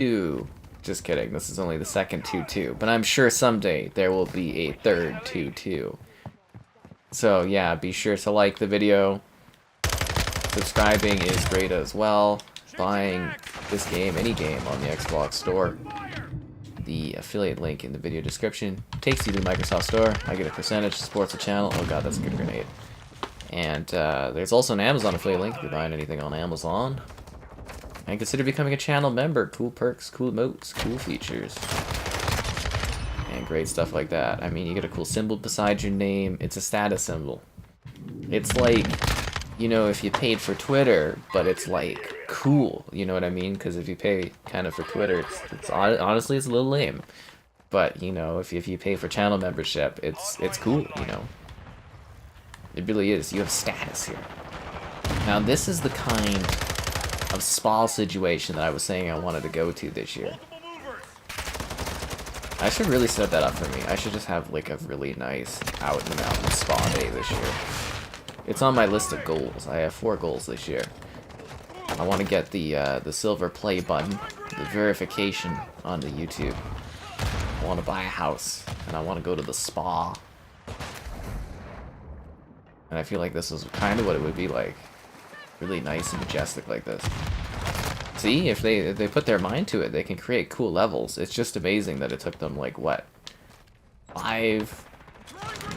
2-2. Just kidding, this is only the second 2-2. But I'm sure someday there will be a third 2-2. So yeah, be sure to like the video. Subscribing is great as well. Buying this game, any game on the Xbox Store. The affiliate link in the video description takes you to the Microsoft Store. I get a percentage, supports the channel. Oh god, that's a good grenade. And there's also an Amazon affiliate link if you're buying anything on Amazon. And consider becoming a channel member. Cool perks, cool emotes, cool features. And great stuff like that. I mean, you get a cool symbol beside your name. It's a status symbol. It's like, you know, if you paid for Twitter, but it's like cool, you know what I mean? Because if you pay kind of for Twitter, it's honestly it's a little lame. But you know, if you pay for channel membership, it's cool, you know. It really is. You have status here. Now this is the kind of spa situation that I was saying I wanted to go to this year. I should really set that up for me. I should just have like a really nice out in the mountains spa day this year. It's on my list of goals. I have 4 goals this year. I want to get the silver play button, the verification on the YouTube. I want to buy a house, and I want to go to the spa. And I feel like this is kind of what it would be like. Really nice and majestic like this. See, if they put their mind to it, they can create cool levels. It's just amazing that it took them like what, 5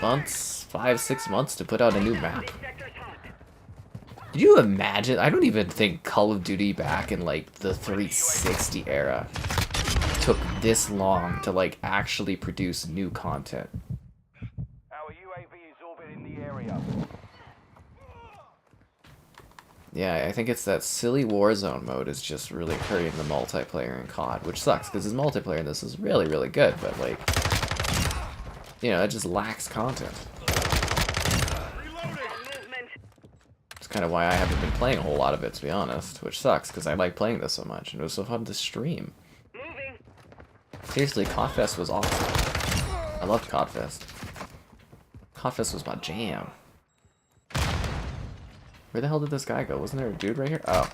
months, 5-6 months to put out a new map. Did you imagine? I don't even think Call of Duty back in like the 360 era took this long to like actually produce new content. Our UAV is orbiting the area. Yeah, I think it's that silly Warzone mode is just really hurting the multiplayer in COD, which sucks because his multiplayer in this is really, really good, but like, you know, it just lacks content. It's kind of why I haven't been playing a whole lot of it, to be honest, which sucks because I like playing this so much and it was so fun to stream. Seriously, CODfest was awesome. I loved CODfest. CODfest was my jam. Where the hell did this guy go? Wasn't there a dude right here? Oh.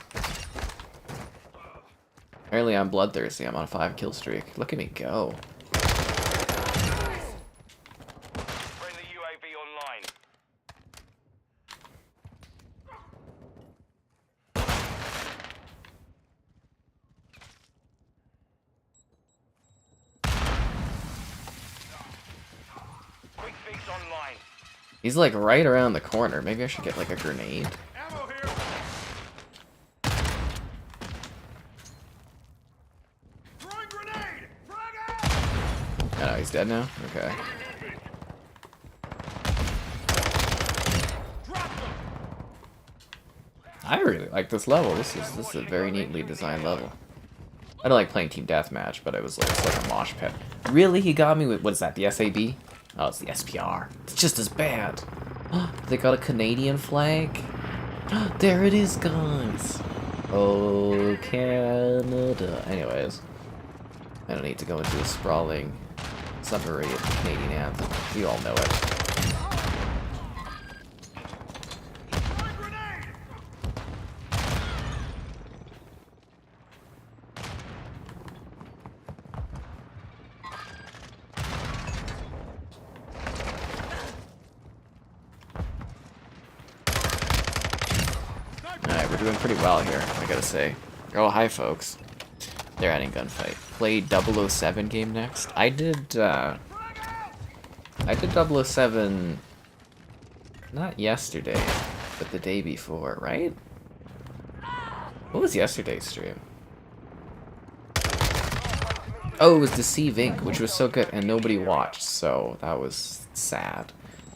Apparently I'm bloodthirsty. I'm on a 5 kill streak. Look at me go. Friendly UAV online. Quick fix online. He's like right around the corner. Maybe I should get like a grenade. Ammo here. Throwing grenade. Frag out. Oh, he's dead now? Okay. I really like this level. This is a very neatly designed level. I don't like playing team deathmatch, but it's like a mosh pit. Really? He got me with, what is that, the SAB? Oh, it's the SPR. It's just as bad. They got a Canadian flag? There it is, guys. Oh, Canada. Anyways, I don't need to go into a sprawling summary of the Canadian anthem. You all know it. Alright, we're doing pretty well here, I gotta say. Oh, hi folks. They're adding gunfight. Play 007 game next. I did 007 not yesterday, but the day before, right? What was yesterday's stream? Oh, it was Deceive Inc., which was so good, and nobody watched, so that was sad.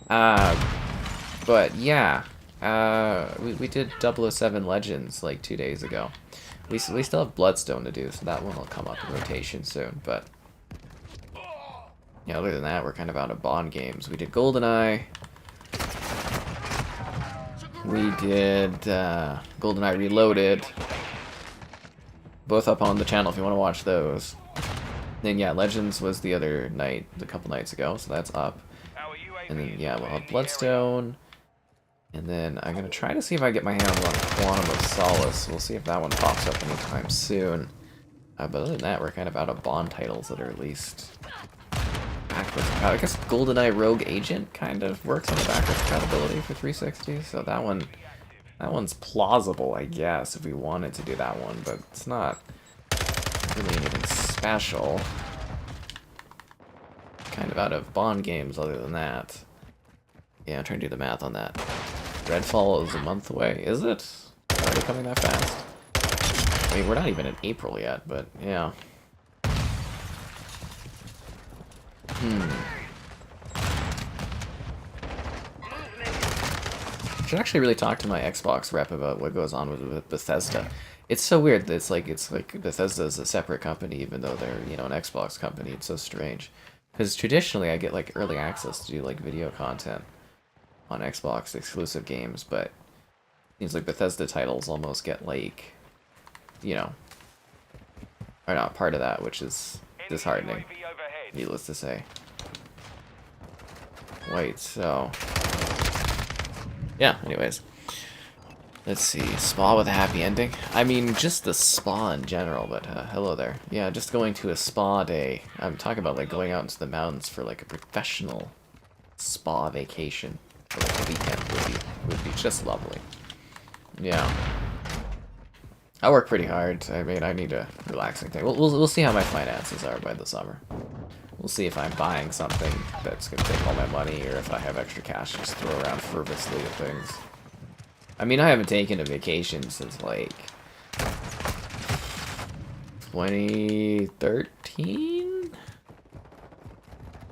But yeah, we did 007 Legends like 2 days ago. We still have Bloodstone to do, so that one will come up in rotation soon, but yeah, other than that, we're kind of out of Bond games. We did GoldenEye. We did GoldenEye Reloaded. Both up on the channel if you want to watch those. Then yeah, Legends was the other night, a couple nights ago, so that's up. And then yeah, we'll have Bloodstone. And then I'm gonna try to see if I get my hands on Quantum of Solace. We'll see if that one pops up anytime soon. But other than that, we're kind of out of Bond titles that are at least backwards. I guess GoldenEye Rogue Agent kind of works on the backwards compatibility for 360, so that one's plausible, I guess, if we wanted to do that one, but it's not really anything special. Kind of out of Bond games other than that. Yeah, I'm trying to do the math on that. Redfall is a month away, is it? Already coming that fast? I mean, we're not even in April yet, but yeah. I should actually really talk to my Xbox rep about what goes on with Bethesda. It's so weird that it's like Bethesda is a separate company, even though they're, you know, an Xbox company. It's so strange. Because traditionally, I get like early access to do like video content on Xbox exclusive games, but it seems like Bethesda titles almost get like, you know, are not part of that, which is disheartening, needless to say. Wait, so yeah, anyways. Let's see, spa with a happy ending? I mean, just the spa in general, but hello there. Yeah, just going to a spa day. I'm talking about like going out into the mountains for like a professional spa vacation for like a weekend would be just lovely. Yeah. I work pretty hard. I mean, I need a relaxing thing. We'll see how my finances are by the summer. We'll see if I'm buying something that's going to take all my money, or if I have extra cash to just throw around frivolously at things. I mean, I haven't taken a vacation since, like, 2013?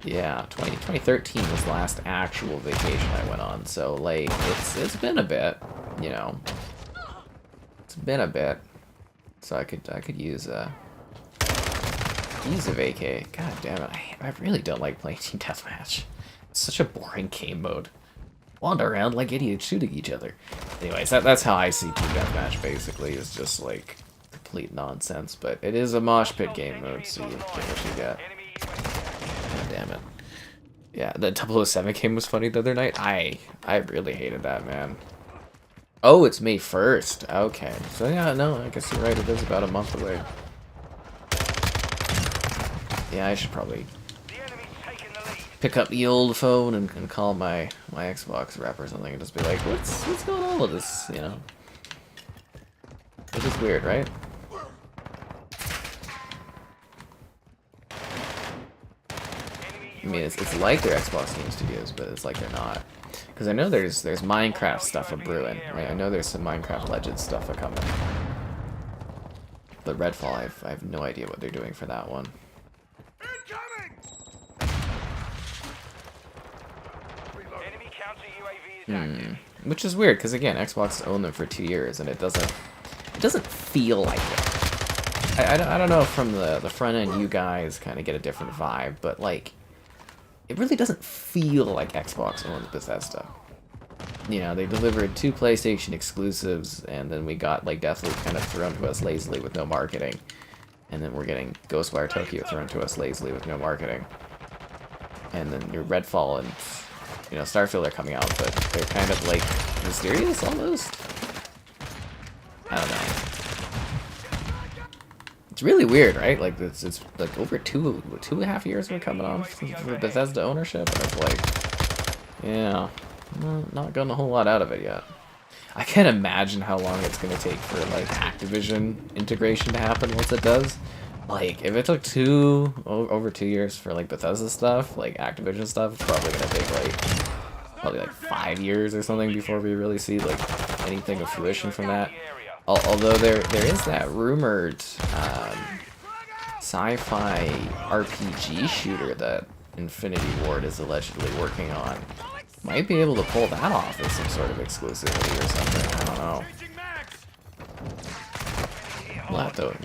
Yeah, 2013 was the last actual vacation I went on, so, like, it's been a bit, you know. It's been a bit. So I could use a vacay. God damn it, I really don't like playing Team Deathmatch. It's such a boring game mode. Wander around like idiots shooting each other. Anyways, that's how I see Team Deathmatch, basically, is just like complete nonsense, but it is a mosh pit game mode, so you get what you get. God damn it. Yeah, the 007 game was funny the other night. I really hated that, man. Oh, it's May 1st. Okay. So yeah, no, I guess you're right, it is about a month away. Yeah, I should probably pick up the old phone and call my Xbox rep or something and just be like, what's going on with this, you know? It's just weird, right? I mean, it's like their Xbox Game Studios, but it's like they're not. Because I know there's Minecraft stuff a brewing, right? I know there's some Minecraft Legends stuff a coming. But Redfall, I have no idea what they're doing for that one. Which is weird, because again, Xbox owned them for 2 years, and it doesn't feel like it. I don't know if from the front end you guys kind of get a different vibe, but like, it really doesn't feel like Xbox owns Bethesda. You know, they delivered 2 PlayStation exclusives, and then we got like Deathloop kind of thrown to us lazily with no marketing, and then we're getting Ghostwire Tokyo thrown to us lazily with no marketing, and then your Redfall and, you know, Starfield are coming out, but they're kind of like mysterious almost. I don't know. It's really weird, right? Like it's like over 2.5 years we're coming on for Bethesda ownership, and it's like, yeah, not gotten a whole lot out of it yet. I can't imagine how long it's gonna take for like Activision integration to happen once it does. Like, if it took over 2 years for like Bethesda stuff, like Activision stuff, it's probably gonna take like 5 years or something before we really see like anything of fruition from that. Although there is that rumored sci-fi RPG shooter that Infinity Ward is allegedly working on. Might be able to pull that off as some sort of exclusivity or something. I don't know. We'll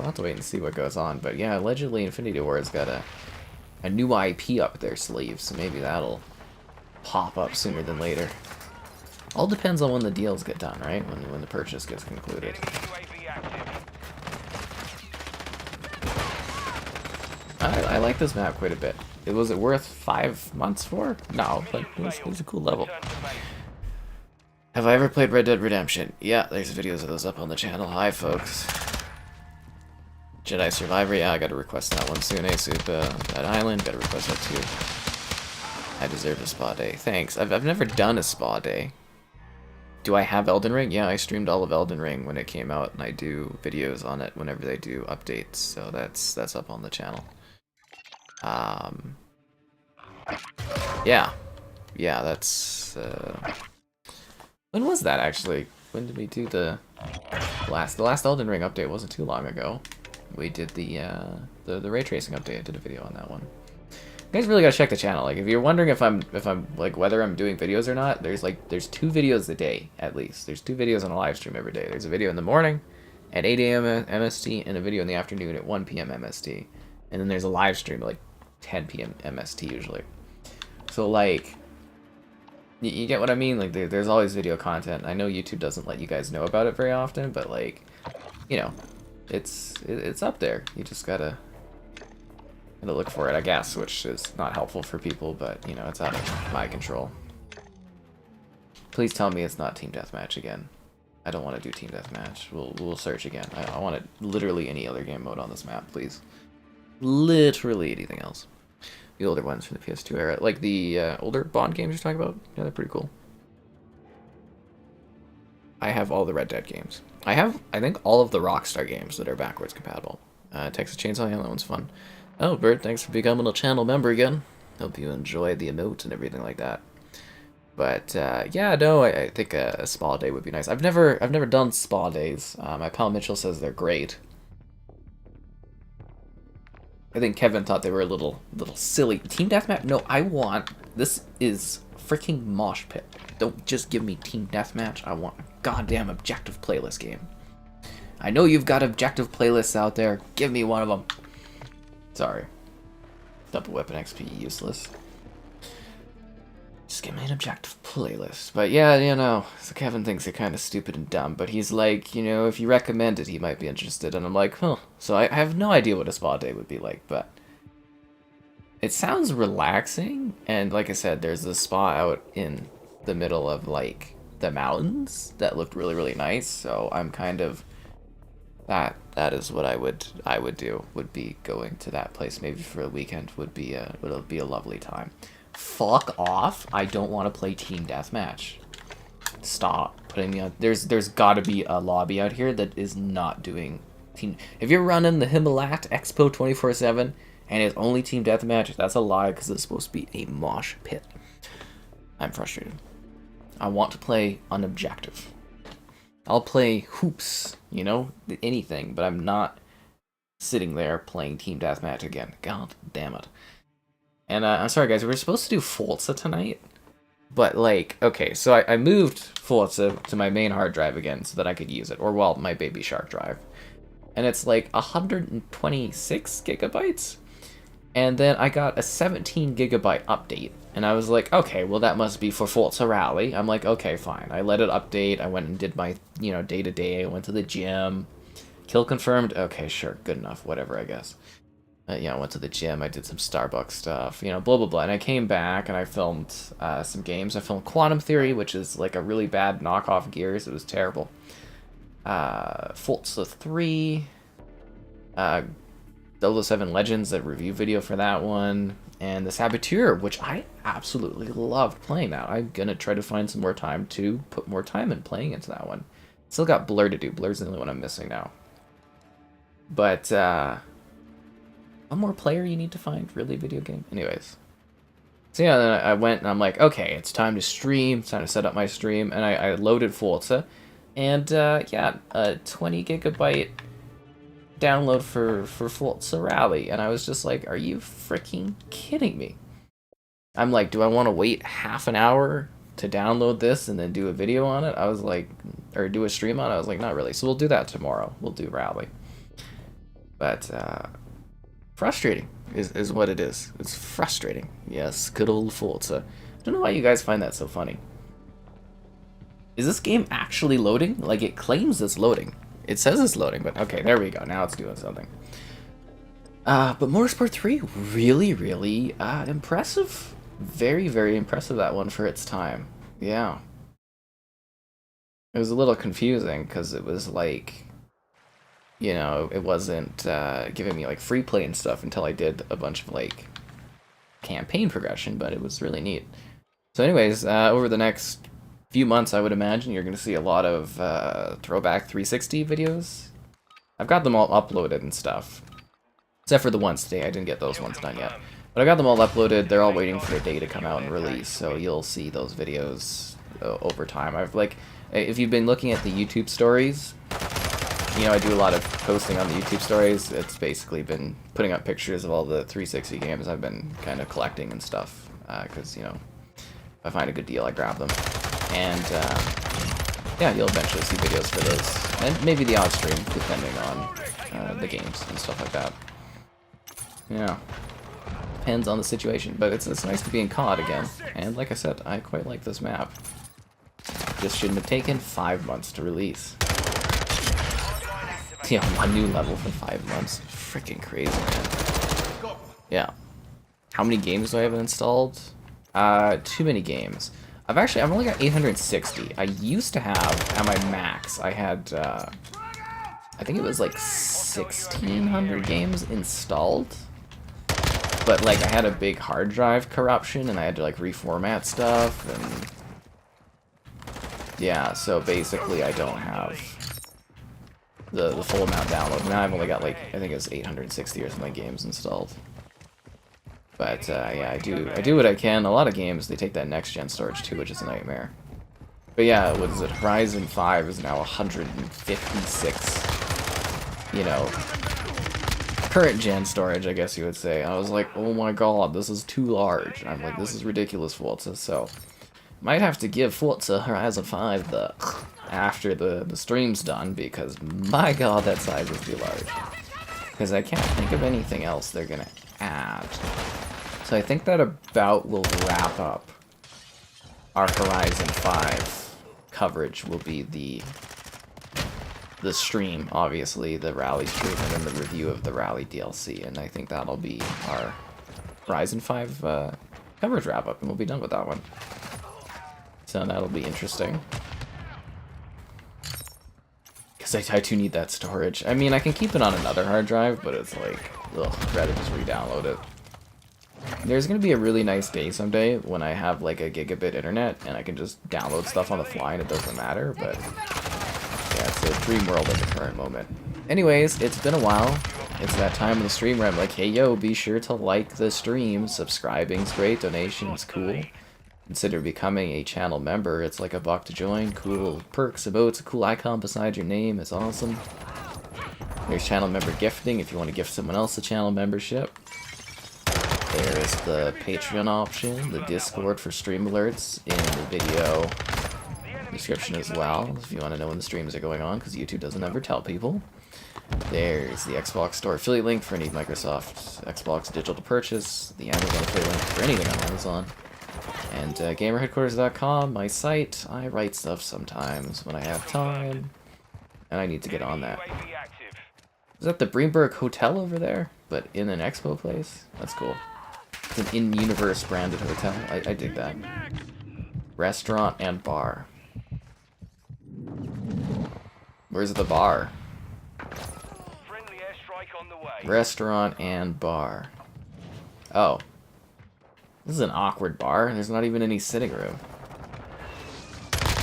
have to wait and see what goes on. But yeah, allegedly Infinity Ward's got a new IP up their sleeve, so maybe that'll pop up sooner than later. All depends on when the deals get done, right? When the purchase gets concluded. I like this map quite a bit. Was it worth 5 months for? No, but it was a cool level. Have I ever played Red Dead Redemption? Yeah, there's videos of those up on the channel. Hi, folks. Jedi Survivor, yeah, I gotta request that one soon, Soup. That island, gotta request that too. I deserve a spa day. Thanks. I've never done a spa day. Do I have Elden Ring? Yeah, I streamed all of Elden Ring when it came out, and I do videos on it whenever they do updates, so that's up on the channel. Yeah. Yeah, that's, when was that, actually? When did we do the last Elden Ring update? Wasn't too long ago. We did the ray tracing update. I did a video on that one. You guys really gotta check the channel. Like, if you're wondering if I'm like whether I'm doing videos or not, there's 2 videos a day at least. There's 2 videos on a live stream every day. There's a video in the morning at 8 a.m. MST and a video in the afternoon at 1 p.m. MST, and then there's a live stream at like 10 p.m. MST usually. So like, you get what I mean? Like, there's always video content. I know YouTube doesn't let you guys know about it very often, but like, you know, it's up there. You just gotta look for it, I guess, which is not helpful for people, but, you know, it's out of my control. Please tell me it's not Team Deathmatch again. I don't want to do Team Deathmatch. We'll search again. I want it literally any other game mode on this map, please. Literally anything else. The older ones from the PS2 era. Like the older Bond games you're talking about? Yeah, they're pretty cool. I have all the Red Dead games. I have, I think, all of the Rockstar games that are backwards compatible. Texas Chainsaw, yeah, that one's fun. Oh, Bert, thanks for becoming a channel member again. Hope you enjoyed the emote and everything like that. But yeah, no, I think a spa day would be nice. I've never done spa days. My pal Mitchell says they're great. I think Kevin thought they were a little silly. Team Deathmatch? No, I want, this is freaking mosh pit. Don't just give me Team Deathmatch. I want a goddamn objective playlist game. I know you've got objective playlists out there. Give me one of them. Sorry. Double weapon XP useless. Just give me an objective playlist. But yeah, you know, so Kevin thinks you're kind of stupid and dumb, but he's like, you know, if you recommend it, he might be interested. And I'm like, huh. So I have no idea what a spa day would be like, but it sounds relaxing. And like I said, there's a spa out in the middle of like the mountains that looked really, really nice. So I'm kind of, that is what I would do, would be going to that place maybe for a weekend. Would be a lovely time. Fuck off. I don't want to play Team Deathmatch. Stop putting me on. There's gotta be a lobby out here that is not doing team. If you're running the Himalat Expo 24/7 and it's only Team Deathmatch, that's a lie, because it's supposed to be a mosh pit. I'm frustrated. I want to play unobjective. I'll play hoops, you know, anything, but I'm not sitting there playing Team Deathmatch again. God damn it. And I'm sorry, guys, we were supposed to do Forza tonight, but, like, okay, so I moved Forza to my main hard drive again so that I could use it, or, well, my Baby Shark drive. And it's, like, 126 gigabytes, and then I got a 17 gigabyte update, and I was like, okay, well, that must be for Forza Rally. I'm like, okay, fine. I let it update, I went and did my, you know, day-to-day, I went to the gym, kill confirmed, okay, sure, good enough, whatever, I guess. You know, I went to the gym, I did some Starbucks stuff, you know, blah, blah, blah. And I came back and I filmed some games. I filmed Quantum Theory, which is like a really bad knockoff Gears. It was terrible. Forza 3. 007 Legends, a review video for that one. And The Saboteur, which I absolutely loved playing that. I'm going to try to find some more time to put more time in playing into that one. Still got Blur to do. Blur's the only one I'm missing now. But, one more player you need to find, really, video game? Anyways. So yeah, then I went and I'm like, okay, it's time to stream. It's time to set up my stream. And I loaded Forza. And, yeah, a 20 gigabyte download for Forza Rally. And I was just like, are you freaking kidding me? I'm like, do I want to wait half an hour to download this and then do a video on it? I was like, or do a stream on it? I was like, not really. So we'll do that tomorrow. We'll do Rally. But, frustrating is what it is. It's frustrating. Yes, good old Forza. I don't know why you guys find that so funny. Is this game actually loading? Like, it claims it's loading. It says it's loading, but okay, there we go. Now it's doing something. But Motorsport 3, really, really impressive. Very, very impressive, that one, for its time. Yeah. It was a little confusing, because it was like, you know, it wasn't giving me like free play and stuff until I did a bunch of like campaign progression, but it was really neat. So anyways, over the next few months, I would imagine you're going to see a lot of throwback 360 videos. I've got them all uploaded and stuff. Except for the ones today, I didn't get those ones done yet. But I got them all uploaded, they're all waiting for a day to come out and release, so you'll see those videos over time. I've like, if you've been looking at the YouTube stories, you know, I do a lot of posting on the YouTube stories. It's basically been putting up pictures of all the 360 games I've been kind of collecting and stuff, because, you know, if I find a good deal, I grab them. And, yeah, you'll eventually see videos for those. And maybe the odd stream, depending on the games and stuff like that. Yeah. Depends on the situation. But it's nice to be in COD again. And like I said, I quite like this map. This shouldn't have taken 5 months to release. Yeah, one new level for 5 months. Freaking crazy, man. Yeah. How many games do I have installed? Too many games. I've only got 860. I used to have, at my max, I had, I think it was like 1,600 games installed. But, like, I had a big hard drive corruption, and I had to, like, reformat stuff, and... yeah, so basically I don't have the full amount downloaded. Now I've only got, like, I think it was 860 or something games installed. But, yeah, I do what I can. A lot of games, they take that next-gen storage, too, which is a nightmare. But yeah, what is it? Horizon 5 is now 156, you know, current-gen storage, I guess you would say. I was like, oh my god, this is too large. And I'm like, this is ridiculous, Forza, so... might have to give Forza Horizon 5 the after the stream's done, because my god, that size is too large. Because I can't think of anything else they're gonna add. So I think that about will wrap up our Horizon 5 coverage. Will be the stream, obviously, the rally stream, and then the review of the rally DLC, and I think that'll be our Horizon 5 coverage wrap-up, and we'll be done with that one. So that'll be interesting. Because I too need that storage. I mean, I can keep it on another hard drive, but it's like, ugh, I'd rather just re-download it. There's going to be a really nice day someday when I have like a gigabit internet and I can just download stuff on the fly and it doesn't matter, but yeah, it's a dream world at the current moment. Anyways, it's been a while. It's that time of the stream where I'm like, hey yo, be sure to like the stream. Subscribing's great, donation's cool. Consider becoming a channel member. It's like $1 to join. Cool perks, emotes, a cool icon beside your name. It's awesome. There's channel member gifting if you want to gift someone else a channel membership. There is the Patreon option, the Discord for stream alerts in the video description as well, if you want to know when the streams are going on, because YouTube doesn't ever tell people. There's the Xbox Store affiliate link for any Microsoft Xbox digital purchase, the Amazon affiliate link for anything on Amazon, and GamerHeadquarters.com, my site. I write stuff sometimes when I have time, and I need to get on that. Is that the Greenberg Hotel over there? But in an expo place? That's cool. It's an in-universe branded hotel. I dig that. Restaurant and bar. Where's the bar? Restaurant and bar. Oh. This is an awkward bar. There's not even any sitting room.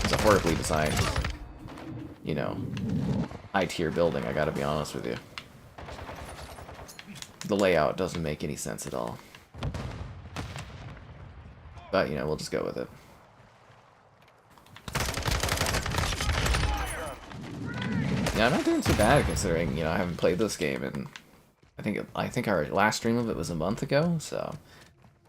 It's a horribly designed, you know, high-tier building, I gotta be honest with you. The layout doesn't make any sense at all. But, you know, we'll just go with it. Yeah, I'm not doing too bad considering, you know, I haven't played this game in, I think our last stream of it was a month ago, so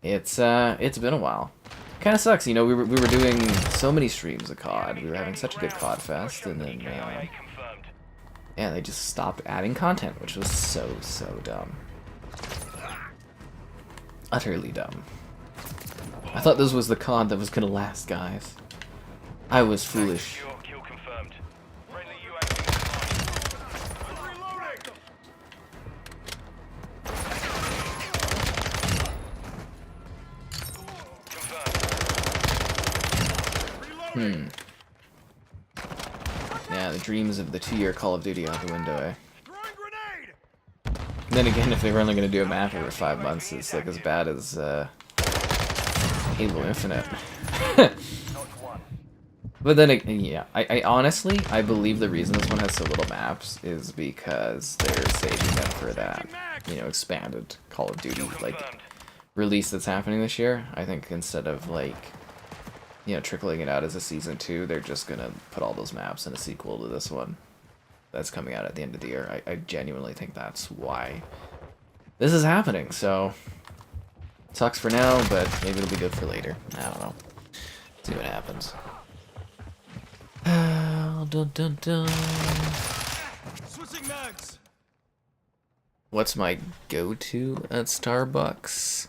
it's been a while. Kind of sucks, you know, we were doing so many streams of COD. We were having such a good COD fest, and then yeah, they just stopped adding content, which was so dumb. Utterly dumb. I thought this was the COD that was gonna last, guys. I was foolish. Yeah, the dreams of the 2-year Call of Duty out the window, eh? Then again, if they were only going to do a map every 5 months, it's like as bad as Halo Infinite. But then, yeah, I honestly, I believe the reason this one has so little maps is because they're saving them for that, you know, expanded Call of Duty, like, release that's happening this year. I think instead of, like, you know, trickling it out as a Season 2, they're just gonna put all those maps in a sequel to this one that's coming out at the end of the year. I genuinely think that's why this is happening, so sucks for now, but maybe it'll be good for later. I don't know. See what happens. Dun, dun, dun. Switching mags. What's my go-to at Starbucks?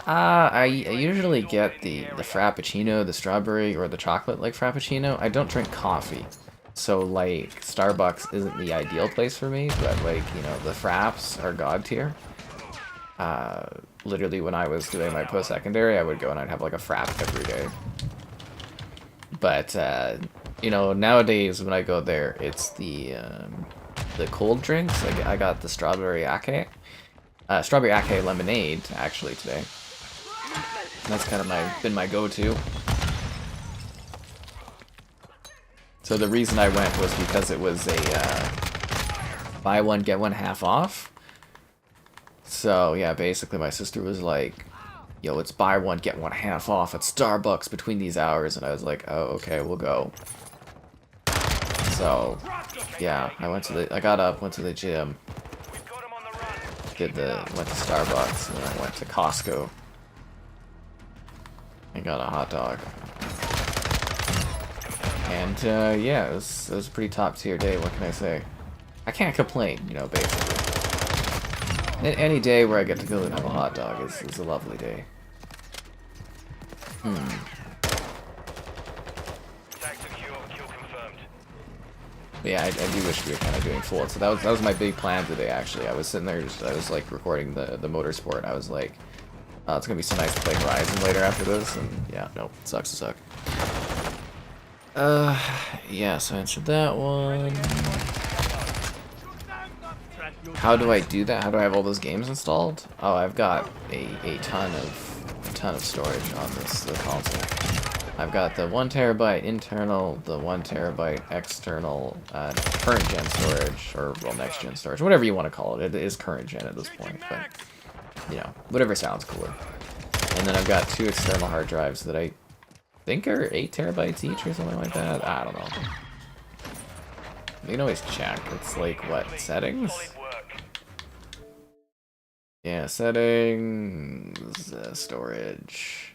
I usually get the Frappuccino, the strawberry, or the chocolate like Frappuccino. I don't drink coffee, so like Starbucks isn't the ideal place for me. But like, you know, the Fraps are god tier. Literally, when I was doing my post-secondary, I would go and I'd have like a Frap every day. But you know, nowadays when I go there, it's the cold drinks. I got the strawberry ake lemonade actually today. That's kind of been my go-to. So the reason I went was because it was a buy one get one half off. So yeah, basically my sister was like, yo, it's buy one get one half off at Starbucks between these hours, and I was like, oh, okay, we'll go. So yeah, I got up, went to the gym, went to Starbucks, and then I went to Costco and got a hot dog. And yeah, it was a pretty top tier day. What can I say? I can't complain, you know, basically. Any day where I get to go and have a hot dog is a lovely day. But yeah, I do wish we were kind of doing full. So that was my big plan today. Actually, I was sitting there, I was like recording the motorsport. I was like, oh, it's gonna be so nice to play Horizon later after this. And yeah, no, it sucks to suck. Yeah, so I answered that one. How do I do that? How do I have all those games installed? Oh, I've got a ton of storage on the console. I've got the 1 terabyte internal, the 1 terabyte external, current gen storage, or well, next gen storage, whatever you want to call it. It is current gen at this point, but you know, whatever sounds cooler. And then I've got 2 external hard drives that I think are 8 terabytes each or something like that. I don't know. You can always check. It's like, what, settings? Yeah, settings, storage.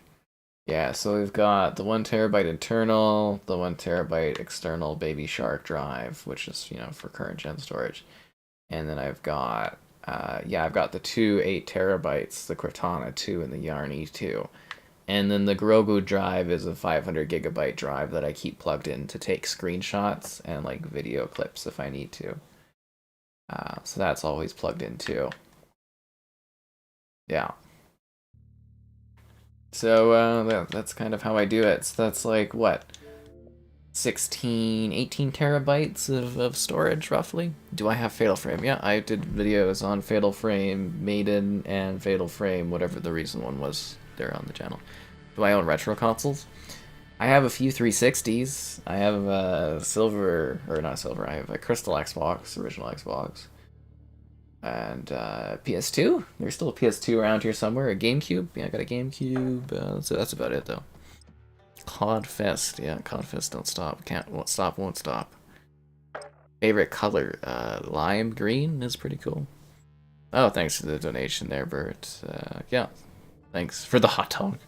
Yeah, so we've got the 1 terabyte internal, the 1 terabyte external Baby Shark drive, which is, you know, for current gen storage. And then I've got, I've got the 2 8 terabytes, the Cortana 2 and the Yarn E2. And then the Grogu drive is a 500 gigabyte drive that I keep plugged in to take screenshots and like video clips if I need to. So that's always plugged in too. Yeah. So that's kind of how I do it. So that's like, what, 16, 18 terabytes of storage, roughly? Do I have Fatal Frame? Yeah, I did videos on Fatal Frame, Maiden, and Fatal Frame, whatever the recent one was there on the channel. Do I own retro consoles? I have a few 360s. I have a silver, or not silver, I have a crystal Xbox, original Xbox. And PS2? There's still a PS2 around here somewhere. A GameCube? Yeah, I got a GameCube. So that's about it, though. Codfest. Yeah, Codfest don't stop. Won't stop. Favorite color? Lime green is pretty cool. Oh, thanks for the donation there, Bert. Yeah, thanks for the hot dog.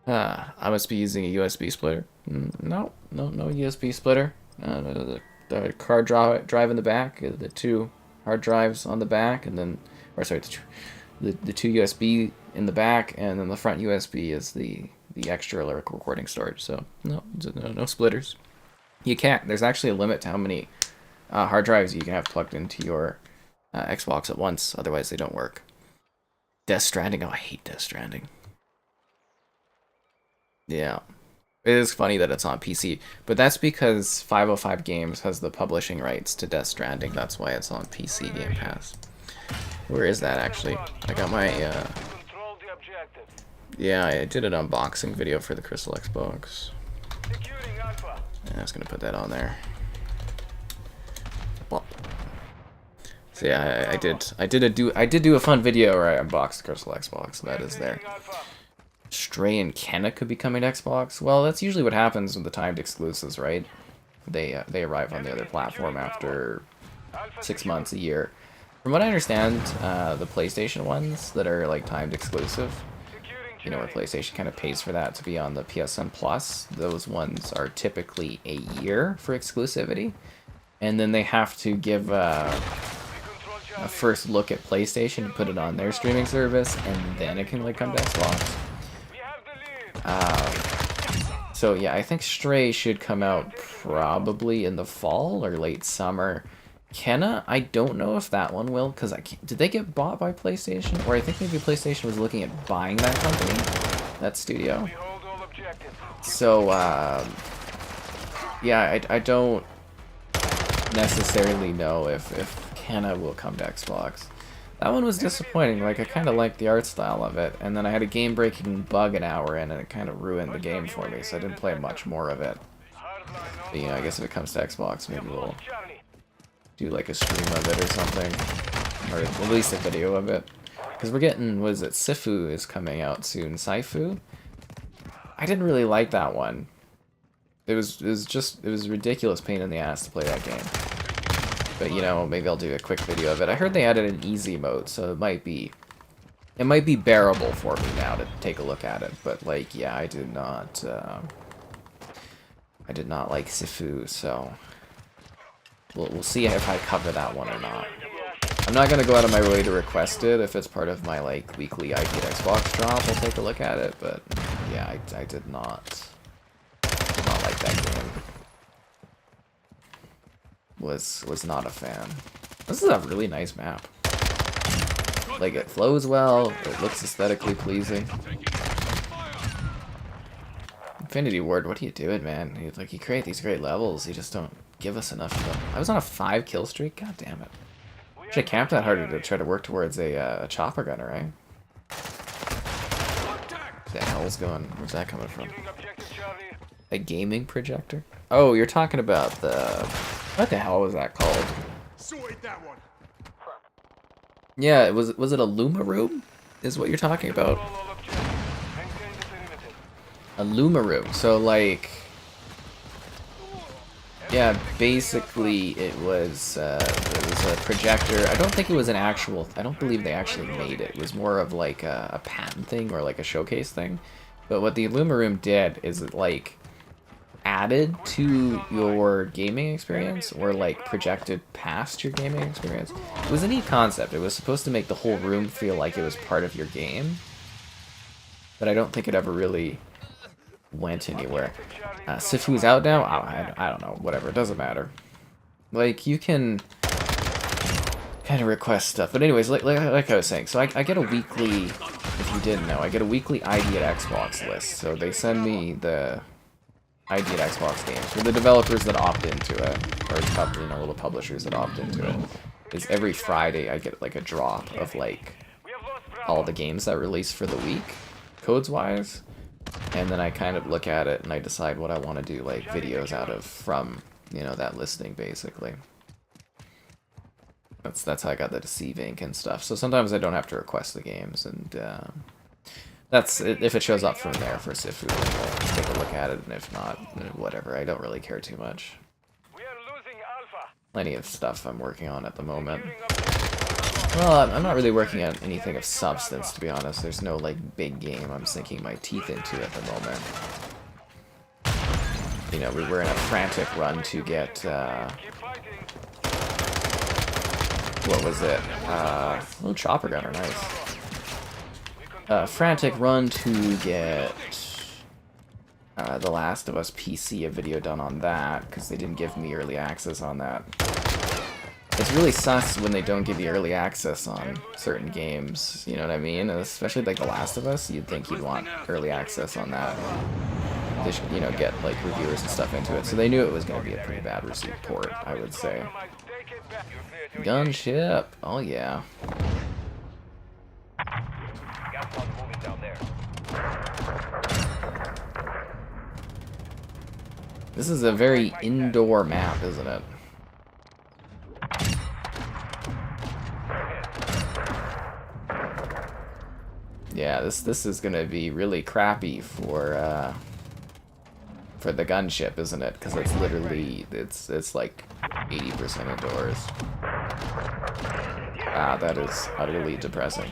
I must be using a USB splitter. No USB splitter. The card drive in the back, the 2 hard drives on the back, and then, or sorry, the 2 USB in the back, and then the front USB is the extra lyric recording storage. So no splitters. You can't. There's actually a limit to how many hard drives you can have plugged into your Xbox at once. Otherwise, they don't work. Death Stranding. Oh, I hate Death Stranding. Yeah. It is funny that it's on PC, but that's because 505 Games has the publishing rights to Death Stranding. That's why it's on PC Game Pass. Where is that actually? I got my, Control the objective. yeah, I did an unboxing video for the Crystal Xbox. Securing Alpha. Yeah, I was gonna put that on there. Well, so yeah, I did do a fun video where I unboxed the Crystal Xbox. So that is there. Securing Alpha. Stray and Kenna could be coming to Xbox. Well, that's usually what happens with the timed exclusives, right? They arrive on the other platform after 6 months, a year. From what I understand, the PlayStation ones that are like timed exclusive, you know, where PlayStation kind of pays for that to be on the PSN Plus, those ones are typically a year for exclusivity, and then they have to give a first look at PlayStation and put it on their streaming service, and then it can like come to Xbox. We have the lead. So yeah, I think Stray should come out probably in the fall or late summer. Kenna, I don't know if that one will, because did they get bought by PlayStation? Or I think maybe PlayStation was looking at buying that company, that studio. We hold all objectives. So, yeah, I don't necessarily know if Kenna will come to Xbox. That one was disappointing. Like, I kind of liked the art style of it, and then I had a game-breaking bug an hour in, and it kind of ruined the game for me, so I didn't play much more of it. But, you know, I guess if it comes to Xbox, maybe we'll Charlie. do like a stream of it or something, or at least a video of it, because we're getting, what is it, Sifu is coming out soon. Saifu, I didn't really like that one. It was ridiculous pain in the ass to play that game, but you know, maybe I'll do a quick video of it. I heard they added an easy mode, so it might be bearable for me now to take a look at it. But like, yeah, I did not like Sifu, so we'll see if I cover that one or not. I'm not gonna go out of my way to request it. If it's part of my like weekly ID at Xbox drop, I'll take a look at it. But yeah, I did not like that game. Was not a fan. This is a really nice map. Like, it flows well. It looks aesthetically pleasing. Infinity Ward, what are you doing, man? You create these great levels, you just don't give us enough of them. I was on a 5 kill streak? God damn it. Should have camped that harder to try to work towards a chopper gunner, right? What the hell's going? Where's that coming from? A gaming projector? Oh, you're talking about the... What the hell was that called? Sorted that one. Yeah, was it a Luma room? Is what you're talking about? A Luma room. So like... Yeah, basically it was a projector. I don't think it was an actual... I don't believe they actually made it. It was more of like a patent thing or like a showcase thing. But what the Luma room did is it like added to your gaming experience or like projected past your gaming experience. It was a neat concept. It was supposed to make the whole room feel like it was part of your game. But I don't think it ever really went anywhere. Sifu's out now? I don't know. Whatever. It doesn't matter. Like, you can kind of request stuff. But anyways, like I was saying, so I get a weekly, if you didn't know, I get a weekly ID at Xbox list. So they send me the ID at Xbox games for the developers that opt into it, or you know, little publishers that opt into it. Is every Friday I get like a drop of like all the games that release for the week, codes wise, and then I kind of look at it and I decide what I want to do like videos out of from, you know, that listing basically. That's how I got the Deceive Inc. and stuff. So sometimes I don't have to request the games, and that's if it shows up from there for Sifu, I'll take a look at it, and if not, whatever. I don't really care too much. Plenty of stuff I'm working on at the moment. Well, I'm not really working on anything of substance, to be honest. There's no like big game I'm sinking my teeth into at the moment. You know, we're in a frantic run to get what was it? Oh, chopper gunner, nice. Frantic run to get The Last of Us PC, a video done on that, because they didn't give me early access on that. It's really sus when they don't give you early access on certain games, you know what I mean? Especially like The Last of Us, you'd think you'd want early access on that. They should, you know, get like reviewers and stuff into it, so they knew it was going to be a pretty bad received port, I would say. Gunship, oh yeah. This is a very indoor map, isn't it? Yeah, this is gonna be really crappy for the gunship, isn't it? Because it's literally it's like 80% indoors. Ah, that is utterly depressing.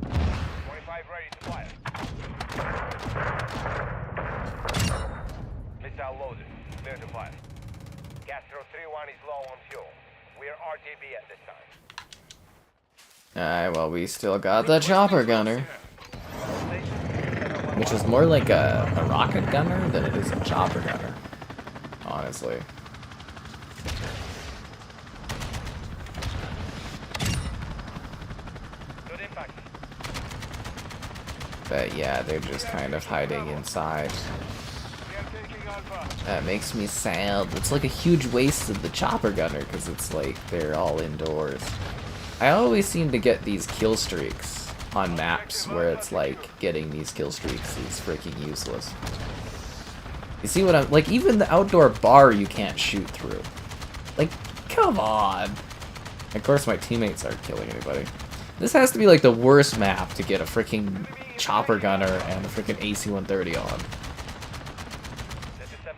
25 ready to fire. Missile loaded. Clear to fire. Castro 3-1 is low on fuel. We're RTB at this time. Alright, well, we still got the chopper gunner. Which is more like a rocket gunner than it is a chopper gunner. Honestly. Good impact. But yeah, they're just kind of hiding inside. We are taking Alpha. That makes me sad. It's like a huge waste of the chopper gunner because it's like they're all indoors. I always seem to get these kill streaks on maps where it's like getting these kill streaks is freaking useless. You see what I'm like? Even the outdoor bar you can't shoot through. Like, come on. Of course, my teammates aren't killing anybody. This has to be like the worst map to get a freaking chopper gunner and a freaking AC-130 on.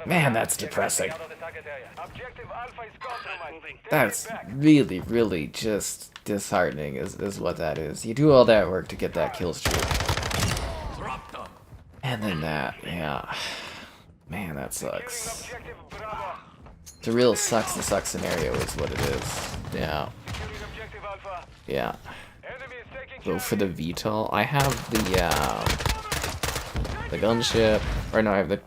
Man, that's depressing. Objective Alpha is compromised. That's really, really just disheartening is what that is. You do all that work to get that kill streak. And then that, yeah. Man, that sucks. Objective Bravo. It's a real sucks to suck scenario is what it is. Yeah. Securing objective Alpha. Yeah. Enemy is taking Go for the VTOL. I have the gunship. Or no, I have the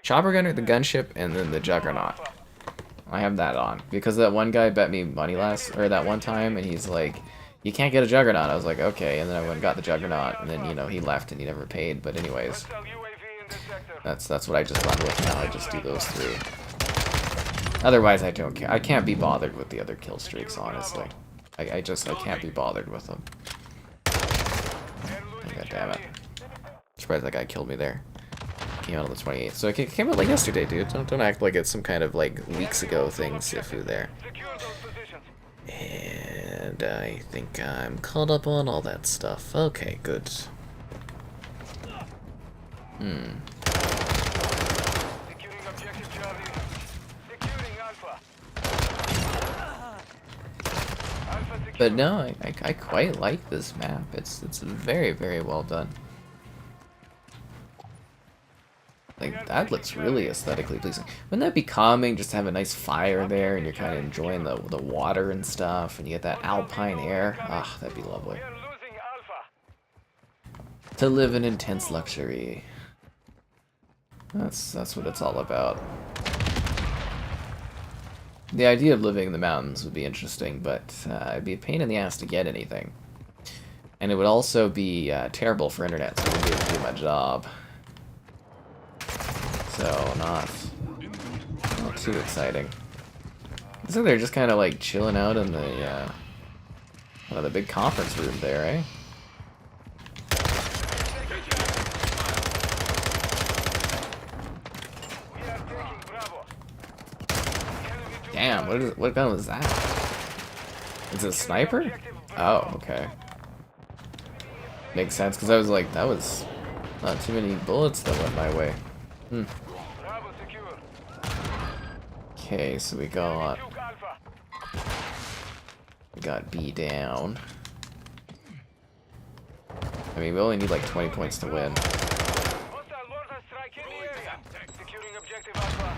chopper gunner, the gunship, and then the juggernaut. I have that on because that one guy bet me money that one time, and he's like, "You can't get a juggernaut." I was like, "Okay," and then I went and got the juggernaut, and then he left and he never paid. But anyways, UAV in the sector. that's what I just run with now. I just do those three. Otherwise, I don't care. I can't be bothered with the other kill streaks, honestly. I can't be bothered with them. God damn it! Surprised that guy killed me there. Came out on the 28th. So it came out like yesterday, dude. Don't act like it's some kind of like weeks ago thing, Sifu there. Secure those positions. And I think I'm caught up on all that stuff. Okay, good. Securing objective Charlie. Securing Alpha. Alpha secure. But no, I quite like this map. It's very, very well done. Like, that looks really aesthetically pleasing. Wouldn't that be calming just to have a nice fire there and you're kind of enjoying the water and stuff and you get that alpine air? Ah, that'd be lovely. We are losing Alpha. To live in intense luxury. That's what it's all about. The idea of living in the mountains would be interesting, but it'd be a pain in the ass to get anything. And it would also be terrible for internet, so I wouldn't be able to do my job. So, not too exciting. Looks like they're just kind of like chilling out in the big conference room there, eh? We are taking Bravo. Damn, what gun was that? Is it a sniper? Oh, okay. Makes sense, because I was like, that was not too many bullets that went my way. Bravo secure. Okay, so we got Nuke Alpha. B down. I mean, we only need like 20 points to win. Hostile mortar strike in the area. Securing objective Alpha.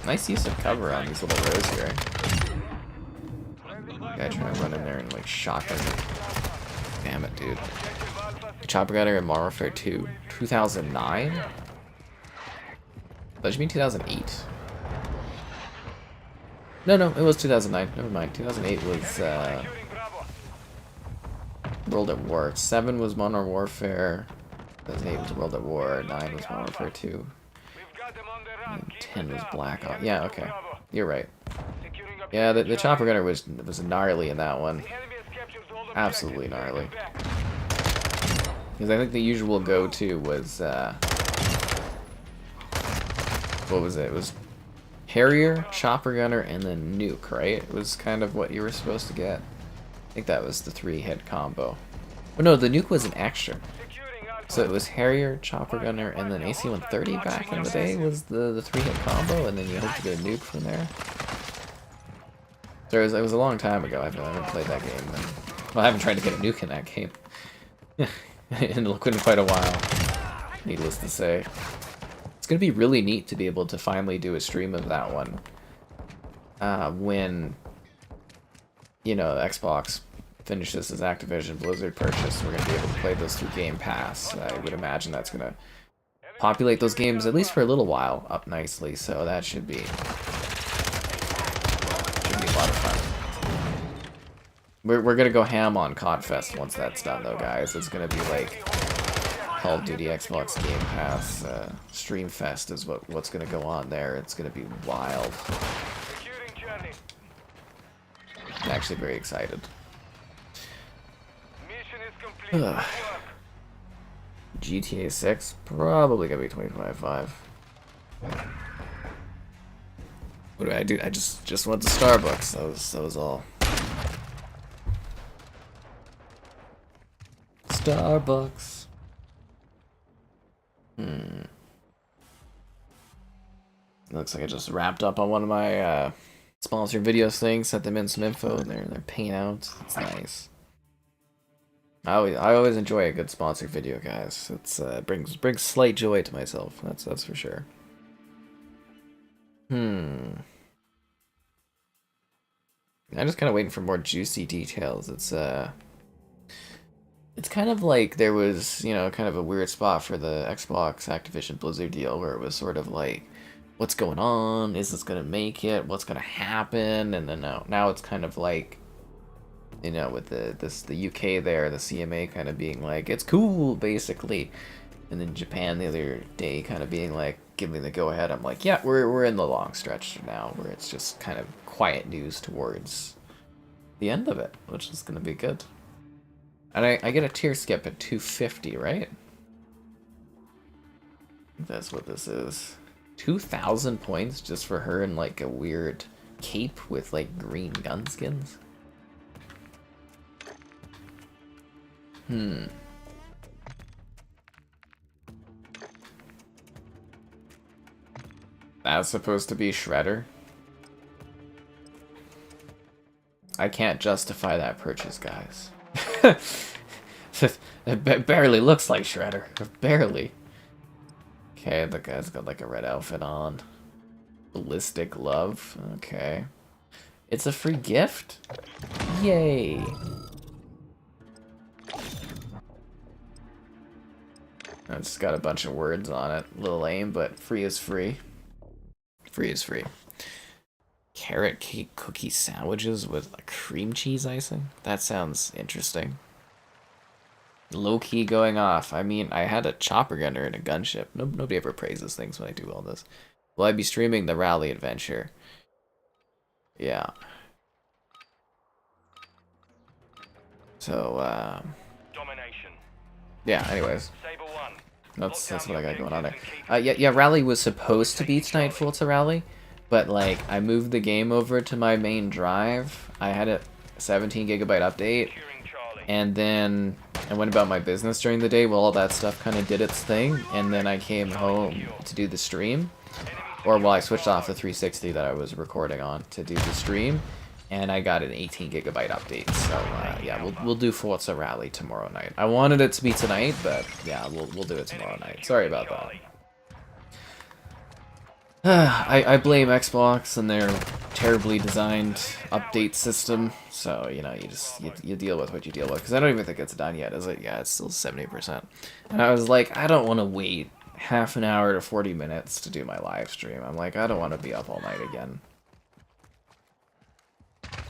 Nice use of cover on these little rows here. Guy trying to run in there and like shotgun. Damn it, dude. Chopper Gunner in Modern Warfare 2, 2009. That should mean 2008. No, it was 2009. Never mind. 2008 was World at War. 7 was Modern Warfare. 2008 was World at War. 9 was Modern Warfare 2. We've got them on the run. And 10 was Black Ops. Yeah, okay. You're right. Securing Yeah, objective the Charlie. Chopper Gunner was gnarly in that one. The enemy has captured all objectives. Absolutely gnarly. Back. Because I think the usual go-to was what was it? It was Harrier, Chopper Gunner, and then Nuke, right? It was kind of what you were supposed to get. I think that was the 3-hit combo. Oh no, the Nuke was an extra. So it was Harrier, Chopper Gunner, and then AC-130 back in the day was the 3-hit combo, and then you hope to get a nuke from there. So it was a long time ago. I haven't played that game. Well, I haven't tried to get a nuke in that game. in quite a while, needless to say. It's going to be really neat to be able to finally do a stream of that one. When, you know, Xbox finishes this Activision Blizzard purchase, we're going to be able to play those through Game Pass. I would imagine that's going to populate those games, at least for a little while, up nicely, so that should be a lot of fun. We're going to go ham on COD Fest once that's done, though, guys. It's going to be like Call of Duty Xbox Game Pass Stream Fest is what's going to go on there. It's going to be wild. I'm actually very excited. GTA 6 probably gonna be 25.5. What do I do? I just went to Starbucks. That was all. Starbucks. Looks like I just wrapped up on one of my sponsored videos things. Sent them in some info, and they're paying out. It's nice. I always enjoy a good sponsored video, guys. It's brings slight joy to myself. That's for sure. I'm just kind of waiting for more juicy details. It's kind of like there was, you know, kind of a weird spot for the Xbox Activision Blizzard deal where it was sort of like, what's going on? Is this gonna make it? What's gonna happen? And then now it's kind of like, you know, with the UK there, the CMA kind of being like, it's cool, basically. And then Japan the other day kind of being like, giving the go-ahead. I'm like, yeah, we're in the long stretch now, where it's just kind of quiet news towards the end of it, which is going to be good. And I get a tier skip at 250, right? That's what this is. 2,000 points just for her in like a weird cape with like green gun skins? That's supposed to be Shredder? I can't justify that purchase, guys. It barely looks like Shredder. Barely. Okay, the guy's got like a red outfit on. Ballistic Love. Okay. It's a free gift? Yay. It's got a bunch of words on it. A little lame, but free is free. Free is free. Carrot cake cookie sandwiches with a cream cheese icing? That sounds interesting. Low-key going off. I mean, I had a chopper gunner and a gunship. Nobody ever praises things when I do all this. Will I be streaming the rally adventure? Yeah. So, Domination. yeah, anyways. Saber 1. That's what I got going on there. Yeah, Rally was supposed to be tonight, Forza Rally, but like I moved the game over to my main drive. I had a 17 gigabyte update, and then I went about my business during the day while all that stuff kind of did its thing, and then I came home to do the stream, or while I switched off the 360 that I was recording on to do the stream, and I got an 18 gigabyte update. So yeah, we'll do Forza Rally tomorrow night. I wanted it to be tonight, but yeah, we'll do it tomorrow night. Sorry about that. I blame Xbox and their terribly designed update system. So you know, you deal with what you deal with. Because I don't even think it's done yet, is it? Yeah, it's still 70%. And I was like, I don't want to wait half an hour to 40 minutes to do my live stream. I'm like, I don't want to be up all night again.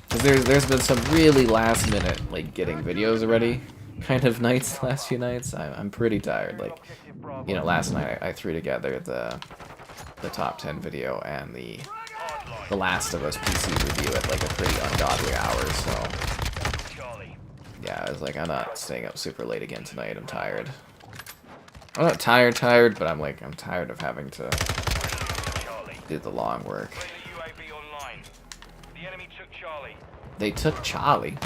Because there's been some really last minute, like, getting videos ready kind of nights, last few nights. I'm pretty tired. Like, you know, last night I threw together the top 10 video and the Last of Us PC review at like a pretty ungodly hour, so yeah, I was like, I'm not staying up super late again tonight. I'm tired. I'm not tired, but I'm tired of having to did the long work. UAV online. The enemy took Charlie. They took Charlie.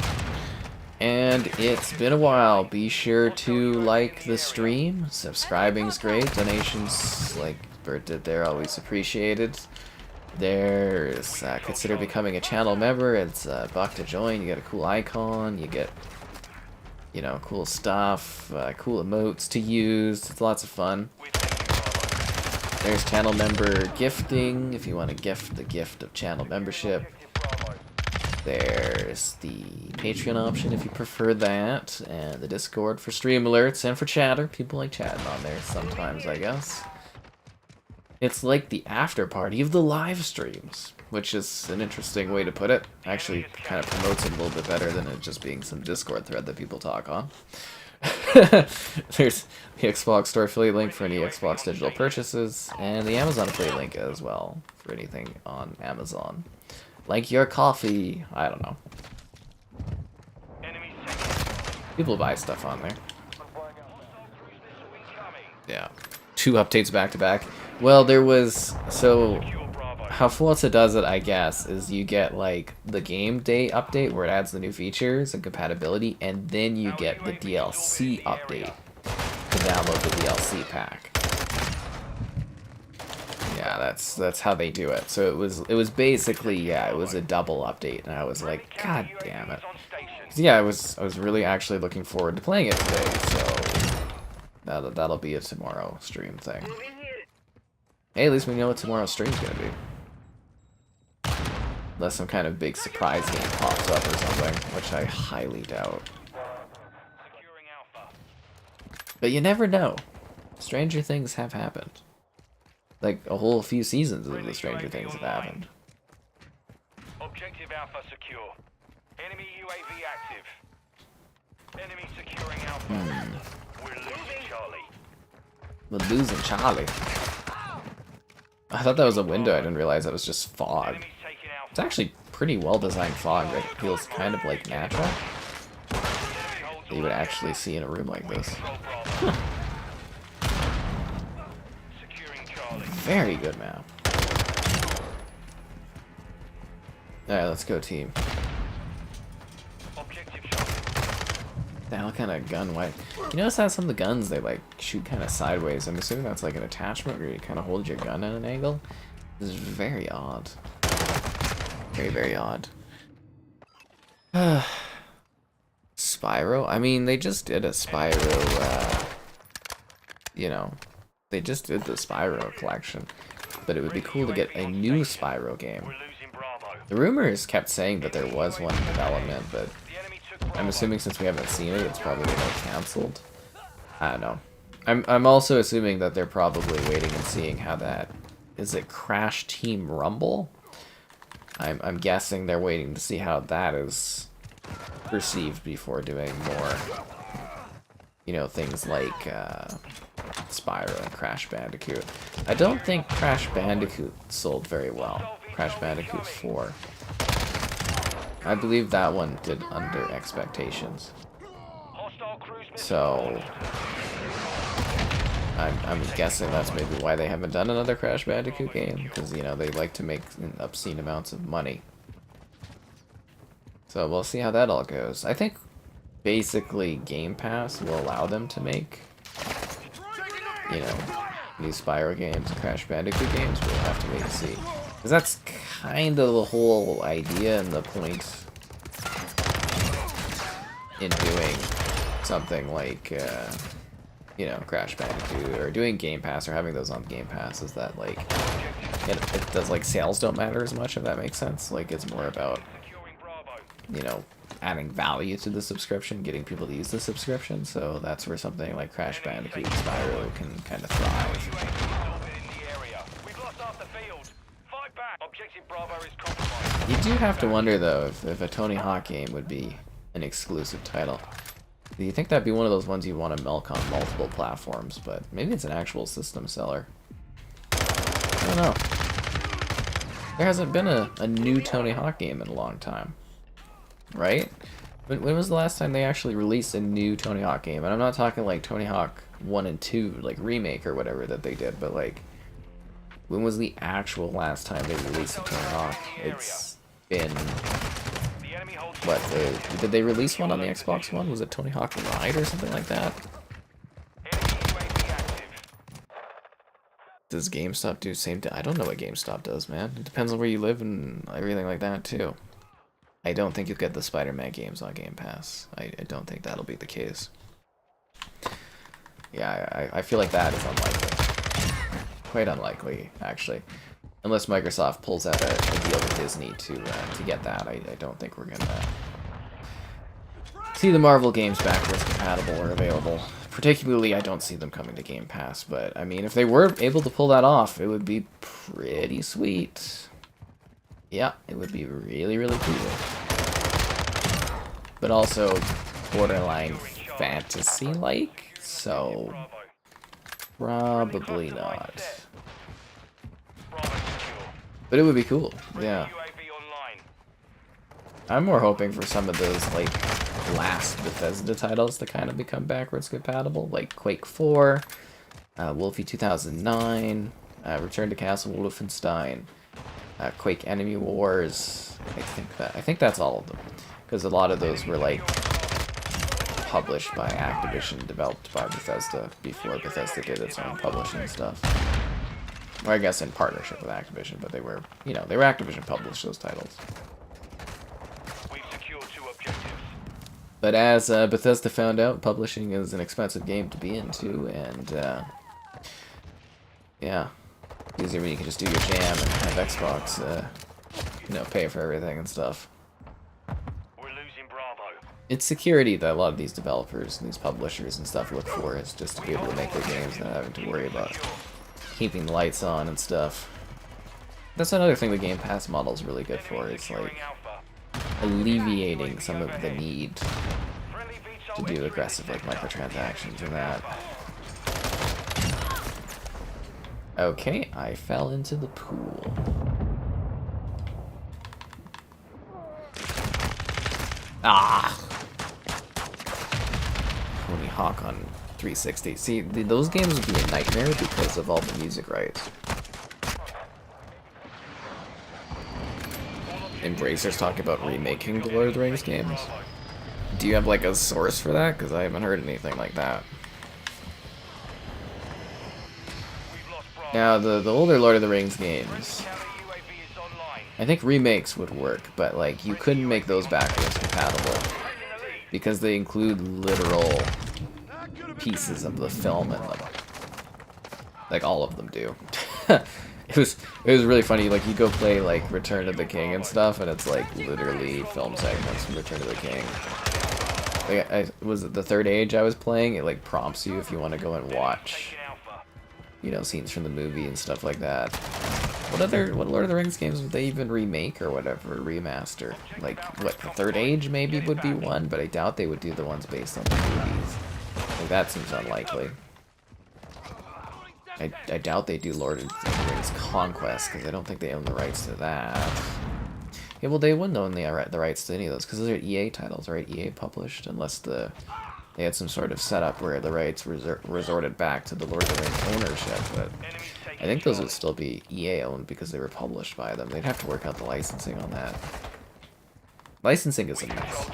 And it's been a while. Be sure to like the stream. Subscribing's great. Donations, like Bert did there, always appreciated. There's consider becoming a channel member. It's $1 to join. You get a cool icon. You get, you know, cool stuff, cool emotes to use. It's lots of fun. There's channel member gifting if you want to gift the gift of channel membership. There's the Patreon option if you prefer that, and the Discord for stream alerts and for chatter. People like chatting on there sometimes, I guess. It's like the after party of the live streams, which is an interesting way to put it. Actually kind of promotes it a little bit better than it just being some Discord thread that people talk on. There's the Xbox Store affiliate link for any Xbox digital purchases, and the Amazon affiliate link as well for anything on Amazon. Like your coffee, I don't know. People buy stuff on there. Yeah. 2 updates back to back. Well, there was, so how Forza does it, I guess, is you get like the game day update where it adds the new features and compatibility, and then you get the DLC update to download the DLC pack. Yeah, that's how they do it. So it was basically, yeah, it was a double update, and I was like, God damn it. Yeah, I was really actually looking forward to playing it today, so that'll be a tomorrow stream thing. Hey, at least we know what tomorrow's stream's gonna be. Unless some kind of big surprise game pops up or something, which I highly doubt. But you never know. Stranger things have happened. Like, a whole few seasons of the Stranger Things have happened. Objective Alpha secure. Enemy UAV active. Enemy securing Alpha. We're losing Charlie. We're losing Charlie. I thought that was a window. I didn't realize that was just fog. It's actually pretty well designed fog. It feels kind of like natural. That you would actually see in a room like this. Huh. Very good map. Alright, let's go team. The hell kind of gun white? You notice how some of the guns, they like shoot kind of sideways. I'm assuming that's like an attachment where you kind of hold your gun at an angle. This is very odd. Very, very odd. Spyro? I mean, they just did a Spyro, you know, they just did the Spyro collection, but it would be cool to get a new Spyro game. The rumors kept saying that there was one in development, but I'm assuming since we haven't seen it, it's probably gonna get canceled. I don't know. I'm also assuming that they're probably waiting and seeing how that... Is it Crash Team Rumble? I'm guessing they're waiting to see how that is perceived before doing more, you know, things like Spyro and Crash Bandicoot. I don't think Crash Bandicoot sold very well. Crash Bandicoot 4. I believe that one did under expectations. So I'm guessing that's maybe why they haven't done another Crash Bandicoot game, because, you know, they like to make obscene amounts of money. So we'll see how that all goes. I think basically Game Pass will allow them to make, you know, new Spyro games, Crash Bandicoot games. We'll have to wait and see. Because that's kind of the whole idea and the point in doing something like, you know, Crash Bandicoot, or doing Game Pass, or having those on Game Pass, is that, like, it does, like, sales don't matter as much, if that makes sense. Like, it's more about, you know, adding value to the subscription, getting people to use the subscription, so that's where something like Crash Bandicoot and Spyro can kind of thrive. You do have to wonder, though, if a Tony Hawk game would be an exclusive title. Do you think that'd be one of those ones you want to milk on multiple platforms, but maybe it's an actual system seller. I don't know. There hasn't been a new Tony Hawk game in a long time. Right? When was the last time they actually released a new Tony Hawk game? And I'm not talking like Tony Hawk 1 and 2, like remake or whatever that they did, but like When was the actual last time they released a Tony Hawk? It's been... The enemy holds What, did they release one on the Xbox One? Was it Tony Hawk Ride or something like that? enemy UAV active. Does GameStop do same? I don't know what GameStop does, man. It depends on where you live and everything like that too. I don't think you'll get the Spider-Man games on Game Pass. I don't think that'll be the case. Yeah, I feel like that is unlikely. Quite unlikely, actually. Unless Microsoft pulls out a deal with Disney to get that, I don't think we're gonna see the Marvel games backwards compatible or available. Particularly, I don't see them coming to Game Pass, but I mean, if they were able to pull that off, it would be pretty sweet. Yeah, it would be really, really cool. But also borderline fantasy-like, so probably not. Bravo secure. But it would be cool, yeah. UAV online. I'm more hoping for some of those, like, last Bethesda titles to kind of become backwards compatible, like Quake 4, Wolfie 2009, Return to Castle Wolfenstein, Quake Enemy Wars. I think that's all of them, because a lot of those were like published by Activision, developed by Bethesda before Bethesda did its own publishing stuff. Or I guess in partnership with Activision, but they were, you know, they were Activision published those titles. We've secured 2 objectives. But as Bethesda found out, publishing is an expensive game to be into, and yeah, easier when you can just do your jam and have Xbox, you know, pay for everything and stuff. We're losing Bravo. It's security that a lot of these developers and these publishers and stuff look for, is just to be able to make their games and not having to worry about keeping the lights on and stuff. That's another thing the Game Pass model is really good for, is like Alpha. alleviating some of the need Friendly VTOL to do entry aggressive like detected. microtransactions and that. Okay, I fell into the pool. Ah! Tony Hawk on 360. See, those games would be a nightmare because of all the music rights. Embracer's talking about remaking the Lord of the Rings games. Do you have like a source for that? Because I haven't heard anything like that. We've lost Bravo. Now, the older Lord of the Rings games, Counter UAV is online. I think remakes would work, but like you couldn't make those backwards compatible because they include literal pieces of the film in them. Like all of them do. It was really funny. Like you go play like Return of the King and stuff, and it's like literally film segments from Return of the King. Like was it the Third Age I was playing? It like prompts you if you want to go and watch, Taking Alpha. you know, scenes from the movie and stuff like that. What Lord of the Rings games would they even remake or whatever, remaster? Like what, the Third Age maybe would be one, but I doubt they would do the ones based on the movies. Like that seems unlikely. I doubt they do Lord of the Rings Conquest, because I don't think they own the rights to that. Yeah, well, they wouldn't own the rights to any of those, because those are EA titles, right? EA published, unless they had some sort of setup where the rights resorted back to the Lord of the Rings ownership, but I think those would still be EA owned because they were published by them. They'd have to work out the licensing on that. Licensing is a mess.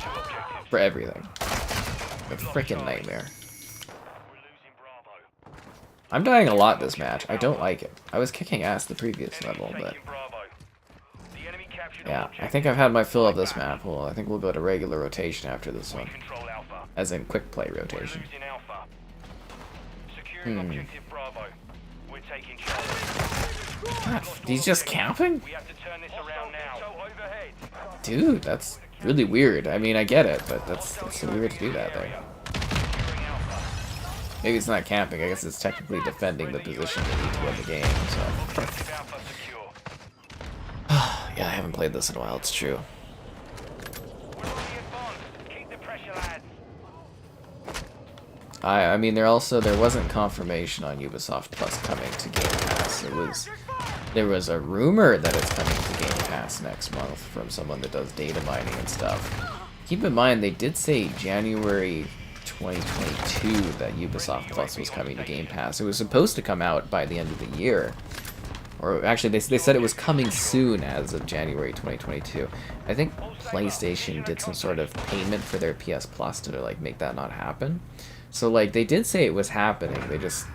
For everything. A freaking nightmare. I'm dying a lot this match. I don't like it. I was kicking ass the previous level, but yeah, I think I've had my fill of this map. Well, I think we'll go to regular rotation after this one. As in quick play rotation. God, he's just camping? Dude, that's really weird. I mean, I get it, but that's so weird to do that there. Maybe it's not camping, I guess it's technically defending the position they need to win the game, so. Yeah, I haven't played this in a while, it's true. I mean, there wasn't confirmation on Ubisoft Plus coming to Game Pass. There was a rumor that it's coming to Game Pass next month from someone that does data mining and stuff. Keep in mind, they did say January 2022 that Ubisoft Plus was coming to Game Pass. It was supposed to come out by the end of the year, Or actually, they said it was coming soon as of January 2022. I think PlayStation did some sort of payment for their PS Plus to like make that not happen. So like they did say it was happening. They just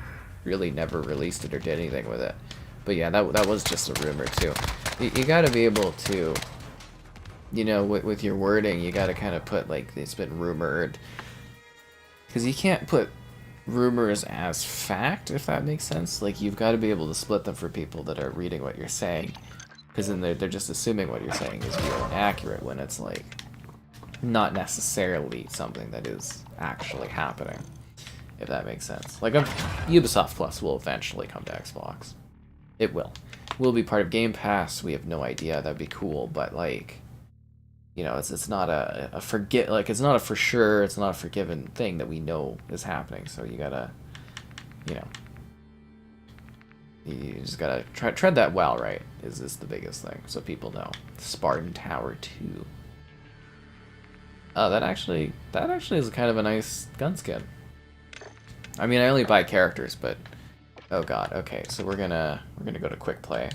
really never released it or did anything with it. But yeah, that was just a rumor too. You got to be able to, you know, with your wording, you got to kind of put like it's been rumored, because you can't put rumors as fact, if that makes sense. Like, you've got to be able to split them for people that are reading what you're saying, because then they're just assuming what you're saying is real and accurate when it's like not necessarily something that is actually happening, if that makes sense. Like, Ubisoft Plus will eventually come to Xbox. It will be part of Game Pass. We have no idea. That'd be cool, but like, you know, it's not it's not a for sure, it's not a forgiven thing that we know is happening. So you gotta, you know, you just gotta tread that well, right? Is the biggest thing, so people know. Spartan Tower 2. Oh, that actually is kind of a nice gun skin. I mean, I only buy characters, but oh god. Okay, so we're gonna go to quick play.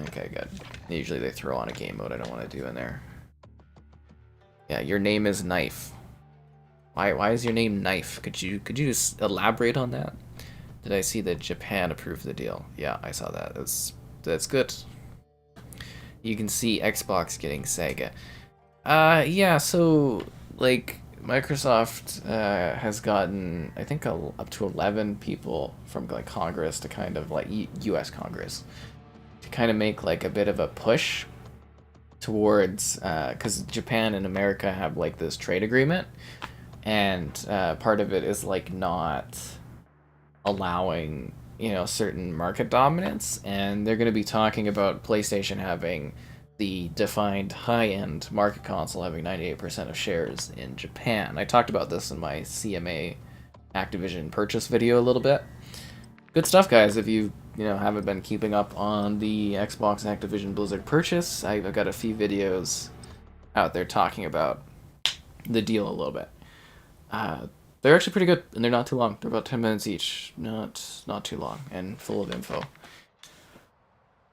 Okay, good. Usually they throw on a game mode I don't want to do in there. Yeah, your name is Knife. Why is your name Knife? Could you just elaborate on that? Did I see that Japan approved the deal? Yeah, I saw that. That's good. You can see Xbox getting SEGA. Yeah, so like Microsoft has gotten, I think, up to 11 people from like Congress to kind of like U.S. Congress to kind of make like a bit of a push towards, because Japan and America have like this trade agreement, and part of it is like not allowing, you know, certain market dominance, and they're going to be talking about PlayStation having the defined high-end market console having 98% of shares in Japan. I talked about this in my CMA Activision purchase video a little bit. Good stuff, guys. If you haven't been keeping up on the Xbox Activision Blizzard purchase, I've got a few videos out there talking about the deal a little bit. They're actually pretty good, and they're not too long. They're about 10 minutes each. Not too long, and full of info.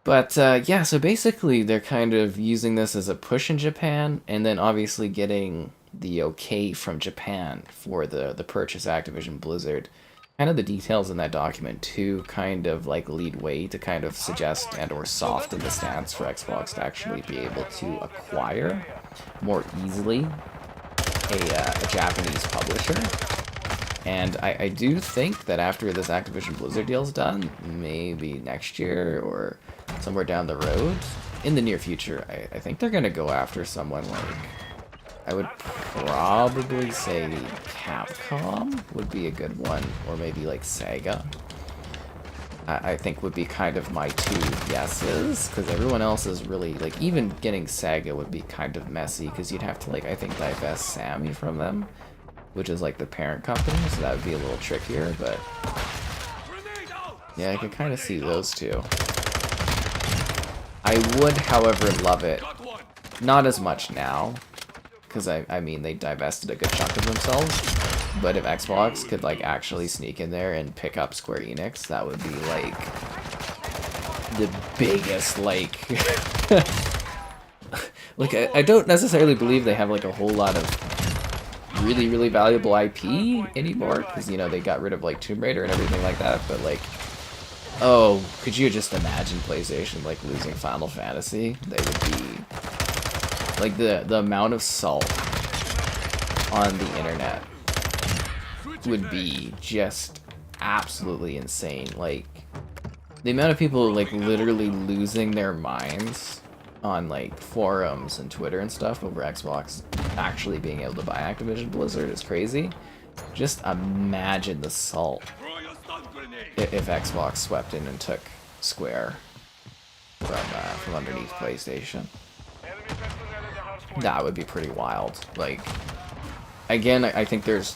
But, yeah, so basically they're kind of using this as a push in Japan, and then obviously getting the okay from Japan for the purchase Activision Blizzard. Kind of the details in that document, too, kind of like lead way to kind of suggest and or soften the stance for Xbox to actually be able to acquire more easily a Japanese publisher. And I do think that after this Activision Blizzard deal's done, maybe next year or somewhere down the road, in the near future, I think they're going to go after someone like, I would probably say Capcom would be a good one, or maybe like SEGA. I think would be kind of my two guesses, because everyone else is really, like, even getting SEGA would be kind of messy, because you'd have to, like, I think divest Sammy from them, which is like the parent company, so that would be a little trickier, but yeah, I can kind of see those two. I would, however, love it, not as much now, because I mean, they divested a good chunk of themselves, but if Xbox could like actually sneak in there and pick up Square Enix, that would be like the biggest, like like I don't necessarily believe they have like a whole lot of really valuable IP anymore, because, you know, they got rid of like Tomb Raider and everything like that, but like, oh, could you just imagine PlayStation like losing Final Fantasy? They would be like the amount of salt on the internet would be just absolutely insane. Like, the amount of people like literally losing their minds on like forums and Twitter and stuff over Xbox actually being able to buy Activision Blizzard is crazy. Just imagine the salt if Xbox swept in and took Square from underneath PlayStation. That would be pretty wild. Like, again, I think there's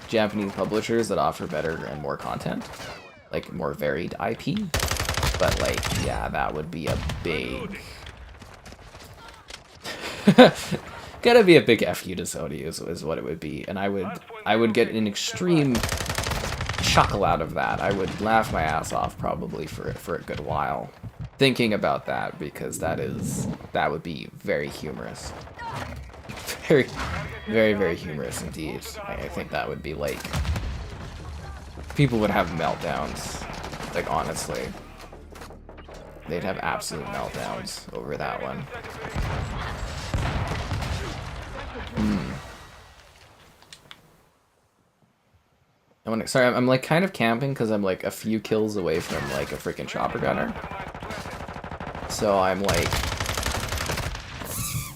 Japanese publishers that offer better and more content, like more varied IP. But like, yeah, that would be a big gotta be a big FU to Sony is what it would be. And I would get an extreme chuckle out of that. I would laugh my ass off probably for a good while, thinking about that, because that would be very humorous. Very, very, very humorous indeed. I think that would be like, people would have meltdowns. Like, honestly, they'd have absolute meltdowns over that one. Sorry, I'm like kind of camping because I'm like a few kills away from like a freaking chopper gunner. So I'm like,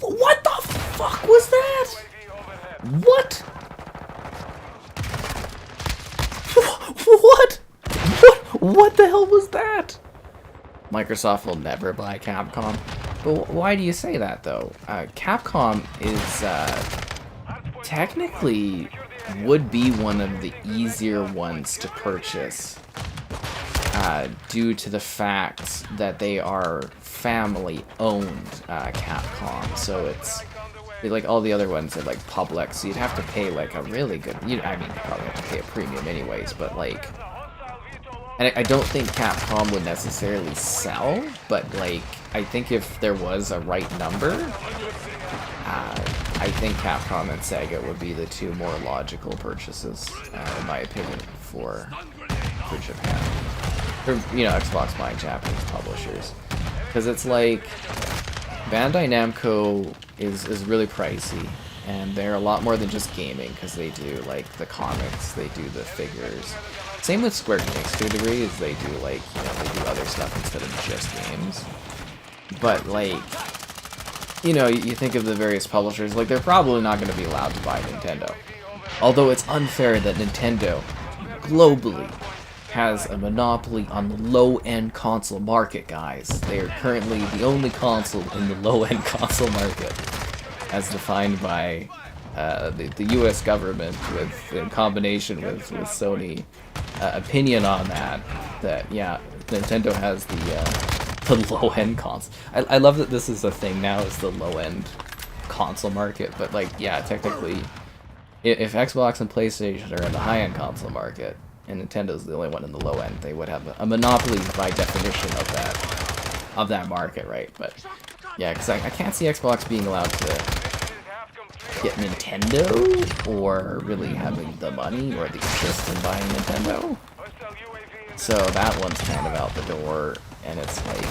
what the fuck was that? What? What? What the hell was that? Microsoft will never buy Capcom. But why do you say that though? Capcom is technically would be one of the easier ones to purchase due to the fact that they are family-owned Capcom. So it's like all the other ones are like public, so you'd have to pay like a really good. I mean, you probably have to pay a premium anyways, but like, and I don't think Capcom would necessarily sell, but like, I think if there was a right number, I think Capcom and SEGA would be the two more logical purchases, in my opinion, for Japan. Or, you know, Xbox buying Japanese publishers. Because it's like, Bandai Namco is really pricey, and they're a lot more than just gaming, because they do, like, the comics, they do the figures. Same with Square Enix to a degree, is they do, like, you know, they do other stuff instead of just games. But, like, you know, you think of the various publishers, like, they're probably not going to be allowed to buy Nintendo. Although it's unfair that Nintendo, globally, has a monopoly on the low-end console market, guys. They are currently the only console in the low-end console market, as defined by the U.S. government, with in combination with Sony opinion on that, yeah, Nintendo has the low-end console. I love that this is a thing now, is the low-end console market, but like, yeah, technically, if Xbox and PlayStation are in the high-end console market, and Nintendo's the only one in the low end, they would have a monopoly by definition of that market, right? But yeah, because I can't see Xbox being allowed to get Nintendo, or really having the money or the interest in buying Nintendo. So that one's kind of out the door, and it's like,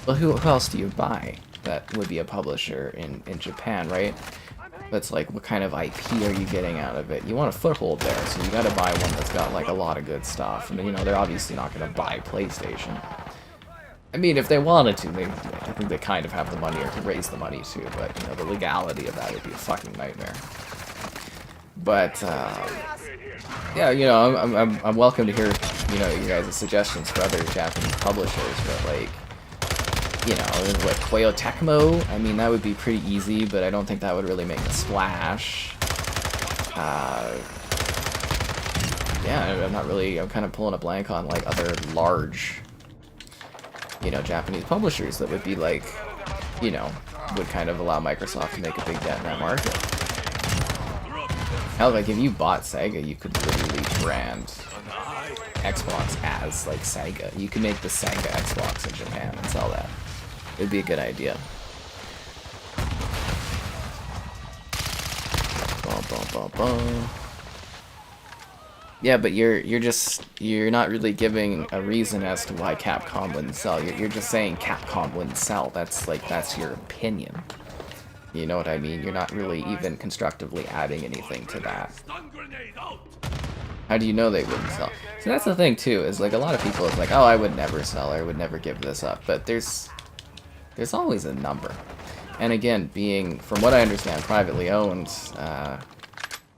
well, who else do you buy that would be a publisher in Japan, right? But it's like, what kind of IP are you getting out of it? You want a foothold there, so you gotta buy one that's got like a lot of good stuff. And you know, they're obviously not gonna buy PlayStation. I mean, if they wanted to, I think they kind of have the money, or could raise the money too, but you know, the legality of that would be a fucking nightmare. But yeah, you know, I'm welcome to hear, you know, you guys' suggestions for other Japanese publishers, but like, you know, what, Koei Tecmo? I mean, that would be pretty easy, but I don't think that would really make a splash. Yeah, I'm kind of pulling a blank on, like, other large, you know, Japanese publishers that would be, like, you know, would kind of allow Microsoft to make a big dent in that market. Hell, like, if you bought Sega, you could literally brand Xbox as, like, Sega. You could make the Sega Xbox in Japan and sell that. It'd be a good idea. Yeah, but you're not really giving a reason as to why Capcom wouldn't sell. You're just saying Capcom wouldn't sell. That's your opinion. You know what I mean? You're not really even constructively adding anything to that. How do you know they wouldn't sell? So that's the thing too, is like a lot of people is like, oh, I would never sell, or I would never give this up. But there's always a number. And again, being, from what I understand, privately owned,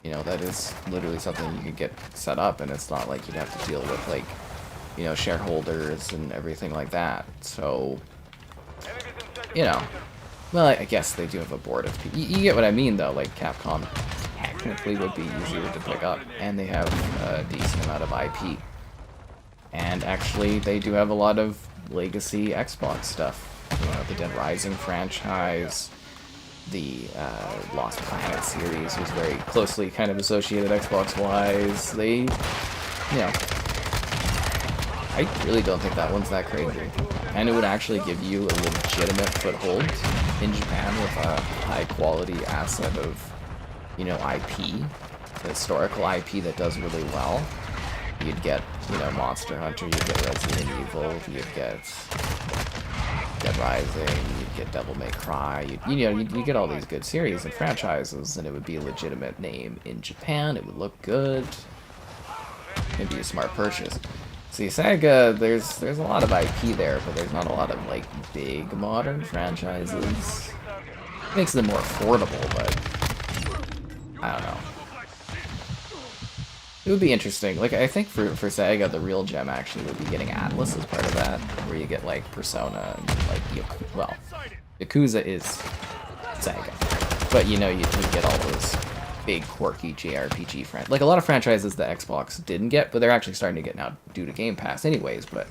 you know, that is literally something you could get set up, and it's not like you'd have to deal with, like, you know, shareholders and everything like that. So, you know, well, I guess they do have a board of people. You get what I mean, though. Like, Capcom technically would be easier to pick up, and they have a decent amount of IP. And actually, they do have a lot of legacy Xbox stuff. You know, the Dead Rising franchise, the Lost Planet series was very closely kind of associated Xbox-wise. They, you know, I really don't think that one's that crazy. And it would actually give you a legitimate foothold in Japan with a high-quality asset of, you know, IP, historical IP that does really well. You'd get, you know, Monster Hunter, you'd get Resident Evil, you'd get Dead Rising, you'd get Devil May Cry, you'd get all these good series and franchises, and it would be a legitimate name in Japan, it would look good. It'd be a smart purchase. See, SEGA, there's a lot of IP there, but there's not a lot of, like, big modern franchises. Makes them more affordable, but I don't know. It would be interesting. Like, I think for SEGA, the real gem actually would be getting Atlas as part of that, where you get, like, Persona and, like, well, Yakuza is SEGA. But, you know, you get all those big, quirky JRPG franchises. Like, a lot of franchises that Xbox didn't get, but they're actually starting to get now due to Game Pass anyways, but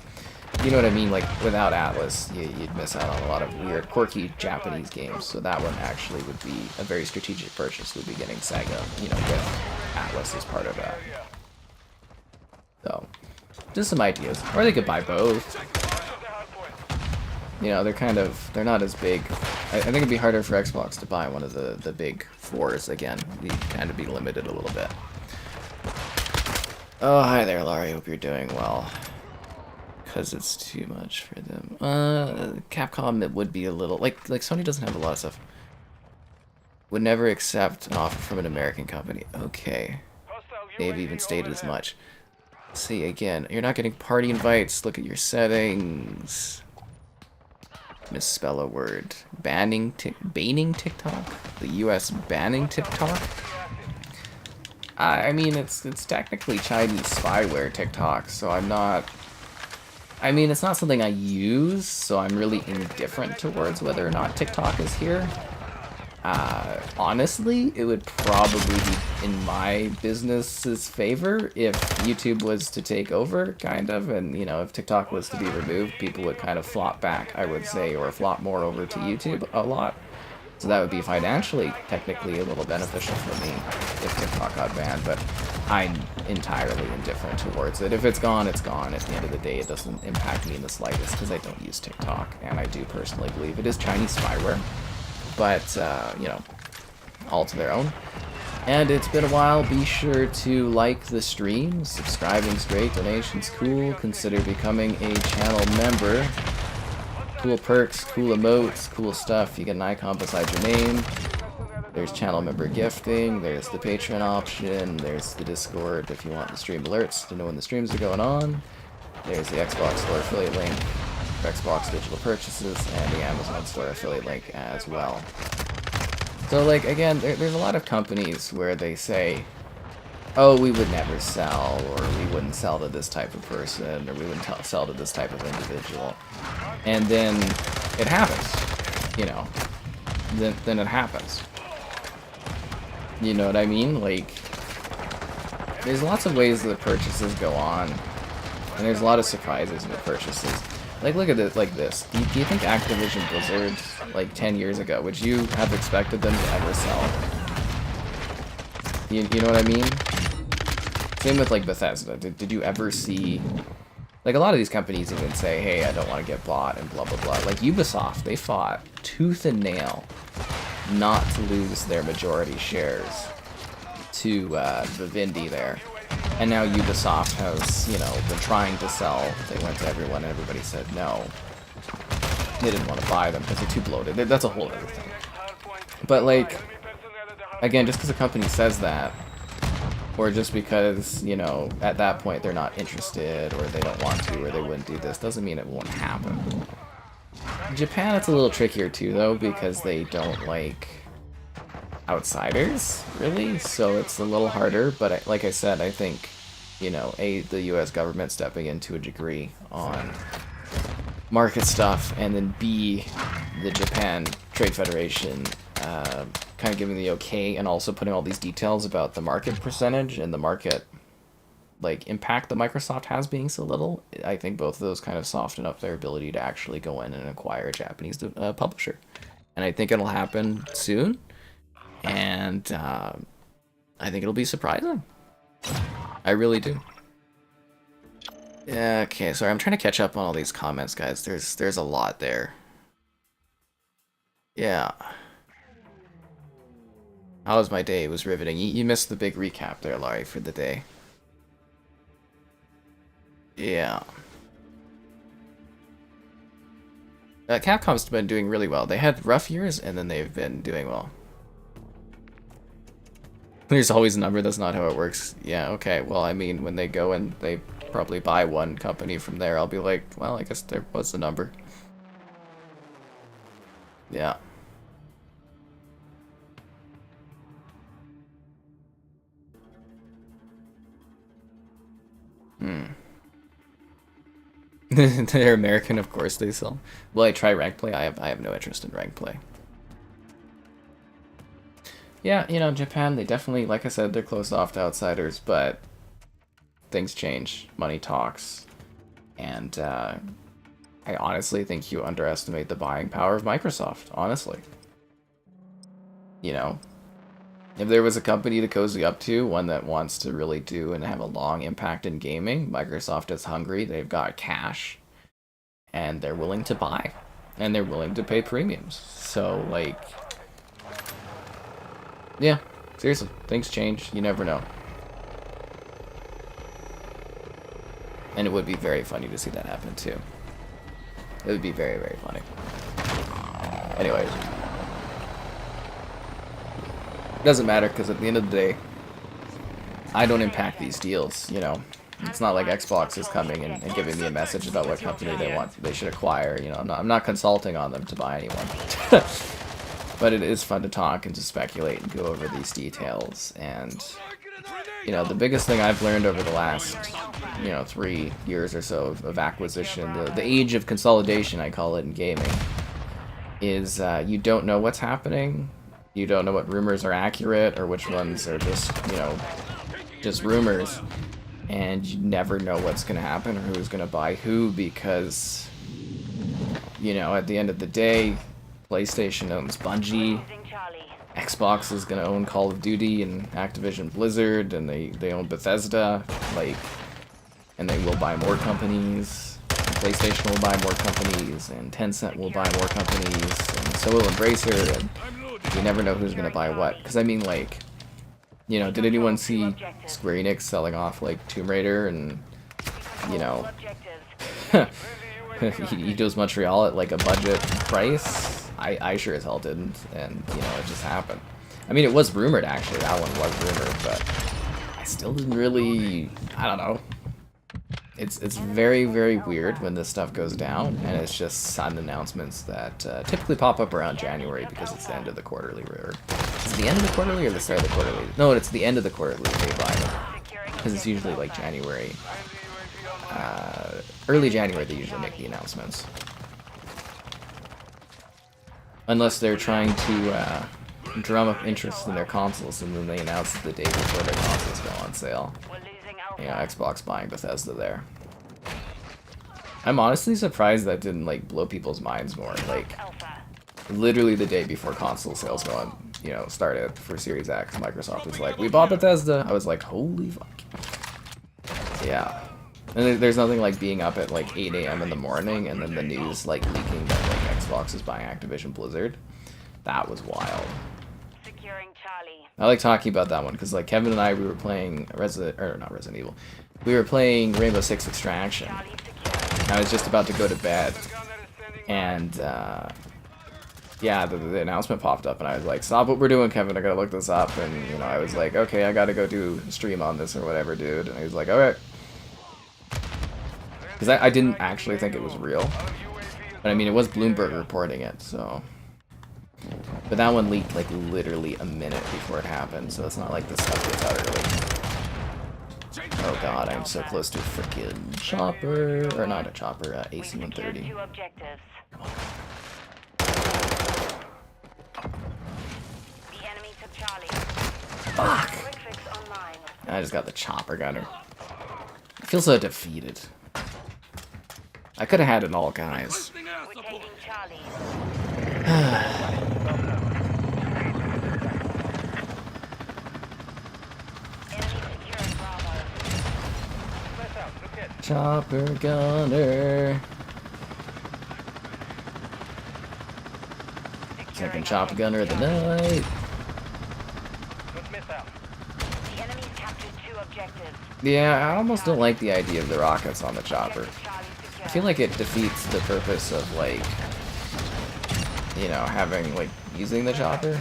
you know what I mean? Like, without Atlas, you'd miss out on a lot of weird, quirky Japanese games, so that one actually would be a very strategic purchase, would be getting SEGA, you know, with Atlas as part of that. So, just some ideas. Or they could buy both. You know, they're not as big. I think it'd be harder for Xbox to buy one of the big fours again. You'd kind of be limited a little bit. Oh, hi there, Laurie. Hope you're doing well. Because it's too much for them. Capcom, it would be a little... Like Sony doesn't have a lot of stuff. Would never accept an offer from an American company. Okay. They've even stated as much. See, again, you're not getting party invites. Look at your settings. Misspell a word. Banning TikTok? The US banning TikTok? I mean, it's technically Chinese spyware TikTok, so I'm not... I mean, it's not something I use, so I'm really indifferent towards whether or not TikTok is here. Honestly, it would probably be in my business's favor if YouTube was to take over, kind of, and, you know, if TikTok was to be removed, people would kind of flop back, I would say, or flop more over to YouTube a lot. So that would be financially, technically, a little beneficial for me if TikTok got banned, but I'm entirely indifferent towards it. If it's gone, it's gone. At the end of the day, it doesn't impact me in the slightest, because I don't use TikTok, and I do personally believe it is Chinese spyware. But, you know, all to their own. And it's been a while. Be sure to like the stream. Subscribing's great. Donation's cool. Consider becoming a channel member. Cool perks, cool emotes, cool stuff. You get an icon beside your name. There's channel member gifting. There's the Patreon option. There's the Discord if you want the stream alerts to know when the streams are going on. There's the Xbox Store affiliate link for Xbox digital purchases, and the Amazon Store affiliate link as well. So, like, again, there's a lot of companies where they say, oh, we would never sell, or we wouldn't sell to this type of person, or we wouldn't sell to this type of individual. And then it happens, you know. Then it happens. You know what I mean? Like, there's lots of ways that purchases go on, and there's a lot of surprises with purchases. Like, look at it like this. Do you think Activision Blizzard, like, 10 years ago, would you have expected them to ever sell? You know what I mean? Same with, like, Bethesda. Did you ever see... Like, a lot of these companies even say, hey, I don't want to get bought, and blah, blah, blah. Like, Ubisoft, they fought tooth and nail not to lose their majority shares to Vivendi there. And now Ubisoft has, you know, been trying to sell. They went to everyone and everybody said no. They didn't want to buy them because they're too bloated. That's a whole other thing. But, like, again, just because a company says that, or just because, you know, at that point they're not interested, or they don't want to, or they wouldn't do this, doesn't mean it won't happen. Japan, it's a little trickier too, though, because they don't like outsiders, really, so it's a little harder, but like I said, I think, you know, A, the US government stepping in to a degree on market stuff, and then B, the Japan Trade Federation kind of giving the okay, and also putting all these details about the market percentage and the market, like, impact that Microsoft has being so little. I think both of those kind of soften up their ability to actually go in and acquire a Japanese publisher. And I think it'll happen soon. And I think it'll be surprising. I really do. Yeah, okay, sorry, I'm trying to catch up on all these comments, guys. There's a lot there. Yeah. How was my day? It was riveting. You missed the big recap there, Laurie, for the day. Yeah. Capcom's been doing really well. They had rough years, and then they've been doing well. There's always a number. That's not how it works. Yeah, okay. Well, I mean, when they go and they probably buy one company from there, I'll be like, well, I guess there was a number. Yeah. They're American, of course they sell. Will I try rank play? I have no interest in rank play. Yeah, you know, Japan, they definitely, like I said, they're closed off to outsiders, but things change. Money talks. And I honestly think you underestimate the buying power of Microsoft, honestly. You know, if there was a company to cozy up to, one that wants to really do and have a long impact in gaming, Microsoft is hungry, they've got cash, and they're willing to buy. And they're willing to pay premiums. So, like, yeah, seriously, things change, you never know. And it would be very funny to see that happen, too. It would be very, very funny. Anyways. It doesn't matter, because at the end of the day, I don't impact these deals, you know. It's not like Xbox is coming and giving me a message about what company they should acquire, you know. I'm not consulting on them to buy anyone. But it is fun to talk and to speculate and go over these details. And, you know, the biggest thing I've learned over the last, you know, 3 years or so of acquisition, the age of consolidation, I call it in gaming, is you don't know what's happening. You don't know what rumors are accurate or which ones are just, you know, just rumors. And you never know what's going to happen or who's going to buy who, because, you know, at the end of the day, PlayStation owns Bungie, Xbox is going to own Call of Duty and Activision Blizzard, and they own Bethesda, like, and they will buy more companies. PlayStation will buy more companies, and Tencent will buy more companies, and so will Embracer, and you never know who's going to buy what. Because, I mean, like, you know, did anyone see Square Enix selling off, like, Tomb Raider and, you know, Eidos Montreal at, like, a budget price? I sure as hell didn't, and, you know, it just happened. I mean, it was rumored, actually. That one was rumored, but I still didn't really, I don't know. It's very, very weird when this stuff goes down, and it's just sudden announcements that typically pop up around January because it's the end of the quarterly. Or is it the end of the quarterly or the start of the quarterly? No, it's the end of the quarterly they buy them. Because it's usually like January. Early January they usually make the announcements. Unless they're trying to drum up interest in their consoles, and then they announce the day before their consoles go on sale. Yeah, Xbox buying Bethesda there. I'm honestly surprised that didn't, like, blow people's minds more. Like, literally the day before console sales go on, you know, started for Series X, Microsoft was like, we bought Bethesda. I was like, holy fuck. Yeah. And there's nothing like being up at, like, 8 a.m. in the morning and then the news, like, leaking that, like, Xbox is buying Activision Blizzard. That was wild. I like talking about that one because, like, Kevin and I, we were playing not Resident Evil. We were playing Rainbow Six Extraction. I was just about to go to bed, and yeah, the announcement popped up, and I was like, "Stop what we're doing, Kevin. I gotta look this up." And, you know, I was like, "Okay, I gotta go do a stream on this or whatever, dude." And he was like, "All right," because I didn't actually think it was real, but I mean, it was Bloomberg reporting it, so. But that one leaked, like, literally a minute before it happened, so it's not like this stuff gets out early. Oh god, I'm so close to a freaking chopper. Or not a chopper, AC-130. Fuck! I just got the chopper gunner. I feel so defeated. I could have had it all, guys. Chopper gunner. Second chopper gunner of the night. Good missile. The enemy's captured 2 objectives. Yeah, I almost don't like the idea of the rockets on the chopper. Charlie secure. I feel like it defeats the purpose of, like, you know, having, like, using the chopper.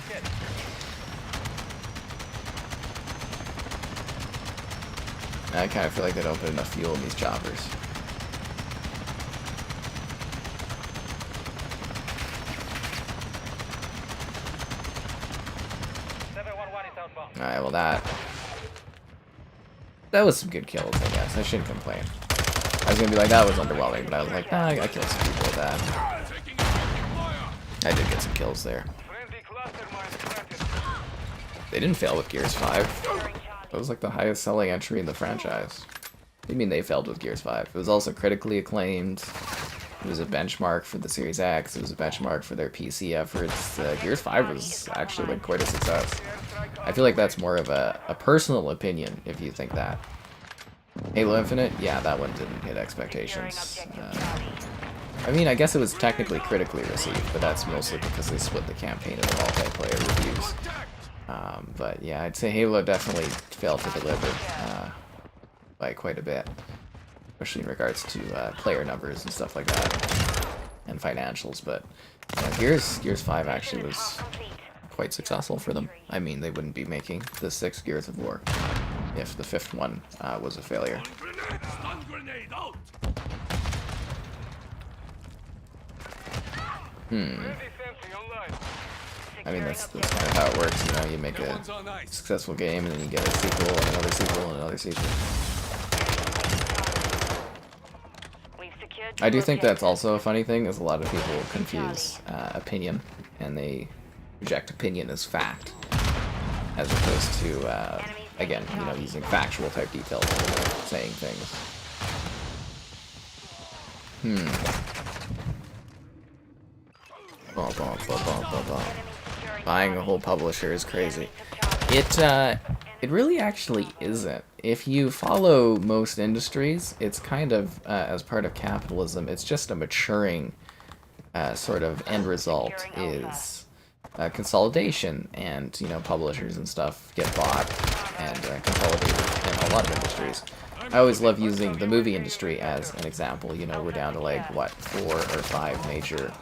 I kind of feel like they don't put enough fuel in these choppers. Alright, well that was some good kills, I guess. I shouldn't complain. I was gonna be like, that was underwhelming, but I was like, nah, I killed some people with that. I did get some kills there. Friendly cluster mines planted. They didn't fail with Gears 5. That was like the highest selling entry in the franchise. What do you mean they failed with Gears 5? It was also critically acclaimed. It was a benchmark for the Series X. It was a benchmark for their PC efforts. Gears 5 was actually like quite a success. I feel like that's more of a personal opinion if you think that. Halo Infinite? Yeah, that one didn't hit expectations. I mean, I guess it was technically critically received, but that's mostly because they split the campaign into multiplayer reviews. But yeah, I'd say Halo definitely failed to deliver by quite a bit, especially in regards to player numbers and stuff like that, and financials. But Gears 5 actually was quite successful for them. I mean, they wouldn't be making the 6 Gears of War if the 5th one was a failure. I mean, that's kind of how it works, you know, you make a successful game and then you get a sequel and another sequel and another sequel. I do think that's also a funny thing, is a lot of people confuse opinion, and they reject opinion as fact, as opposed to, again, you know, using factual type details for saying things. Buying a whole publisher is crazy. It really actually isn't. If you follow most industries, it's kind of, as part of capitalism, it's just a maturing sort of end result is consolidation, and, you know, publishers and stuff get bought and consolidated in a lot of industries. I always love using the movie industry as an example. You know, we're down to like, what, 4 or 5 major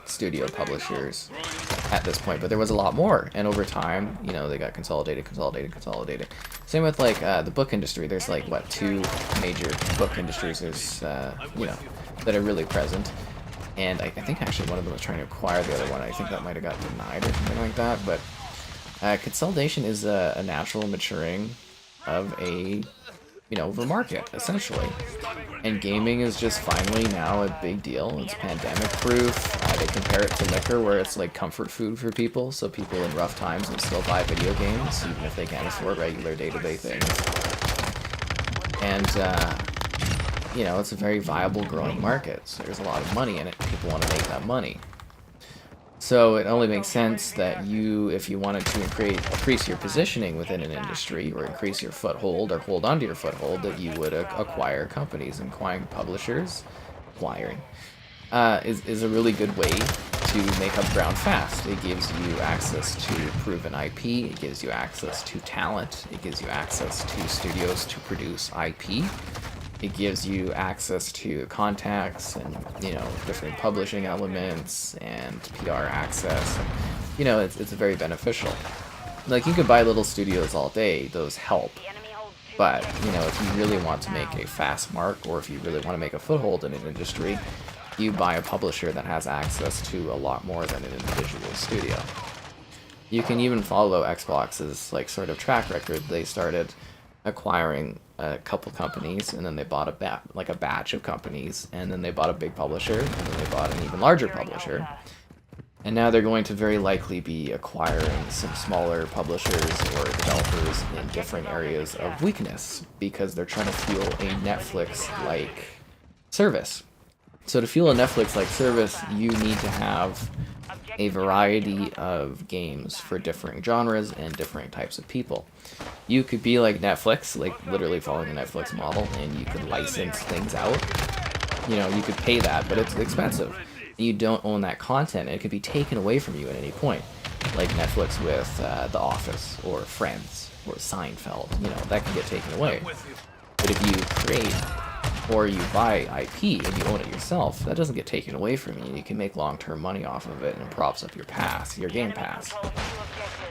studio publishers at this point, but there was a lot more, and over time, you know, they got consolidated. Same with like the book industry. There's like, what, 2 major book industries there's you know, that are really present, and I think actually one of them was trying to acquire the other one. I think that might have got denied or something like that. But consolidation is a natural maturing of a, you know, the market, essentially. And gaming is just finally now a big deal. It's pandemic-proof. They compare it to liquor, where it's like comfort food for people, so people in rough times will still buy video games, even if they can't afford regular day-to-day things. And, you know, it's a very viable, growing market, so there's a lot of money in it. People want to make that money. So it only makes sense that you, if you wanted to increase your positioning within an industry, or increase your foothold, or hold onto your foothold, that you would acquire companies. And acquiring publishers, is a really good way to make up ground fast. It gives you access to proven IP, it gives you access to talent, it gives you access to studios to produce IP. It gives you access to contacts and, you know, different publishing elements and PR access. And, you know, it's very beneficial. Like, you could buy little studios all day, those help. But, you know, if you really want to make a fast mark, or if you really want to make a foothold in an industry, you buy a publisher that has access to a lot more than an individual studio. You can even follow Xbox's, like, sort of track record. They started acquiring a couple companies, and then they bought a batch of companies, and then they bought a big publisher, and then they bought an even larger publisher. And now they're going to very likely be acquiring some smaller publishers or developers in different areas of weakness, because they're trying to fuel a Netflix-like service. So to fuel a Netflix-like service, you need to have a variety of games for different genres and different types of people. You could be like Netflix, like literally following a Netflix model, and you could license things out. You know, you could pay that, but it's expensive. You don't own that content, and it could be taken away from you at any point. Like Netflix with The Office, or Friends, or Seinfeld, you know, that can get taken away. But if you create, or you buy IP, and you own it yourself, that doesn't get taken away from you. You can make long-term money off of it, and it props up your pass, your game pass.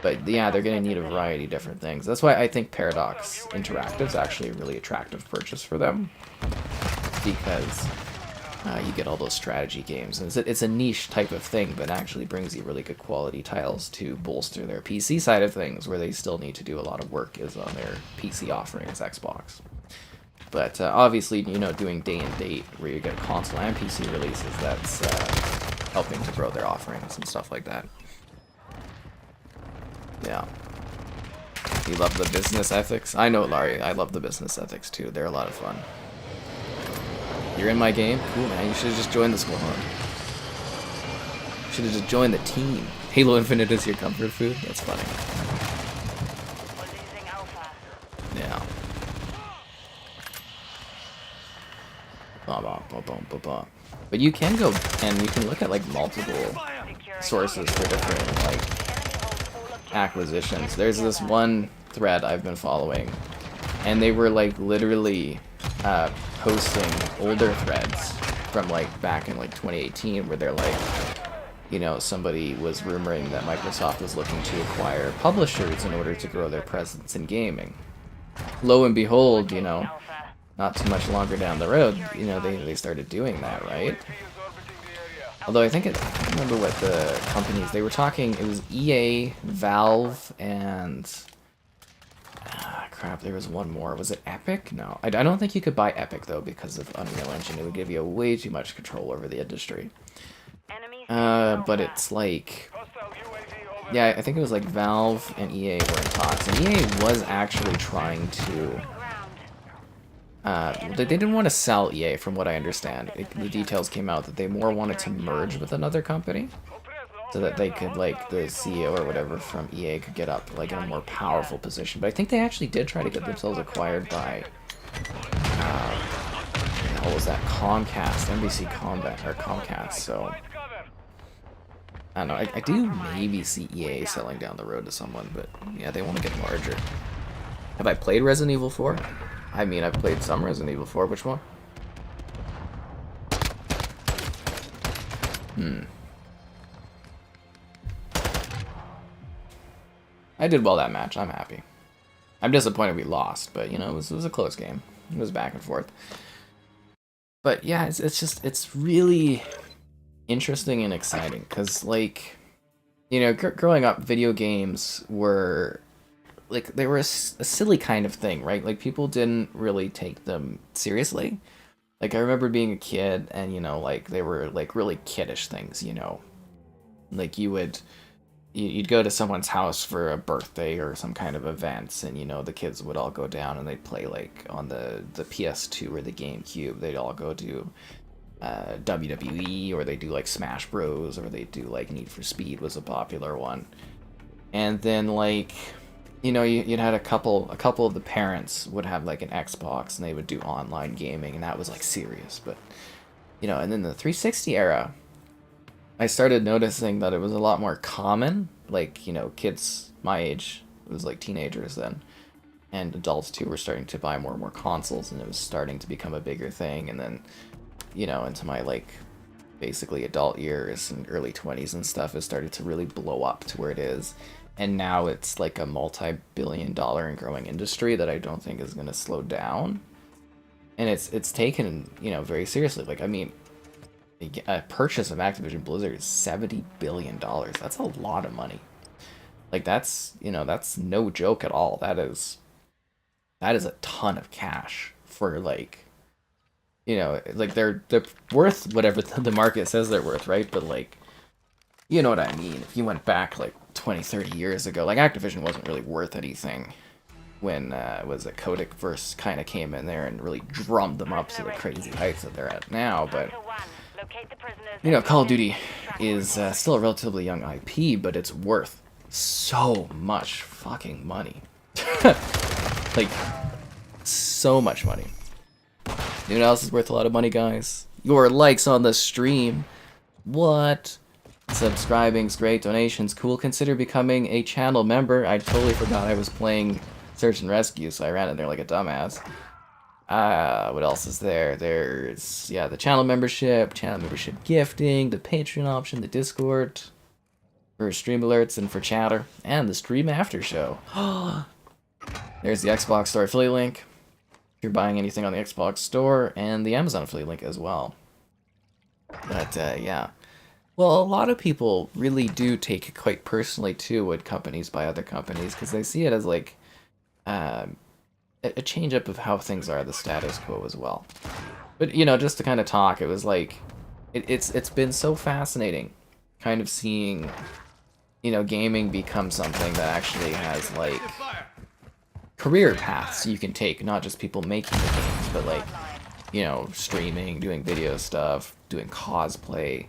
But yeah, they're going to need a variety of different things. That's why I think Paradox Interactive is actually a really attractive purchase for them. Because you get all those strategy games. And it's a niche type of thing, but actually brings you really good quality titles to bolster their PC side of things, where they still need to do a lot of work is on their PC offerings, Xbox. But obviously, you know, doing day and date, where you get console and PC releases, that's helping to grow their offerings and stuff like that. Yeah. You love the business ethics? I know, Larry, I love the business ethics too. They're a lot of fun. You're in my game? Cool, man. You should have just joined the squad. Should have just joined the team. Halo Infinite is your comfort food? That's funny. Yeah. But you can go and you can look at like multiple sources for different like acquisitions. There's this one thread I've been following, and they were like literally posting older threads from like back in like 2018, where they're like, you know, somebody was rumoring that Microsoft was looking to acquire publishers in order to grow their presence in gaming. Lo and behold, you know, not too much longer down the road, you know, they started doing that, right? Although I can't remember what the companies, they were talking, it was EA, Valve, and crap, there was one more. Was it Epic? No, I don't think you could buy Epic though, because of Unreal Engine. It would give you way too much control over the industry. But it's like, yeah, I think it was like Valve and EA were in talks, and EA was actually trying to they didn't want to sell EA, from what I understand. The details came out that they more wanted to merge with another company, so that they could, like, the CEO or whatever from EA could get up, like, in a more powerful position. But I think they actually did try to get themselves acquired by, what was that, Comcast, NBC Combat, or Comcast, so, I don't know, I do maybe see EA selling down the road to someone, but, yeah, they want to get larger. Have I played Resident Evil 4? I mean, I've played some Resident Evil 4. Which one? I did well that match. I'm happy. I'm disappointed we lost, but, you know, it was a close game. It was back and forth. But, yeah, it's really interesting and exciting, because, like, you know, growing up, video games were, like, they were a silly kind of thing, right? Like, people didn't really take them seriously. Like, I remember being a kid, and, you know, like, they were, like, really kiddish things, you know? Like, you'd go to someone's house for a birthday or some kind of events, and, you know, the kids would all go down and they'd play, like, on the PS2 or the GameCube. They'd all go to WWE, or they do, like, Smash Bros, or they do, like, Need for Speed was a popular one. And then, like, you know, you'd had a couple of the parents would have, like, an Xbox, and they would do online gaming, and that was, like, serious. But, you know, and then the 360 era, I started noticing that it was a lot more common. Like, you know, kids my age, it was like teenagers then, and adults too, were starting to buy more and more consoles, and it was starting to become a bigger thing. And then, you know, into my, like, basically adult years and early 20s and stuff, it started to really blow up to where it is. And now it's like a multi-billion-dollar and growing industry that I don't think is going to slow down. And it's taken, you know, very seriously. Like, I mean, a purchase of Activision Blizzard is $70 billion. That's a lot of money. Like, that's, you know, that's no joke at all. That is a ton of cash for, like, you know, like, they're worth whatever the market says they're worth, right? But, like, you know what I mean. If you went back, like, 20, 30 years ago, like, Activision wasn't really worth anything when, was it Kotick first kind of came in there and really drummed them up to the crazy heights that they're at now. But Locate the prisoners. You know, Call of Duty is still a relatively young IP, but it's worth so much fucking money. Like, so much money. You know what else is worth a lot of money, guys? Your likes on the stream. What? Subscribing's great, donations cool. Consider becoming a channel member. I totally forgot I was playing Search and Rescue, so I ran in there like a dumbass. What else is there? There's, yeah, the channel membership gifting, the Patreon option, the Discord, for stream alerts and for chatter, and the stream after show. There's the Xbox Store affiliate link, if you're buying anything on the Xbox Store, and the Amazon affiliate link as well. But, yeah. Well, a lot of people really do take it quite personally, too, when companies buy other companies, because they see it as, like, a change-up of how things are, the status quo as well. But, you know, just to kind of talk, it was like, it's been so fascinating kind of seeing, you know, gaming become something that actually has, like, career paths you can take, not just people making the games, but, like, you know, streaming, doing video stuff, doing cosplay.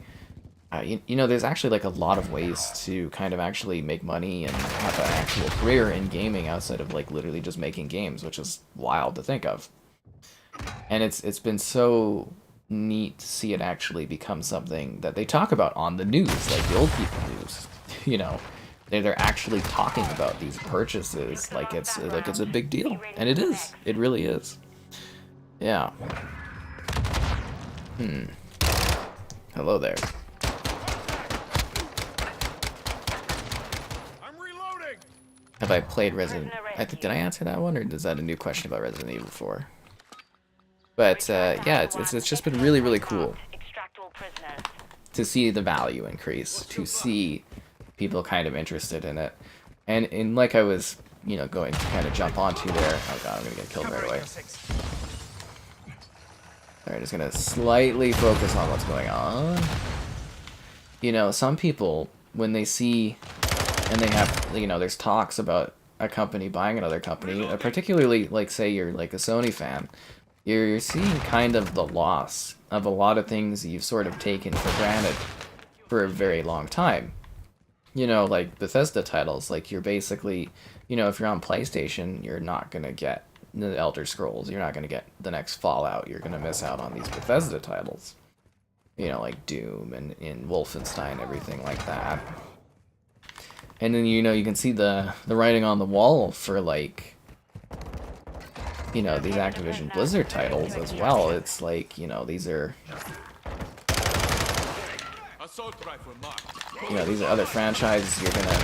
You know, there's actually, like, a lot of ways to kind of actually make money and have an actual career in gaming outside of, like, literally just making games, which is wild to think of. And it's been so neat to see it actually become something that they talk about on the news, like the old people news. You know, they're actually talking about these purchases like it's a big deal, and it is. It really is. Yeah. Hello there. Have I played Resident... did I answer that one, or is that a new question about Resident Evil 4? But, yeah, it's just been really, really cool to see the value increase, to see people kind of interested in it. And like I was, you know, going to kind of jump onto there... Oh god, I'm gonna get killed right away. Alright, just gonna slightly focus on what's going on. You know, some people, when they see... And they have, you know, there's talks about a company buying another company, particularly, like, say you're, like, a Sony fan, you're seeing kind of the loss of a lot of things you've sort of taken for granted for a very long time. You know, like, Bethesda titles, like, you're basically, you know, if you're on PlayStation, you're not going to get the Elder Scrolls, you're not going to get the next Fallout, you're going to miss out on these Bethesda titles. You know, like Doom and Wolfenstein, everything like that. And then, you know, you can see the writing on the wall for, like, you know, these Activision Blizzard titles as well. It's like, you know, these are... You know, these are other franchises you're gonna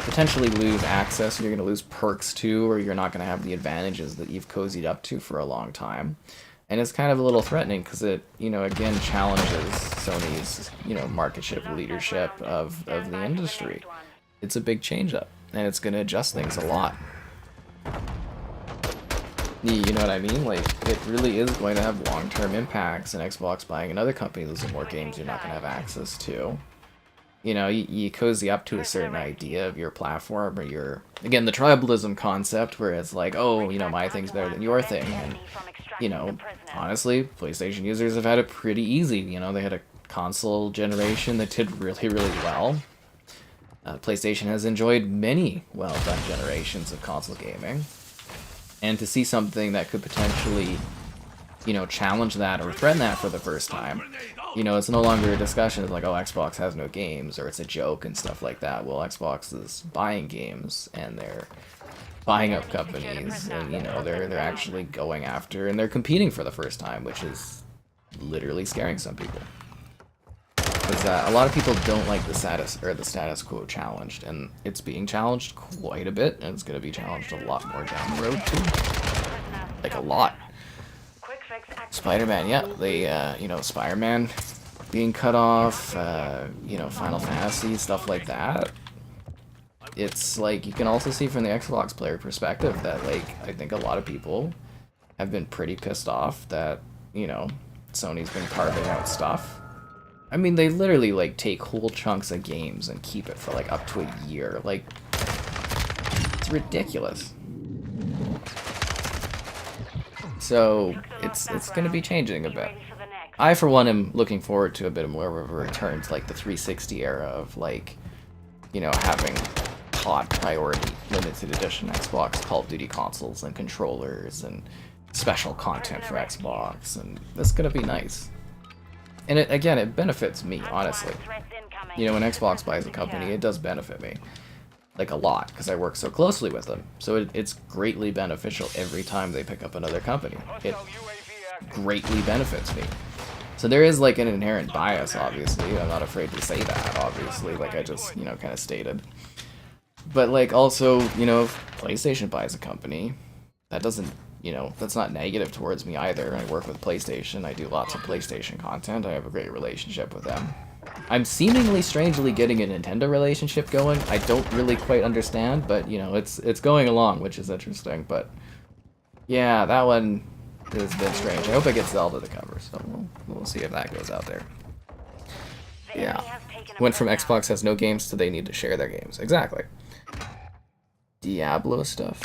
potentially lose access, you're gonna lose perks to, or you're not gonna have the advantages that you've cozied up to for a long time. And it's kind of a little threatening, because it, you know, again, challenges Sony's, you know, market share leadership of the industry. It's a big change-up, and it's going to adjust things a lot. You know what I mean? Like, it really is going to have long-term impacts, and Xbox buying another company losing more games you're not going to have access to. You know, you cozy up to a certain idea of your platform, or your, again, the tribalism concept, where it's like, oh, you know, my thing's better than your thing, and, you know, honestly, PlayStation users have had it pretty easy. You know, they had a console generation that did really, really well. PlayStation has enjoyed many well-done generations of console gaming, and to see something that could potentially, you know, challenge that or threaten that for the first time, you know, it's no longer a discussion of like, oh, Xbox has no games, or it's a joke and stuff like that. Well, Xbox is buying games, and they're buying up companies, and, you know, they're actually going after, and they're competing for the first time, which is literally scaring some people. Because a lot of people don't like the status quo challenged, and it's being challenged quite a bit, and it's going to be challenged a lot more down the road too. Like a lot. Spider-Man, yeah, they, you know, Spider-Man being cut off, you know, Final Fantasy, stuff like that. It's like, you can also see from the Xbox player perspective that, like, I think a lot of people have been pretty pissed off that, you know, Sony's been carving out stuff. I mean, they literally, like, take whole chunks of games and keep it for, like, up to a year. Like, it's ridiculous. So, it's gonna be changing a bit. I, for one, am looking forward to a bit more of a return to like the 360 era of like, you know, having hot priority limited edition Xbox Call of Duty consoles and controllers and special content for Xbox, and that's gonna be nice. And it, again, it benefits me, honestly. You know, when Xbox buys a company, it does benefit me. Like, a lot, because I work so closely with them. So it's greatly beneficial every time they pick up another company. It greatly benefits me. So there is, like, an inherent bias, obviously. I'm not afraid to say that, obviously, like I just, you know, kind of stated. But, like, also, you know, if PlayStation buys a company, that doesn't, you know, that's not negative towards me either. I work with PlayStation. I do lots of PlayStation content. I have a great relationship with them. I'm seemingly strangely getting a Nintendo relationship going. I don't really quite understand, but, you know, it's going along, which is interesting. But, yeah, that one has been strange. I hope it gets Zelda to cover, so we'll see if that goes out there. Yeah. Went from Xbox has no games to they need to share their games. Exactly. Diablo stuff.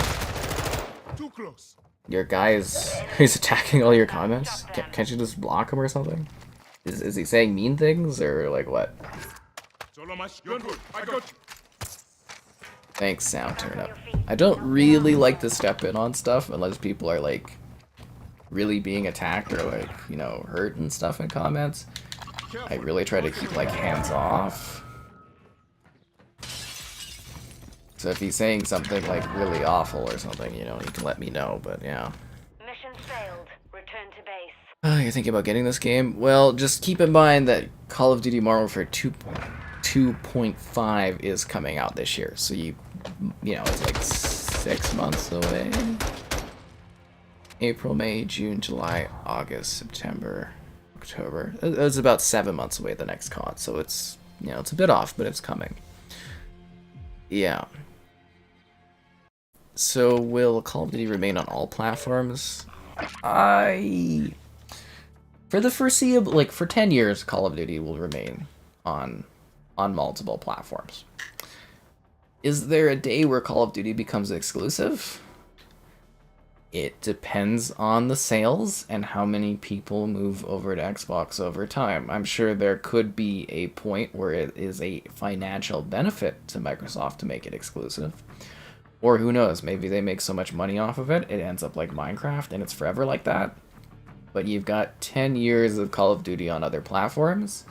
Too close. Your guy he's attacking all your comments? Can't you just block him or something? Is he saying mean things, or like what? Solo match. You're good. I got you. Thanks, Sound Turnip. I don't really like to step in on stuff unless people are like really being attacked or like, you know, hurt and stuff in comments. I really try to keep like hands off. So if he's saying something like really awful or something, you know, he can let me know, but yeah. Mission failed. Return to base. You're thinking about getting this game? Well, just keep in mind that Call of Duty Modern Warfare 2.5 is coming out this year, so you know, it's like 6 months away. April, May, June, July, August, September, October. It's about 7 months away, the next COD, so it's, you know, it's a bit off, but it's coming. Yeah. So will Call of Duty remain on all platforms? For the foreseeable, like for 10 years, Call of Duty will remain on multiple platforms. Is there a day where Call of Duty becomes exclusive? It depends on the sales and how many people move over to Xbox over time. I'm sure there could be a point where it is a financial benefit to Microsoft to make it exclusive. Or who knows, maybe they make so much money off of it, it ends up like Minecraft and it's forever like that. But you've got 10 years of Call of Duty on other platforms.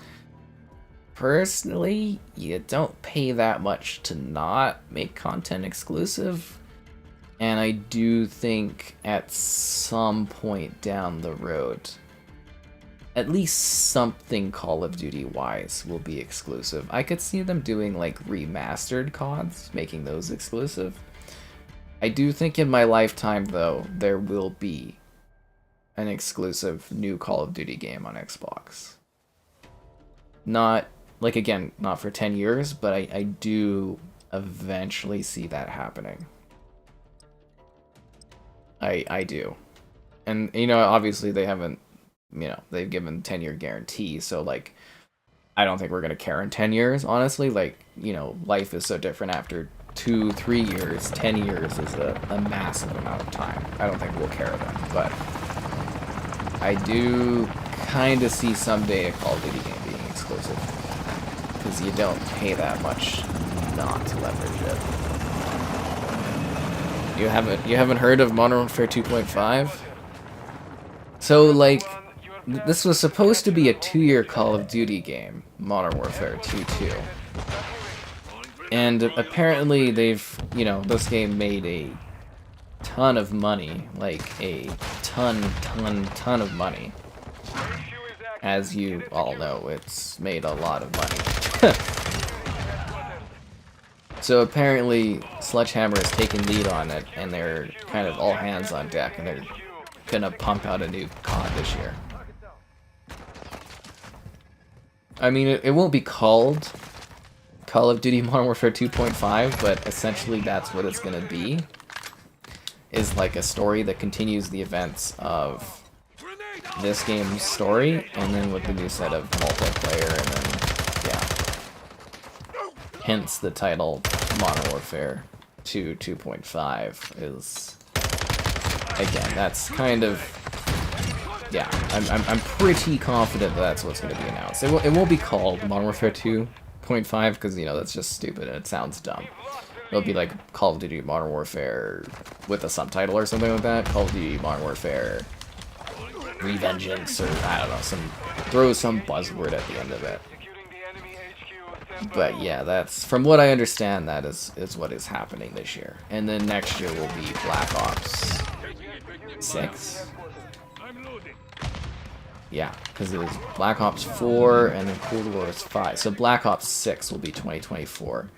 Personally, you don't pay that much to not make content exclusive. And I do think at some point down the road, at least something Call of Duty-wise will be exclusive. I could see them doing like remastered CODs, making those exclusive. I do think in my lifetime, though, there will be an exclusive new Call of Duty game on Xbox. Not, like, again, not for 10 years, but I do eventually see that happening. I do. And, you know, obviously they haven't, you know, they've given 10-year guarantee, so, like, I don't think we're going to care in 10 years, honestly. Like, you know, life is so different after 2-3 years. 10 years is a massive amount of time. I don't think we'll care then, but I do kind of see someday a Call of Duty game being exclusive, because you don't pay that much not to leverage it. You haven't heard of Modern Warfare 2.5? So, like, this was supposed to be a 2-year Call of Duty game, Modern Warfare 2.2. And apparently they've, you know, this game made a ton of money, like a ton of money. As you all know, it's made a lot of money. So apparently Sledgehammer has taken lead on it, and they're kind of all hands on deck, and they're gonna pump out a new COD this year. I mean, it won't be called Call of Duty Modern Warfare 2.5, but essentially that's what it's gonna be. Is like a story that continues the events of this game's story, and then with the new set of multiplayer, and then, yeah. Hence the title Modern Warfare 2.5 is, again, that's kind of yeah, I'm pretty confident that's what's going to be announced. It won't be called Modern Warfare 2.5 because, you know, that's just stupid and it sounds dumb. It'll be like Call of Duty Modern Warfare with a subtitle or something like that. Call of Duty Modern Warfare Revengeance, or I don't know, throw some buzzword at the end of it. But yeah, that's, from what I understand, that is what is happening this year. And then next year will be Black Ops 6. Yeah, because it was Black Ops 4 and then Cold War is 5. So Black Ops 6 will be 2024,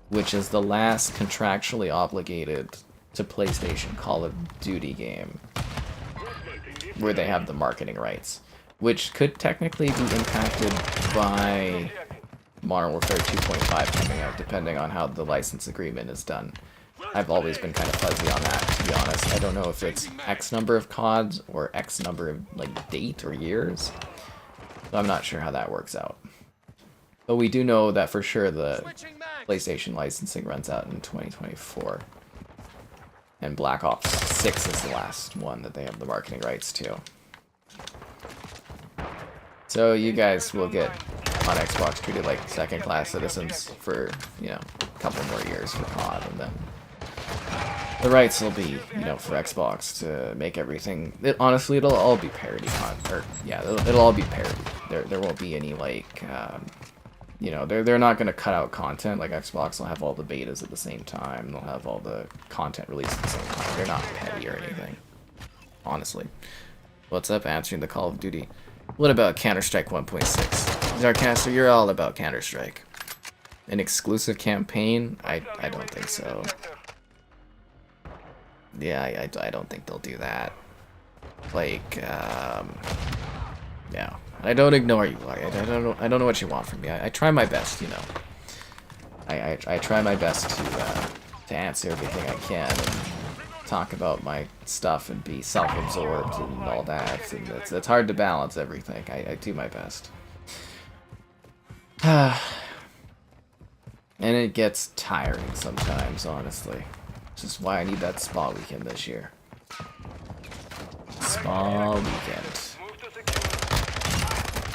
which is the last contractually obligated to PlayStation Call of Duty game where they have the marketing rights, which could technically be impacted by Modern Warfare 2.5 coming out, depending on how the license agreement is done. I've always been kind of fuzzy on that, to be honest. I don't know if it's X number of CODs or X number of, like, date or years. So I'm not sure how that works out. But we do know that for sure the PlayStation licensing runs out in 2024. And Black Ops 6 is the last one that they have the marketing rights to. So you guys will get on Xbox treated like second-class citizens for, you know, a couple more years for COD, and then the rights will be, you know, for Xbox to make everything. Honestly, it'll all be parody content. Or yeah, it'll all be parody. There won't be any like, you know, they're not gonna cut out content. Like Xbox will have all the betas at the same time. They'll have all the content released at the same time. They're not petty or anything. Honestly, what's up? Answering the Call of Duty. What about Counter-Strike 1.6? Zarcaster, you're all about Counter-Strike. An exclusive campaign? I don't think so. Yeah, I don't think they'll do that. Like, yeah. I don't ignore you. I don't know what you want from me. I try my best, you know. I try my best to answer everything I can and talk about my stuff and be self-absorbed and all that. And it's hard to balance everything. I do my best. And it gets tiring sometimes, honestly. Which is why I need that spa weekend this year. Spa weekend.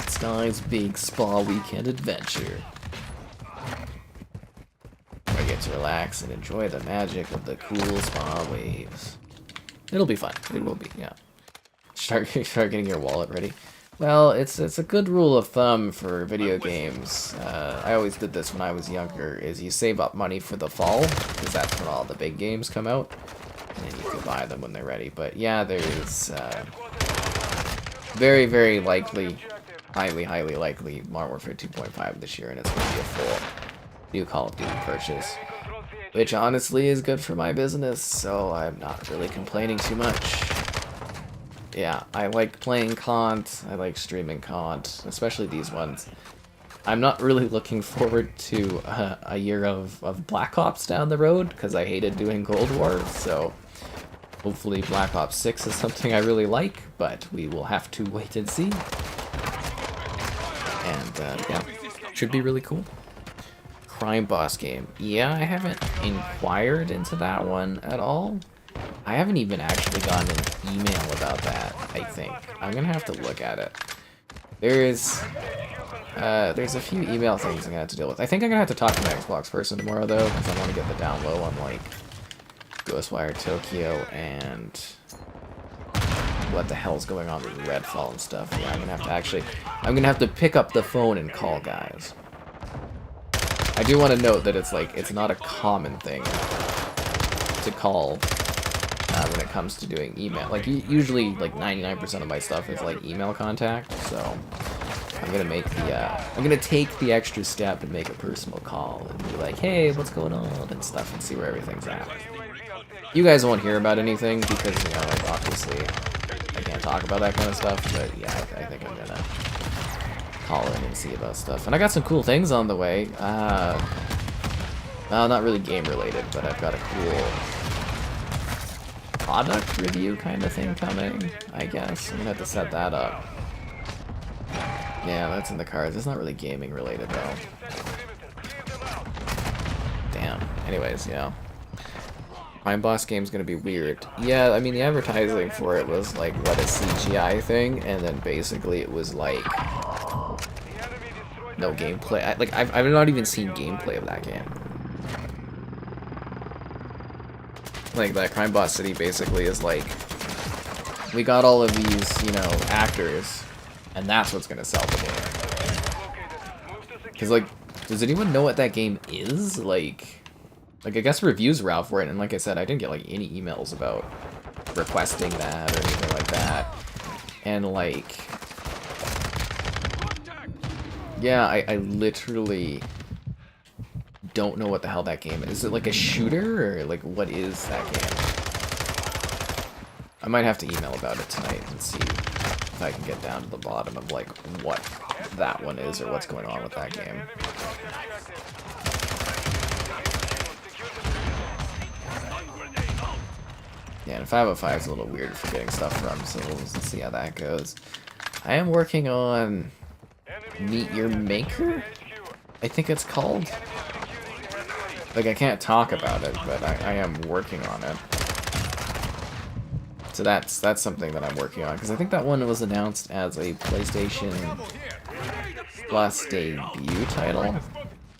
Sky's big spa weekend adventure. Where I get to relax and enjoy the magic of the cool spa waves. It'll be fun. It will be, yeah. Start getting your wallet ready. Well, it's a good rule of thumb for video games. I always did this when I was younger, is you save up money for the fall, because that's when all the big games come out, and then you can buy them when they're ready. But yeah, there's very, very likely, highly likely Modern Warfare 2.5 this year, and it's going to be a full new Call of Duty purchase. Which honestly is good for my business, so I'm not really complaining too much. Yeah, I like playing Cont, I like streaming Cont, especially these ones. I'm not really looking forward to a year of Black Ops down the road, because I hated doing Cold War, so hopefully Black Ops 6 is something I really like, but we will have to wait and see. And, yeah, should be really cool. Crime Boss game. Yeah, I haven't inquired into that one at all. I haven't even actually gotten an email about that, I think. I'm gonna have to look at it. There's a few email things I'm gonna have to deal with. I think I'm gonna have to talk to my Xbox person tomorrow, though, because I want to get the down low on, like, Ghostwire Tokyo and what the hell's going on with Redfall and stuff. Yeah, I'm gonna have to pick up the phone and call guys. I do want to note that it's not a common thing to call when it comes to doing email. Like, usually, like, 99% of my stuff is, like, email contact, so I'm gonna take the extra step and make a personal call and be like, hey, what's going on, and stuff, and see where everything's at. You guys won't hear about anything because, you know, like, obviously I can't talk about that kind of stuff, but yeah, I think I'm gonna call in and see about stuff. And I got some cool things on the way. Well, not really game related, but I've got a cool product review kind of thing coming, I guess. I'm gonna have to set that up. Yeah, that's in the cards. It's not really gaming related though. Damn. Anyways, yeah. Crime Boss game's gonna be weird. Yeah, I mean the advertising for it was like what a CGI thing, and then basically it was like no gameplay. I've not even seen gameplay of that game. Like that Crime Boss City basically is like we got all of these, you know, actors, and that's what's gonna sell the game. Cause like, does anyone know what that game is? Like I guess reviews were out for it, and like I said, I didn't get like any emails about requesting that or anything like that. And like, yeah, I literally don't know what the hell that game is. Is it like a shooter, or like what is that game? I might have to email about it tonight and see if I can get down to the bottom of like what that one is or what's going on with that game. Yeah, and 505 is a little weird for getting stuff from, so we'll see how that goes. I am working on Meet Your Maker, I think it's called. Like, I can't talk about it, but I am working on it. So that's something that I'm working on, because I think that one was announced as a PlayStation Plus debut title.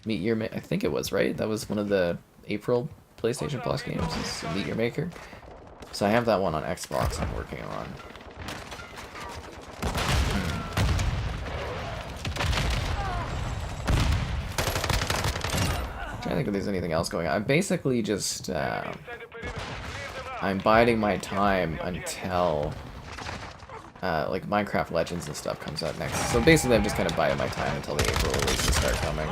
Meet Your Maker, I think it was, right? That was one of the April PlayStation Plus games, is Meet Your Maker. So I have that one on Xbox I'm working on. I'm trying to think if there's anything else going on. I'm basically just, I'm biding my time until, like, Minecraft Legends and stuff comes out next. So basically I'm just kind of biding my time until the April releases start coming.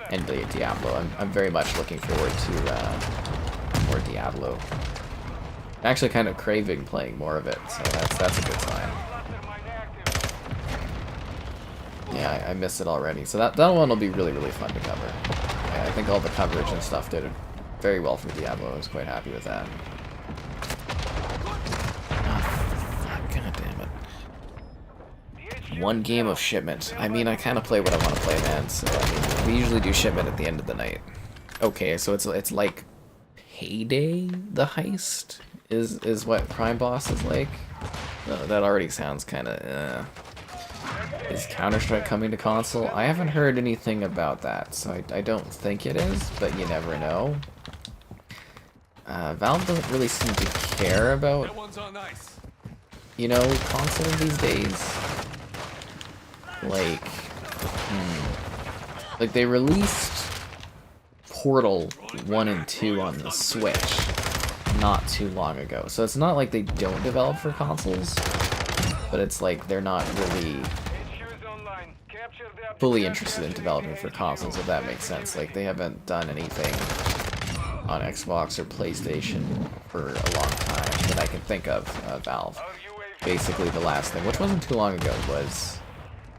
And the Diablo. I'm very much looking forward to, more Diablo. I'm actually kind of craving playing more of it, so that's a good sign. Yeah, I miss it already. So that one will be really, really fun to cover. Yeah, I think all the coverage and stuff did very well for Diablo. I was quite happy with that. Oh, fuck, god damn it. One game of shipment. I mean, I kind of play what I want to play, man, so I mean, we usually do shipment at the end of the night. Okay, so it's like Payday the heist is what Crime Boss is like. That already sounds kind of Is Counter-Strike coming to console? I haven't heard anything about that, so I don't think it is, but you never know. Valve doesn't really seem to care about, you know, console these days. Like, like they released Portal 1 and 2 on the Switch not too long ago. So it's not like they don't develop for consoles, but it's like they're not really fully interested in developing for consoles, if that makes sense. Like they haven't done anything on Xbox or PlayStation for a long time that I can think of, Valve. Basically the last thing, which wasn't too long ago, was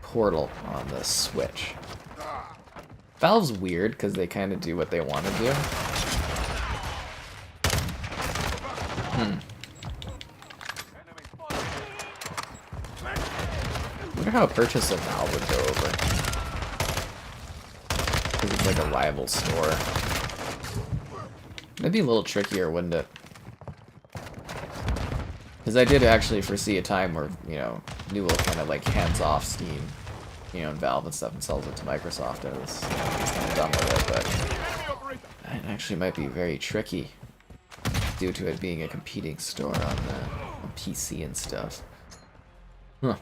Portal on the Switch. Valve's weird because they kind of do what they want to do. I wonder how a purchase of Valve would go over. Because it's like a rival store. That'd be a little trickier, wouldn't it? Because I did actually foresee a time where, you know, Newell kind of like hands off Steam, you know, and Valve and stuff, and sells it to Microsoft, and it's kind of done with it, but it actually might be very tricky due to it being a competing store on PC and stuff. Huh.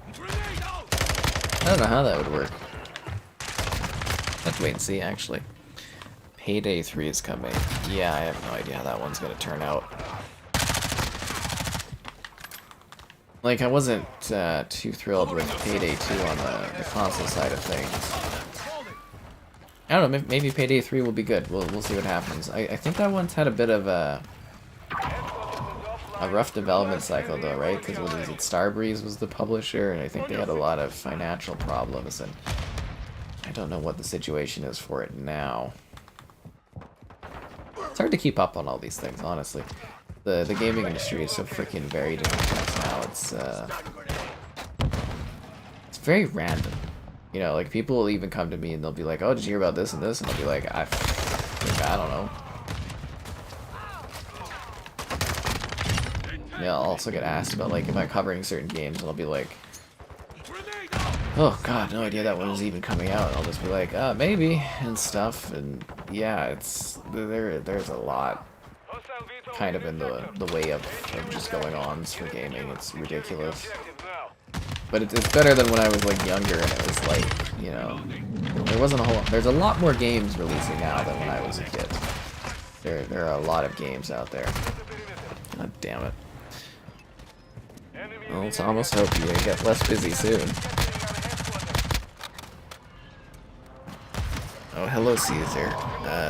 I don't know how that would work. Let's wait and see, actually. Payday 3 is coming. Yeah, I have no idea how that one's gonna turn out. Like, I wasn't too thrilled with Payday 2 on the console side of things. I don't know, maybe Payday 3 will be good. We'll see what happens. I think that one's had a bit of a rough development cycle, though, right? Because what is it, Starbreeze was the publisher, and I think they had a lot of financial problems, and I don't know what the situation is for it now. It's hard to keep up on all these things, honestly. The gaming industry is so freaking varied and intense now. It's very random. You know, like people will even come to me and they'll be like, "Oh, did you hear about this and this?" And I'll be like, I don't know. Yeah, I'll also get asked about, like, am I covering certain games, and I'll be like, oh god, no idea that one is even coming out. And I'll just be like, maybe, and stuff, and yeah, there's a lot kind of in the way of just going on for gaming. It's ridiculous. But it's better than when I was, like, younger, and it was like, you know, there's a lot more games releasing now than when I was a kid. There are a lot of games out there. God damn it. Well, let's almost hope you get less busy soon. Oh, hello, Caesar.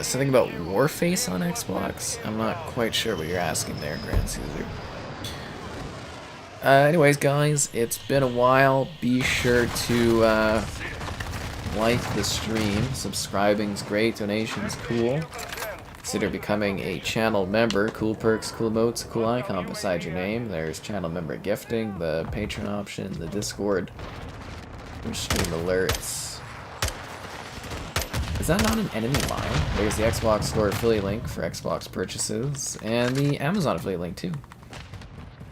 Something about Warface on Xbox? I'm not quite sure what you're asking there, Grand Caesar. Anyways, guys, it's been a while. Be sure to like the stream. Subscribing's great. Donation's cool. Consider becoming a channel member. Cool perks, cool emotes, a cool icon beside your name. There's channel member gifting, the patron option, the Discord, stream alerts. Is that not an enemy line? There's the Xbox Store affiliate link for Xbox purchases, and the Amazon affiliate link too.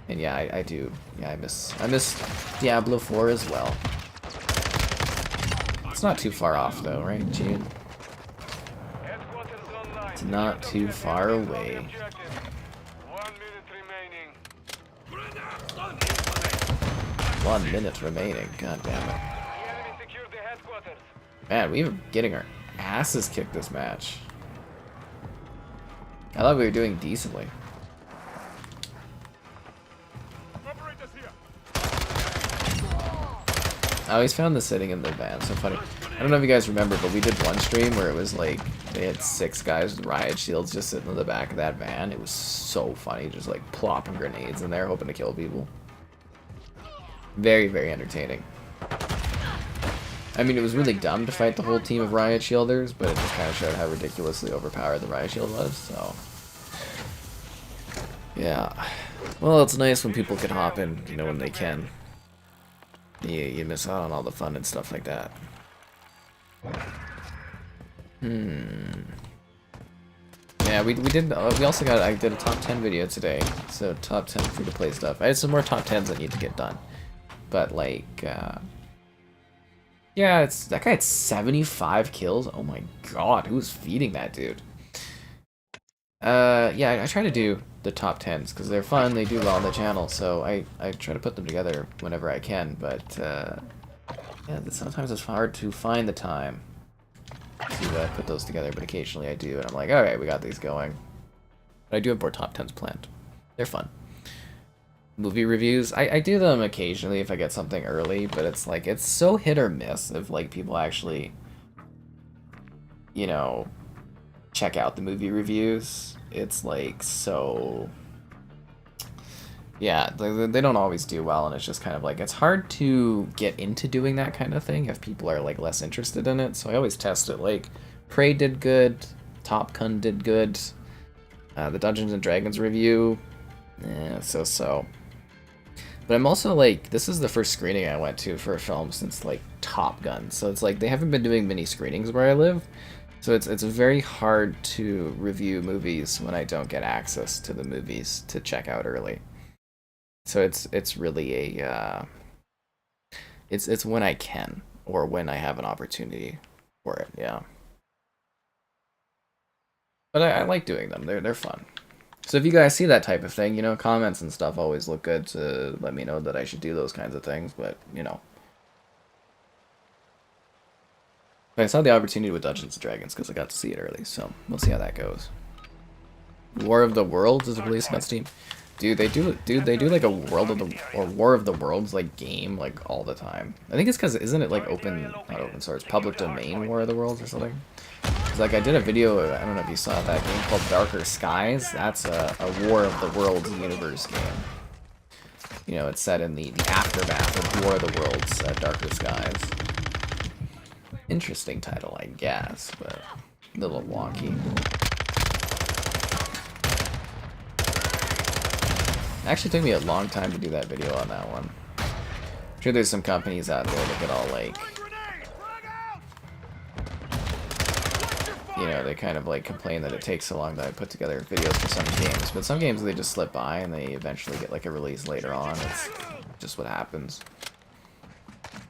And yeah, I do. Yeah, I miss Diablo 4 as well. It's not too far off though, right, June? It's not too far away. 1 minute remaining. God damn it. Man, we were getting our asses kicked this match. I thought we were doing decently. I always found this sitting in the van so funny. I don't know if you guys remember, but we did one stream where it was like they had 6 guys with riot shields just sitting in the back of that van. It was so funny, just like plopping grenades in there, hoping to kill people. Very, very entertaining. I mean, it was really dumb to fight the whole team of riot shielders, but it just kind of showed how ridiculously overpowered the riot shield was. So, yeah. Well, it's nice when people can hop in, you know, when they can. You miss out on all the fun and stuff like that. Yeah, we also got, I did a top 10 video today, so top 10 free-to-play stuff. I had some more top 10s that need to get done. But, like, yeah, that guy had 75 kills. Oh my god, who's feeding that dude? Yeah, I try to do the top 10s because they're fun, they do well on the channel, so I try to put them together whenever I can, but yeah, sometimes it's hard to find the time to put those together, but occasionally I do, and I'm like, alright, we got these going. But I do have more top 10s planned. They're fun. Movie reviews, I do them occasionally if I get something early, but it's like, it's so hit or miss if like people actually, you know, check out the movie reviews. It's like, so yeah, they don't always do well, and it's just kind of like, it's hard to get into doing that kind of thing if people are like less interested in it. So I always test it. Like Prey did good, Top Gun did good, the Dungeons and Dragons review, so. But I'm also like, this is the first screening I went to for a film since like Top Gun, so it's like they haven't been doing many screenings where I live. So it's very hard to review movies when I don't get access to the movies to check out early. So it's really a it's when I can, or when I have an opportunity for it, yeah. But I like doing them. They're fun. So if you guys see that type of thing, you know, comments and stuff always look good to let me know that I should do those kinds of things, but you know. I saw the opportunity with Dungeons & Dragons because I got to see it early, so we'll see how that goes. War of the Worlds is releasing on Steam. Dude, they do like a War of the Worlds like game like all the time. I think it's because isn't it like not open source, public domain War of the Worlds or something? Cause, like I did a video, I don't know if you saw that game called Darker Skies. That's a War of the Worlds universe game. You know, it's set in the aftermath of War of the Worlds, Darker Skies. Interesting title, I guess, but a little wonky. It actually took me a long time to do that video on that one. I'm sure there's some companies out there that get all like, you know, they kind of like complain that it takes so long that I put together videos for some games, but some games they just slip by and they eventually get like a release later on. It's just what happens.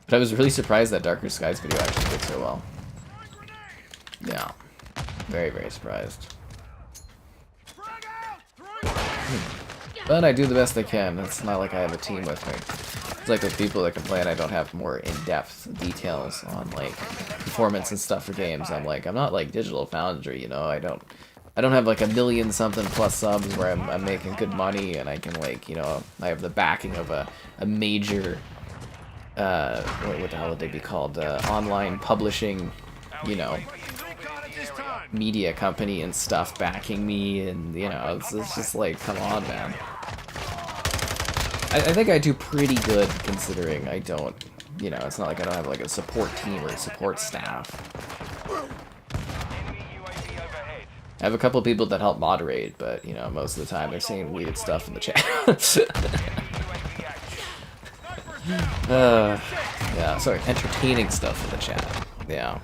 But I was really surprised that Darker Skies video actually did so well. Yeah. Very, very surprised. But I do the best I can. It's not like I have a team with me. It's like with people that complain I don't have more in-depth details on like performance and stuff for games. I'm like, I'm not like Digital Foundry, you know. I don't have like 1 million something plus subs where I'm making good money and I can like, you know, I have the backing of a major what the hell would they be called? Online publishing, you know, media company and stuff backing me, and you know, it's just like, come on, man. I think I do pretty good considering I don't, you know, it's not like I don't have like a support team or a support staff. I have a couple people that help moderate, but you know, most of the time they're saying weird stuff in the chat. Yeah, sorry, entertaining stuff in the chat. Yeah,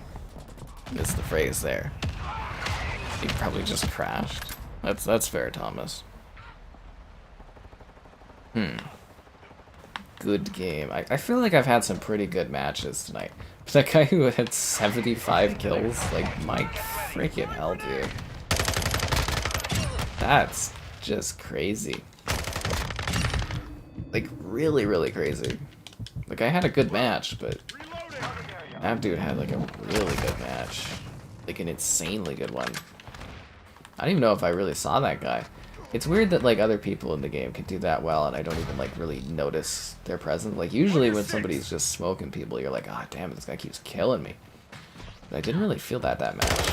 is the phrase there. You probably just crashed. That's fair, Thomas. Good game. I feel like I've had some pretty good matches tonight. That guy who had 75 kills, like, my freaking hell, dude. That's just crazy. Like, really, really crazy. Like, I had a good match, but that dude had, like, a really good match. Like, an insanely good one. I don't even know if I really saw that guy. It's weird that, like, other people in the game can do that well, and I don't even, like, really notice their presence. Like, usually when somebody's just smoking people, you're like, ah, damn it, this guy keeps killing me. But I didn't really feel that match.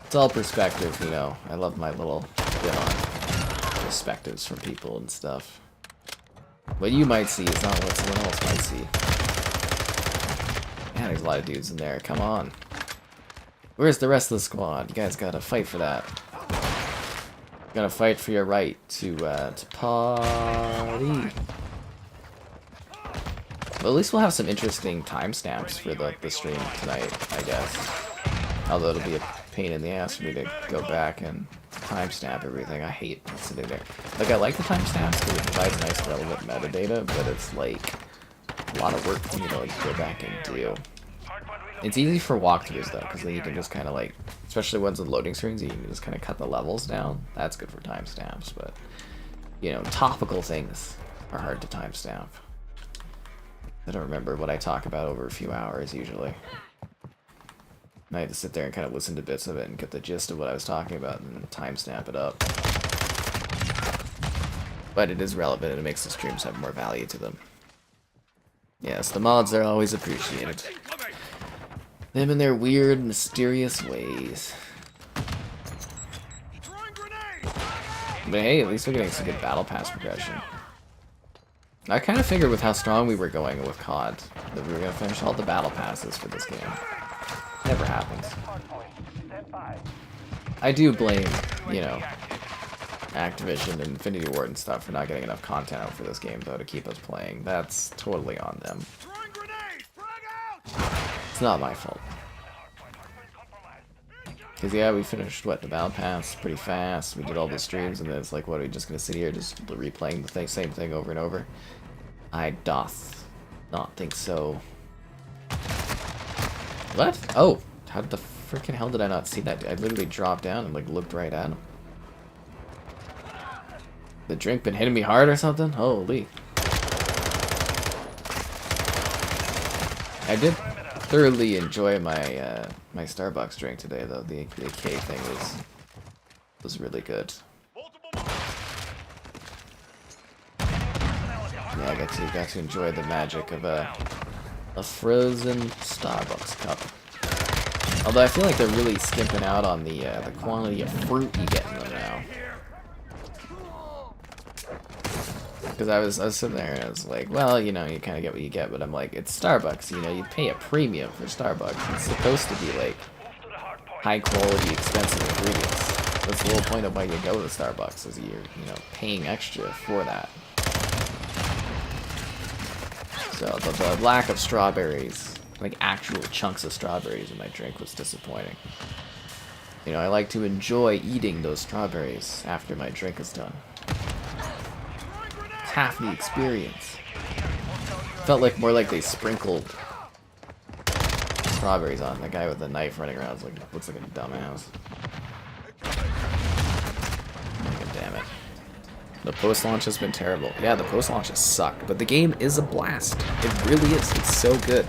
It's all perspective, you know. I love my little bit on perspectives from people and stuff. What you might see is not what someone else might see. Man, there's a lot of dudes in there. Come on. Where's the rest of the squad? You guys gotta fight for that. Gotta fight for your right to party. Well, at least we'll have some interesting timestamps for the stream tonight, I guess. Although it'll be a pain in the ass for me to go back and timestamp everything. I hate sitting there. Like, I like the timestamps because it provides nice relevant metadata, but it's like a lot of work for me to like go back and do. It's easy for walkthroughs though, because then you can just kind of like, especially ones with loading screens, you can just kind of cut the levels down. That's good for timestamps, but you know, topical things are hard to timestamp. I don't remember what I talk about over a few hours usually. I had to sit there and kind of listen to bits of it and get the gist of what I was talking about and timestamp it up. But it is relevant and it makes the streams have more value to them. Yes, the mods are always appreciated. Them in their weird, mysterious ways. But hey, at least we're getting some good battle pass progression. I kind of figured with how strong we were going with COD that we were going to finish all the battle passes for this game. Never happens. I do blame, you know, Activision and Infinity Ward and stuff for not getting enough content out for this game, though, to keep us playing. That's totally on them. It's not my fault. Because, yeah, we finished, what, the Battle Pass pretty fast. We did all the streams, and then it's like, what, are we just going to sit here just replaying the same thing over and over? I doth not think so. What? Oh! How the freaking hell did I not see that? I literally dropped down and, like, looked right at him. The drink been hitting me hard or something? Holy. I did thoroughly enjoy my my Starbucks drink today, though. The AK thing was really good. Yeah, I got to enjoy the magic of a frozen Starbucks cup. Although I feel like they're really skimping out on the quantity of fruit you get in them now. Because I was sitting there and I was like, well, you know, you kind of get what you get, but I'm like, it's Starbucks, you know, you pay a premium for Starbucks. It's supposed to be like high quality, expensive ingredients. That's the whole point of why you go to Starbucks, is you're, you know, paying extra for that. So the lack of strawberries like actual chunks of strawberries in my drink was disappointing. You know, I like to enjoy eating those strawberries after my drink is done. It's half the experience. Felt like more like they sprinkled strawberries on. The guy with the knife running around looks like a dumbass. God damn it. The post-launch has been terrible. Yeah, the post-launch has sucked, but the game is a blast. It really is. It's so good.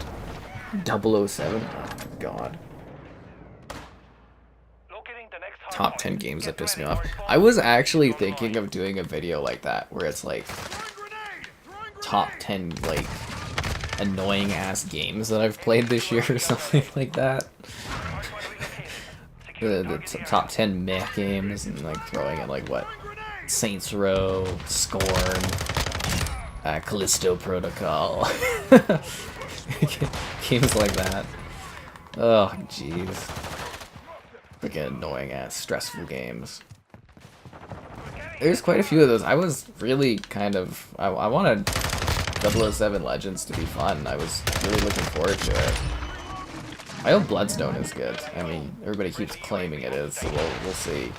007. Oh my god. Top 10 games that piss me off. I was actually thinking of doing a video like that, where it's like top 10 like annoying ass games that I've played this year or something like that. the top 10 meh games, and like throwing in like what? Saints Row, Scorn, Callisto Protocol. Games like that. Oh, jeez. Freaking annoying ass, stressful games. There's quite a few of those. I was really kind of... I wanted 007 Legends to be fun. I was really looking forward to it. I hope Bloodstone is good. I mean, everybody keeps claiming it is, so we'll see.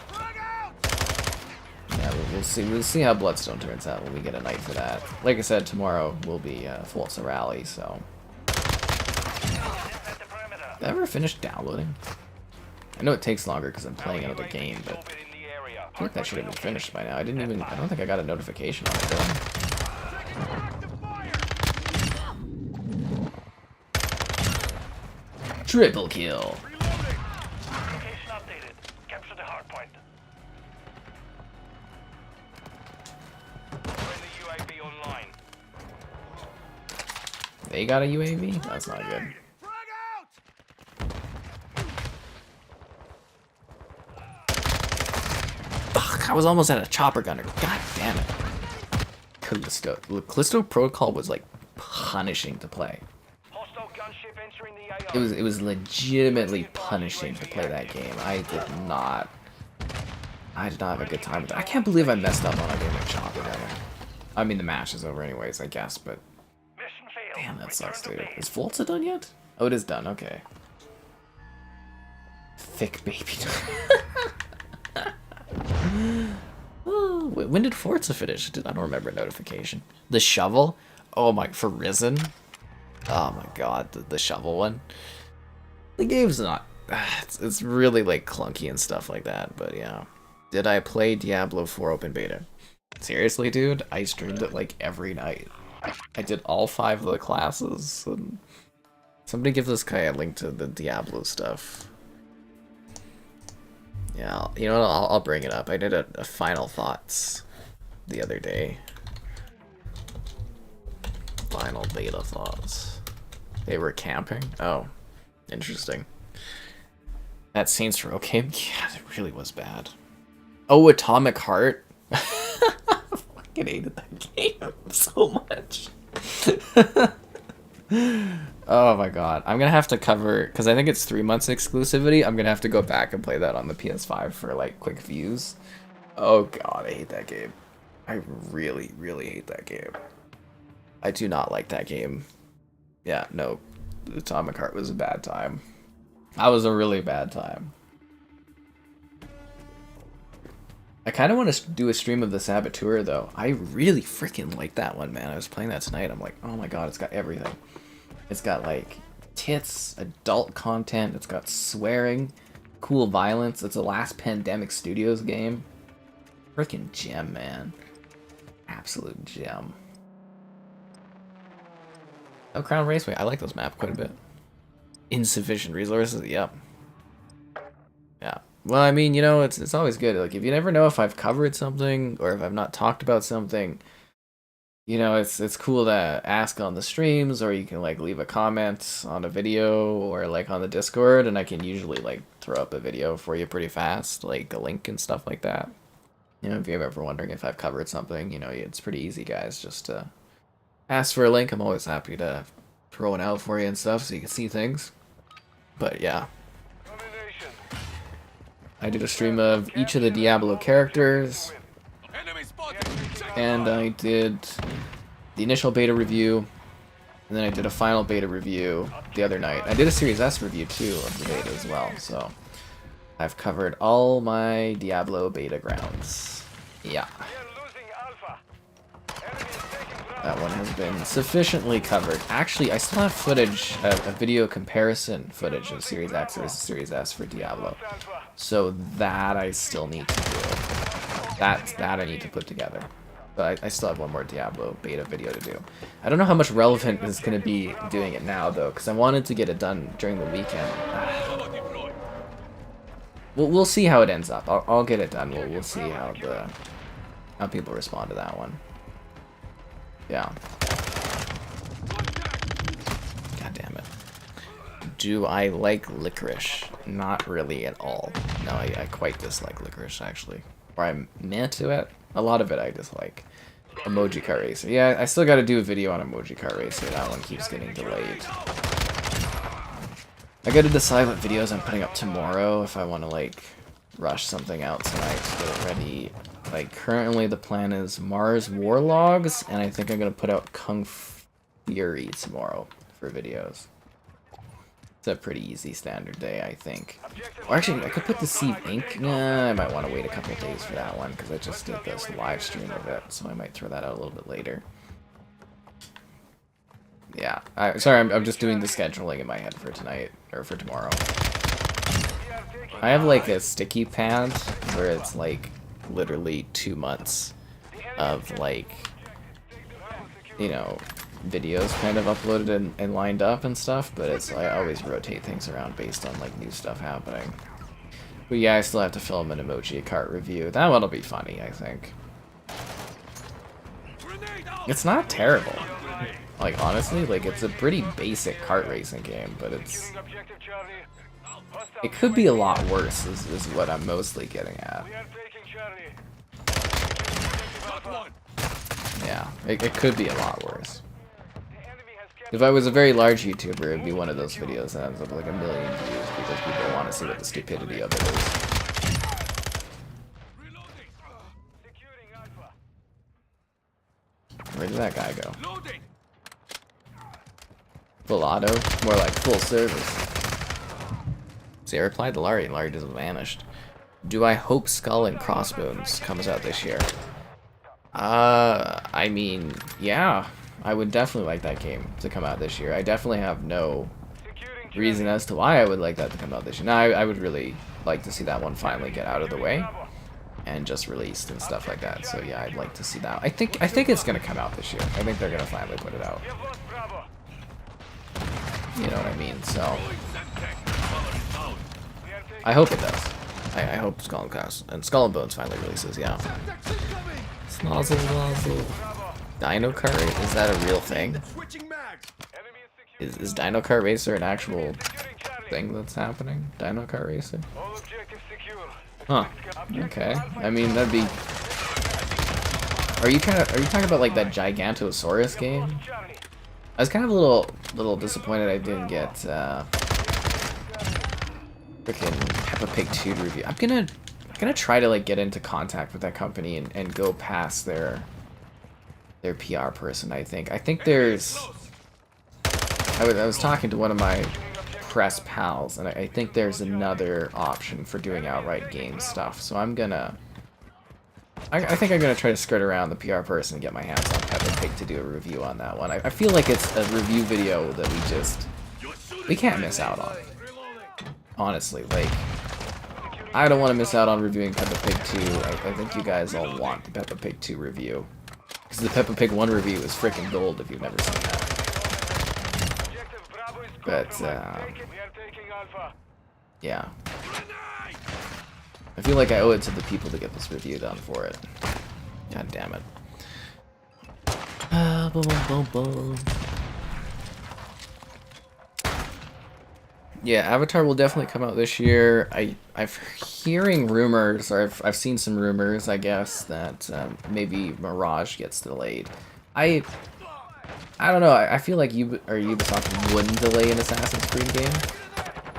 Yeah, we'll see how Bloodstone turns out when we get a night for that. Like I said, tomorrow will be Forza Rally, so... Did I ever finish downloading? I know it takes longer because I'm playing another game, but I think that should have been finished by now. I don't think I got a notification on it, though. Triple kill. Location updated. Capture the hard point. Friendly UAV online. They got a UAV? That's not good. Ugh, I was almost at a chopper gunner. God damn it. Callisto Protocol was like punishing to play. Hostile gunship entering the AO. It was legitimately punishing to play that game. I did not have a good time with it. I can't believe I messed up on a game like Chopper Gunner. I mean, the match is over anyways, I guess, but Mission failed. damn, that sucks, Return to dude. base. Is Forza done yet? Oh, it is done. Okay. Thick baby. Oh, when did Forza finish? I don't remember a notification. The shovel? Oh my, for Risen? Oh my god, the shovel one. The game's not... It's really like clunky and stuff like that, but yeah. Did I play Diablo 4 open beta? Seriously, dude? I streamed it like every night. I did all 5 of the classes. And somebody give this guy a link to the Diablo stuff. Yeah, you know what? I'll bring it up. I did a final thoughts the other day. Final beta thoughts. They were camping? Oh, interesting. That Saints Row game? Yeah, it really was bad. Oh, Atomic Heart? I fucking hated that game so much. Oh my god. I'm gonna have to cover, because I think it's 3 months exclusivity, I'm gonna have to go back and play that on the PS5 for like quick views. Oh god, I hate that game. I really, really hate that game. I do not like that game. Yeah, no. Atomic Heart was a bad time. That was a really bad time. I kind of want to do a stream of the Saboteur, though. I really freaking like that one, man. I was playing that tonight. I'm like, oh my god, it's got everything. It's got, like, tits, adult content. It's got swearing, cool violence. It's a Last Pandemic Studios game. Freaking gem, man. Absolute gem. Oh, Crown Raceway. I like those maps quite a bit. Insufficient resources. Yep. Yeah. Well, I mean, you know, it's always good. Like, if you never know if I've covered something or if I've not talked about something, you know, it's cool to ask on the streams, or you can like leave a comment on a video or like on the Discord, and I can usually like throw up a video for you pretty fast, like a link and stuff like that. You know, if you're ever wondering if I've covered something, you know, it's pretty easy, guys. Just ask for a link. I'm always happy to throw it out for you and stuff so you can see things. But yeah. I did a stream of each of the Diablo characters, and I did the initial beta review, And then I did a final beta review the other night. I did a Series S review too of the beta as well, so I've covered all my Diablo beta grounds. Yeah. We're losing Alpha. Enemy is taking Bravo. That one has been sufficiently covered. Actually, I still have footage, a video comparison footage of Series X versus Series S for Diablo. Alpha. So that I still need to do. That I need to put together. But I still have one more Diablo beta video to do. I don't know how much relevant is going to be doing it now, though, because I wanted to get it done during the weekend. We'll see how it ends up. I'll get it done. We'll see how people respond to that one. Yeah. God damn it. Do I like licorice? Not really at all. No, I quite dislike licorice, actually. Or I'm meh to it. A lot of it I dislike. Emoji Car Racer. Yeah, I still gotta do a video on Emoji Car Racer. That one keeps getting delayed. I gotta decide what videos I'm putting up tomorrow if I want to, like, rush something out tonight to get it ready. Like, currently the plan is Mars Warlogs, and I think I'm gonna put out Kung Fury tomorrow for videos. It's a pretty easy standard day, I think. Or actually, I could put the Sea Ink. Nah, I might want to wait a couple of days for that one, because I just did this live stream of it, so I might throw that out a little bit later. Yeah, sorry, I'm just doing the scheduling in my head for tonight, or for tomorrow. I have like a sticky pad where it's like literally 2 months of like, you know, videos kind of uploaded and lined up and stuff, but it's I always rotate things around based on like new stuff happening. But yeah, I still have to film an emoji cart review. That one'll be funny, I think. It's not terrible. Like, honestly, like, it's a pretty basic kart racing game, but it's... It could be a lot worse, is what I'm mostly getting at. Yeah, it could be a lot worse. If I was a very large YouTuber, it'd be one of those videos that ends up like 1 million views because people want to see what the stupidity of it is. Where did that guy go? Full auto? More like full service. See, I replied to Larry, and Larry just vanished. Do I hope Skull and Crossbones comes out this year? I mean, yeah. I would definitely like that game to come out this year. I definitely have no reason as to why I would like that to come out this year. No, I would really like to see that one finally get out of the way and just released and stuff like that. So yeah, I'd like to see that. I think it's gonna come out this year. I think they're gonna finally put it out. You know what I mean? So I hope it does. I hope Skull and Bones finally releases. Yeah. Snozzle. Dino Kart? Is that a real thing? Is Dino Kart Racer an actual thing that's happening? Dino Kart Racer? Huh. Okay. I mean, that'd be... Are you talking about like that Gigantosaurus game? I was kind of a little disappointed I didn't get frickin' Peppa Pig 2 review. I'm gonna try to like get into contact with that company and go past their PR person. I think there's... I was talking to one of my press pals, and I think there's another option for doing outright game stuff. So I'm gonna... I think I'm gonna try to skirt around the PR person and get my hands on Peppa Pig to do a review on that one. I feel like it's a review video that we can't miss out on. Honestly, like, I don't want to miss out on reviewing Peppa Pig 2. I think you guys all want the Peppa Pig 2 review. Because the Peppa Pig 1 review is freaking gold if you've never seen that. But, yeah. I feel like I owe it to the people to get this review done for it. God damn it. Yeah, Avatar will definitely come out this year. I've hearing rumors, or I've seen some rumors, I guess, that maybe Mirage gets delayed. I don't know. I feel like Ubisoft wouldn't delay an Assassin's Creed game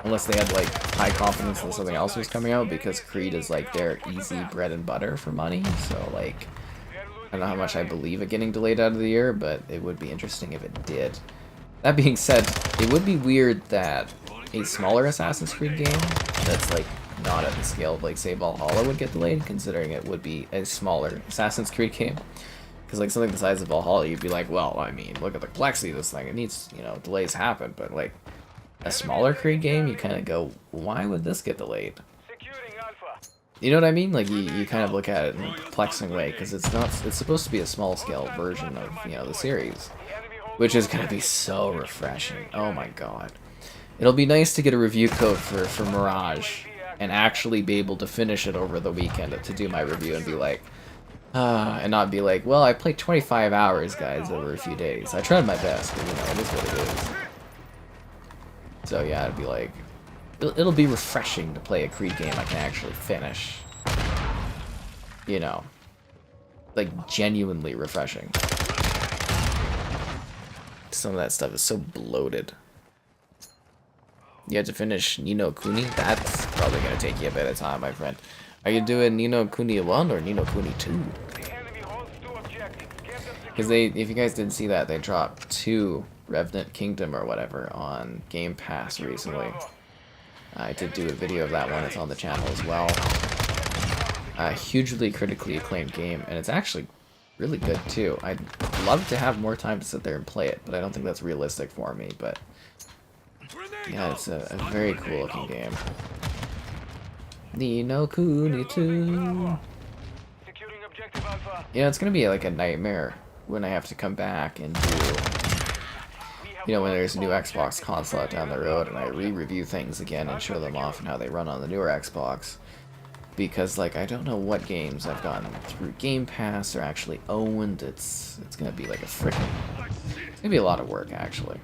unless they had like high confidence that something else was coming out, because Creed is like their easy bread and butter for money. So like, I don't know how much I believe it getting delayed out of the year, but it would be interesting if it did. That being said, it would be weird that a smaller Assassin's Creed game that's like not at the scale of like say Valhalla would get delayed, considering it would be a smaller Assassin's Creed game. Because like something the size of Valhalla, you'd be like, well, I mean, look at the complexity of this thing. It needs, you know, delays happen. But like a smaller Creed game, you kind of go, why would this get delayed? Securing Alpha. You know what I mean? Like you kind of look at it in a perplexing way because it's not. It's supposed to be a small scale version of, you know, the series, which is gonna be so refreshing. Oh my god, it'll be nice to get a review code for Mirage and actually be able to finish it over the weekend to do my review and be like, and not be like, well, I played 25 hours, guys, over a few days. I tried my best, but you know, it is what it is. So yeah, it'd be like, it'll be refreshing to play a Creed game I can actually finish. You know, like genuinely refreshing. Some of that stuff is so bloated. You have to finish Ni no Kuni? That's probably going to take you a bit of time, my friend. Are you doing Ni no Kuni 1 or Ni no Kuni 2? Because if you guys didn't see that, they dropped 2 Revenant Kingdom or whatever on Game Pass recently. I did do a video of that one. It's on the channel as well. A hugely critically acclaimed game, and it's actually really good too. I'd love to have more time to sit there and play it, but I don't think that's realistic for me. But yeah, it's a very cool looking game. Ni no Kuni 2. Securing objective Alpha. You know, it's gonna be like a nightmare when I have to come back and do, you know, when there's a new Xbox console out down the road and I re-review things again and show them off and how they run on the newer Xbox. Because, like, I don't know what games I've gotten through Game Pass or actually owned. It's gonna be like a freaking... It's gonna be a lot of work, actually.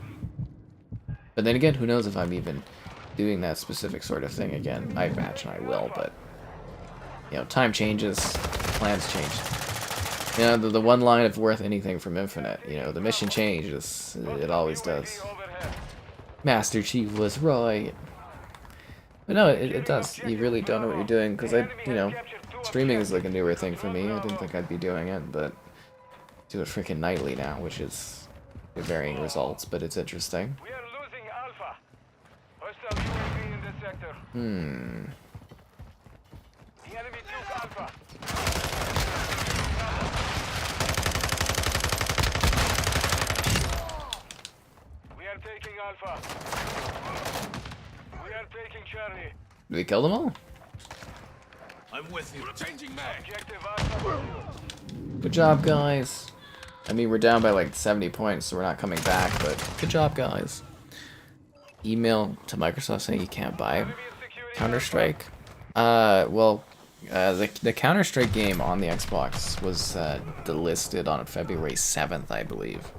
But then again, who knows if I'm even doing that specific sort of thing again. I imagine I will, but... You know, time changes, plans change. You know, the one line of worth anything from Infinite, you know, the mission changes. It always does. Master Chief was right. But no, it does. You really don't know what you're doing, because you know, streaming is like a newer thing for me. I didn't think I'd be doing it, but do it freaking nightly now, which is varying results, but it's interesting. We are losing Alpha. Hostile UAV in this sector. The enemy took Alpha. We are taking Alpha. We are taking Charlie. Did we kill them all? I'm with you. Changing mag. Objective Alpha. Good job, guys. I mean, we're down by like 70 points, so we're not coming back, but good job, guys. Email to Microsoft saying you can't buy Counter-Strike. The Counter-Strike game on the Xbox was delisted on February 7th, I believe.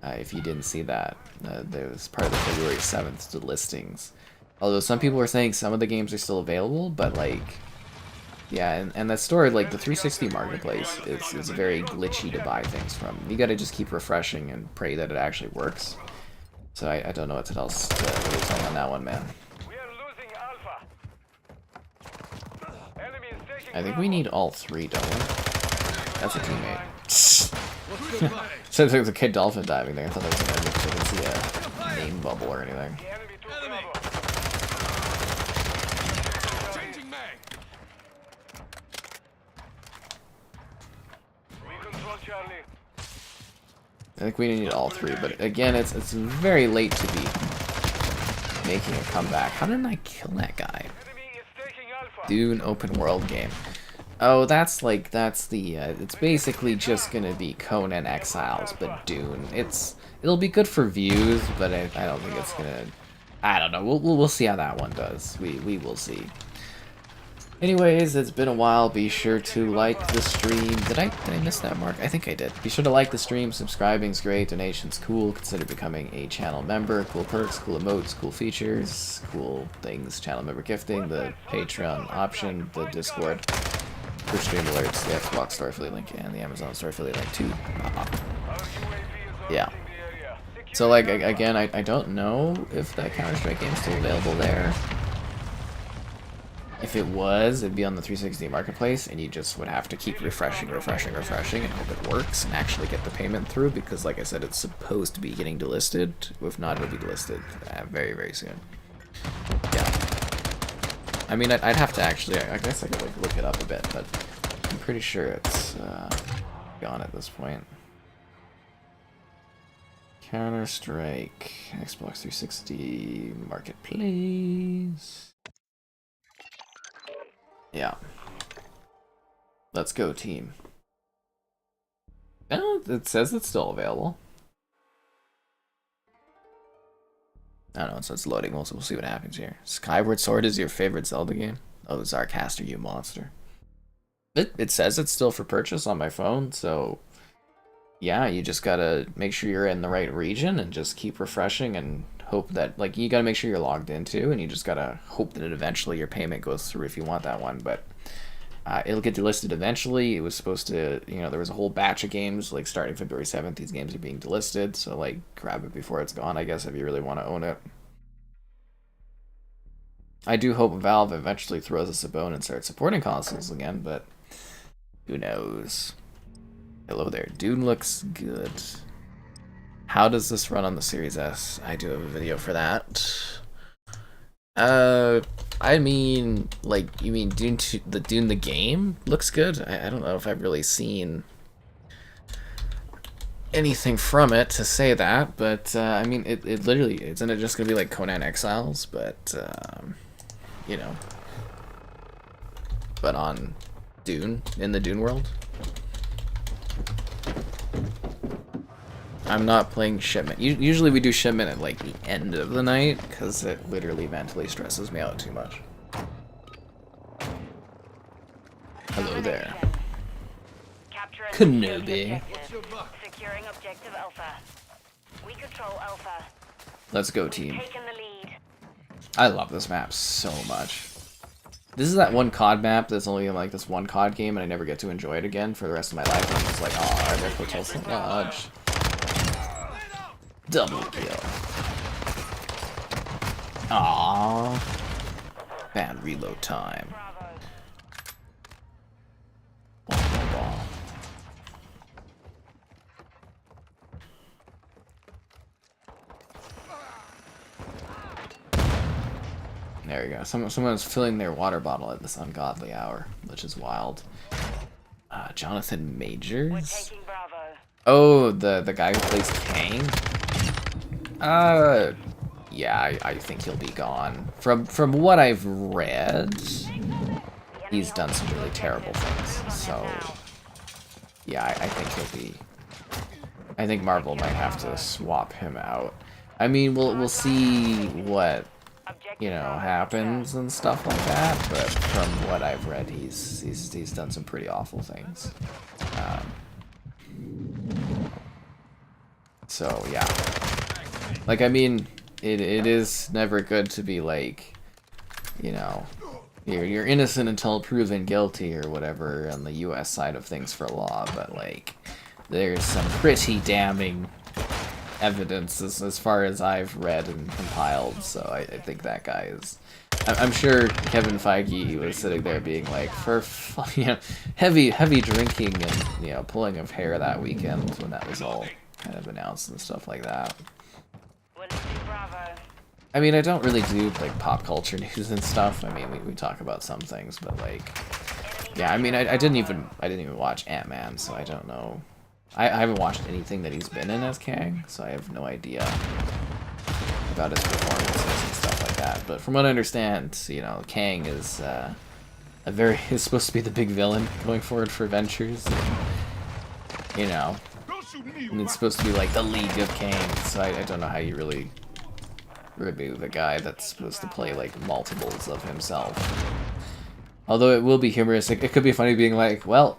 If you didn't see that, there was part of the February 7th delistings. Although some people were saying some of the games are still available, but like, yeah, and that store, like the 360 marketplace, is very glitchy to buy things from. You gotta just keep refreshing and pray that it actually works. So I don't know what else to really say on that one, man. We are losing Alpha. Enemy is taking I think we need all 3, don't we? That's a teammate. So there's a kid dolphin diving there. I thought I didn't see a name bubble or anything. The enemy took Bravo. Changing mag. We control Charlie. I think we need all 3, but again, it's very late to be making a comeback. How didn't I kill that guy? Enemy is taking Alpha. Dune open world game. Oh, that's the, it's basically just gonna be Conan Exiles, but Dune. It'll be good for views, but I don't think it's gonna, I don't know, we'll see how that one does. We will see. Anyways, it's been a while. Be sure to like the stream. Did I miss that mark? I think I did. Be sure to like the stream. Subscribing's great. Donation's cool. Consider becoming a channel member. Cool perks, cool emotes, cool features, cool things. Channel member gifting, the Patreon option, the Discord for stream alerts, the Xbox store affiliate link, and the Amazon store affiliate link too. Yeah. So like again, I don't know if that Counter-Strike game is still available there. If it was, it'd be on the 360 marketplace, and you just would have to keep refreshing, and hope it works, and actually get the payment through, because like I said, it's supposed to be getting delisted. If not, it'll be delisted very, very soon. Yeah. I mean, I'd have to actually, I guess I could like look it up a bit, but I'm pretty sure it's gone at this point. Counter-Strike, Xbox 360 marketplace. Yeah. Let's go, team. Oh, it says it's still available. I don't know, so it's loading. We'll see what happens here. Skyward Sword is your favorite Zelda game? Oh, Zarcaster, you monster. It says it's still for purchase on my phone, so yeah, you just gotta make sure you're in the right region and just keep refreshing and hope that, like, you gotta make sure you're logged in too, and you just gotta hope that eventually your payment goes through if you want that one, but it'll get delisted eventually. It was supposed to, you know, there was a whole batch of games, like, starting February 7th, these games are being delisted, so, like, grab it before it's gone, I guess, if you really want to own it. I do hope Valve eventually throws us a bone and starts supporting consoles again, but who knows. Hello there. Dune looks good. How does this run on the Series S? I do have a video for that. I mean, like, you mean Dune the game looks good? I don't know if I've really seen anything from it to say that, but I mean, it literally, isn't it just gonna be like Conan Exiles, but you know, but on Dune, in the Dune world. I'm not playing Shipment. Usually we do Shipment at like the end of the night, because it literally mentally stresses me out too much. Hello there. Kenobi. Securing objective Alpha. We control Alpha. Let's go, team. Taking the lead. I love this map so much. This is that one COD map that's only in like this one COD game, and I never get to enjoy it again for the rest of my life. I'm just like, oh, I love Hotel so much. Double kill. Aww. Bad reload time. Ball. There you go. Someone's filling their water bottle at this ungodly hour, which is wild. Jonathan Majors? We're taking Bravo. Oh, the guy who plays Kang? Yeah, I think he'll be gone. From what I've read, he's done some really terrible things. So, yeah, I think he'll be... I think Marvel might have to swap him out. I mean, we'll see what, you know, happens and stuff like that, but from what I've read, he's done some pretty awful things. So yeah, like, I mean, it is never good to be like, you know, you're innocent until proven guilty or whatever on the U.S. side of things for law, but like, there's some pretty damning evidence as far as I've read and compiled, so I think that guy is... I'm sure Kevin Feige was sitting there being like, for, you know, heavy drinking and, you know, pulling of hair that weekend when that was all kind of announced and stuff like that. I mean, I don't really do like pop culture news and stuff. I mean, we talk about some things, but like, yeah, I mean, I didn't even watch Ant-Man, so I don't know. I haven't watched anything that he's been in as Kang, so I have no idea about his performances and stuff like that. But from what I understand, you know, Kang is is supposed to be the big villain going forward for Ventures. And, you know, and it's supposed to be like the League of Kangs, so I don't know how you really remove a guy that's supposed to play like multiples of himself. Although it will be humorous. It could be funny being like, well,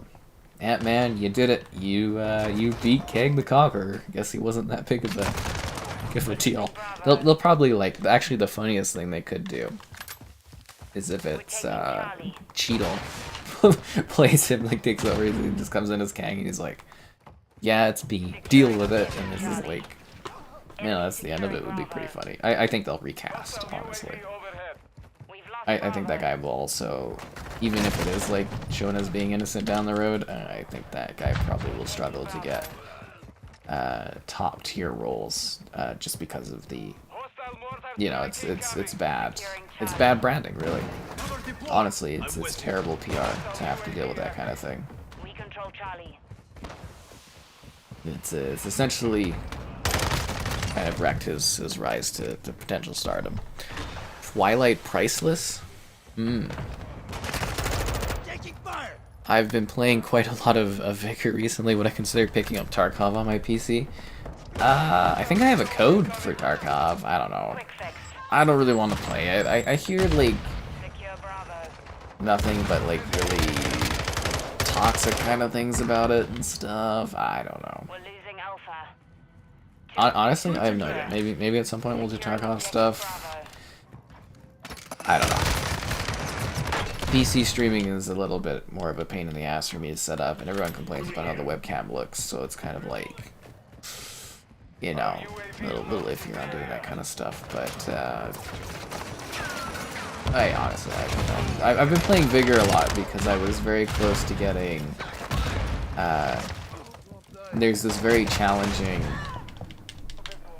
Ant-Man, you did it. You beat Kang the Conqueror. Guess he wasn't that big of a deal. They'll probably, like, actually the funniest thing they could do is if it's Cheadle plays him, like, takes over, he just comes in as Kang and he's like, yeah, it's me, deal with it, and this is like, you know, that's the end of it. Would be pretty funny. I think they'll recast, honestly. I think that guy will also, even if it is like shown as being innocent down the road, I think that guy probably will struggle to get top tier roles just because of the, you know, it's bad. It's bad branding, really. Honestly, it's terrible PR to have to deal with that kind of thing. We control Charlie. It's essentially kind of wrecked his rise to potential stardom. Twilight Priceless? I've been playing quite a lot of Vigor recently. Would I consider picking up Tarkov on my PC? I think I have a code for Tarkov. I don't know. I don't really want to play it. I hear, like, nothing but, like, really toxic kind of things about it and stuff. I don't know. We're losing Alpha. Honestly, I have no idea. Maybe at some point we'll do Tarkov stuff. I don't know. PC streaming is a little bit more of a pain in the ass for me to set up, and everyone complains about how the webcam looks, so it's kind of like, you know, a little iffy on doing that kind of stuff, but, I honestly, I've been playing Vigor a lot because I was very close to getting, there's this very challenging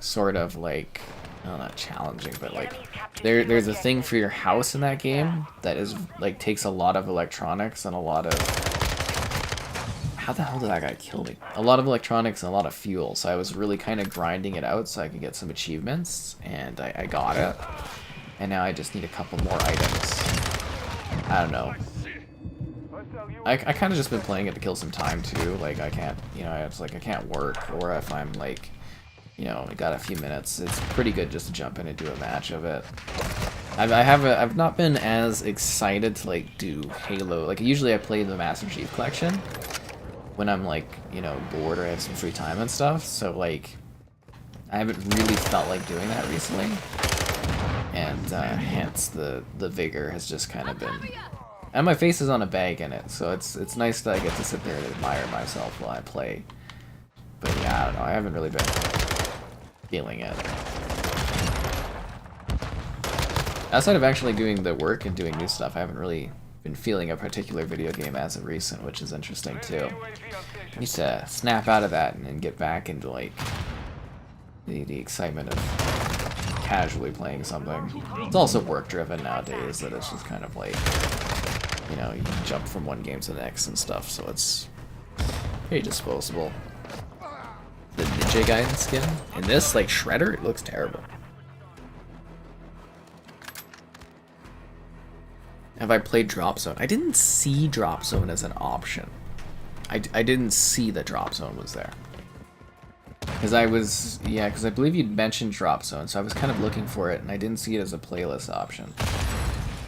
sort of like, well, not challenging, but like there's a thing for your house in that game that is like takes a lot of electronics and a lot of, how the hell did that guy kill me? A lot of electronics and a lot of fuel, so I was really kind of grinding it out so I could get some achievements, and I got it, and now I just need a couple more items. I don't know. I kind of just been playing it to kill some time too. Like I can't, you know, it's like I can't work, or if I'm like, you know, I got a few minutes, it's pretty good just to jump in and do a match of it. I've not been as excited to like do Halo. Like usually I play the Master Chief Collection when I'm like, you know, bored or I have some free time and stuff. So like, I haven't really felt like doing that recently, and hence the Vigor has just kind of been. And my face is on a bag in it, so it's nice that I get to sit there and admire myself while I play. But yeah, I don't know. I haven't really been feeling it. Outside of actually doing the work and doing new stuff, I haven't really been feeling a particular video game as of recent, which is interesting too. I need to snap out of that and get back into like the excitement of casually playing something. It's also work driven nowadays, that it's just kind of like, you know, you can jump from one game to the next and stuff, so it's pretty disposable. The Ninja Gaiden skin in this, like Shredder, it looks terrible. Have I played Drop Zone? I didn't see Drop Zone as an option. I didn't see that Drop Zone was there. Because I believe you'd mentioned Drop Zone, so I was kind of looking for it, and I didn't see it as a playlist option.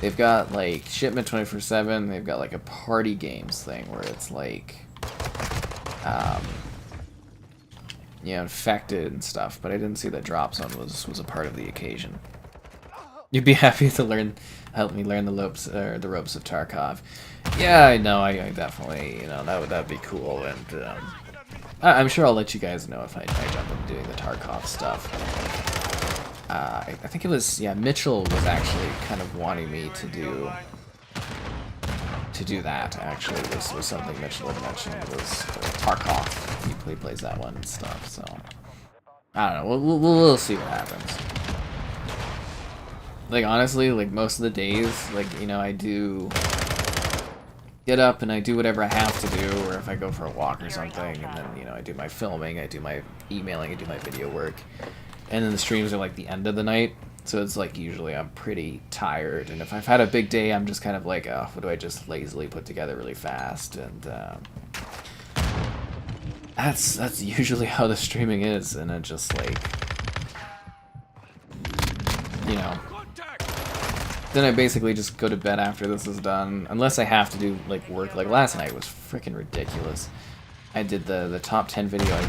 They've got like Shipment 24/7, they've got like a party games thing where it's like, you know, Infected and stuff, but I didn't see that Drop Zone was a part of the occasion. You'd be happy to help me learn the ropes of Tarkov. Yeah, I know, I definitely, you know, that'd be cool, and I'm sure I'll let you guys know if I jump into doing the Tarkov stuff. I think it was, yeah, Mitchell was actually kind of wanting me to do that, actually, was something Mitchell had mentioned, was Tarkov. He plays that one and stuff, so I don't know, we'll see what happens. Like, honestly, like, most of the days, like, you know, I do get up and I do whatever I have to do, or if I go for a walk or something, and then, you know, I do my filming, I do my emailing, I do my video work, and then the streams are like the end of the night, so it's like usually I'm pretty tired, and if I've had a big day, I'm just kind of like, oh, what do I just lazily put together really fast, and that's usually how the streaming is, and it just like, you know, then I basically just go to bed after this is done, unless I have to do like work. Like last night was freaking ridiculous. I did the top 10 video, I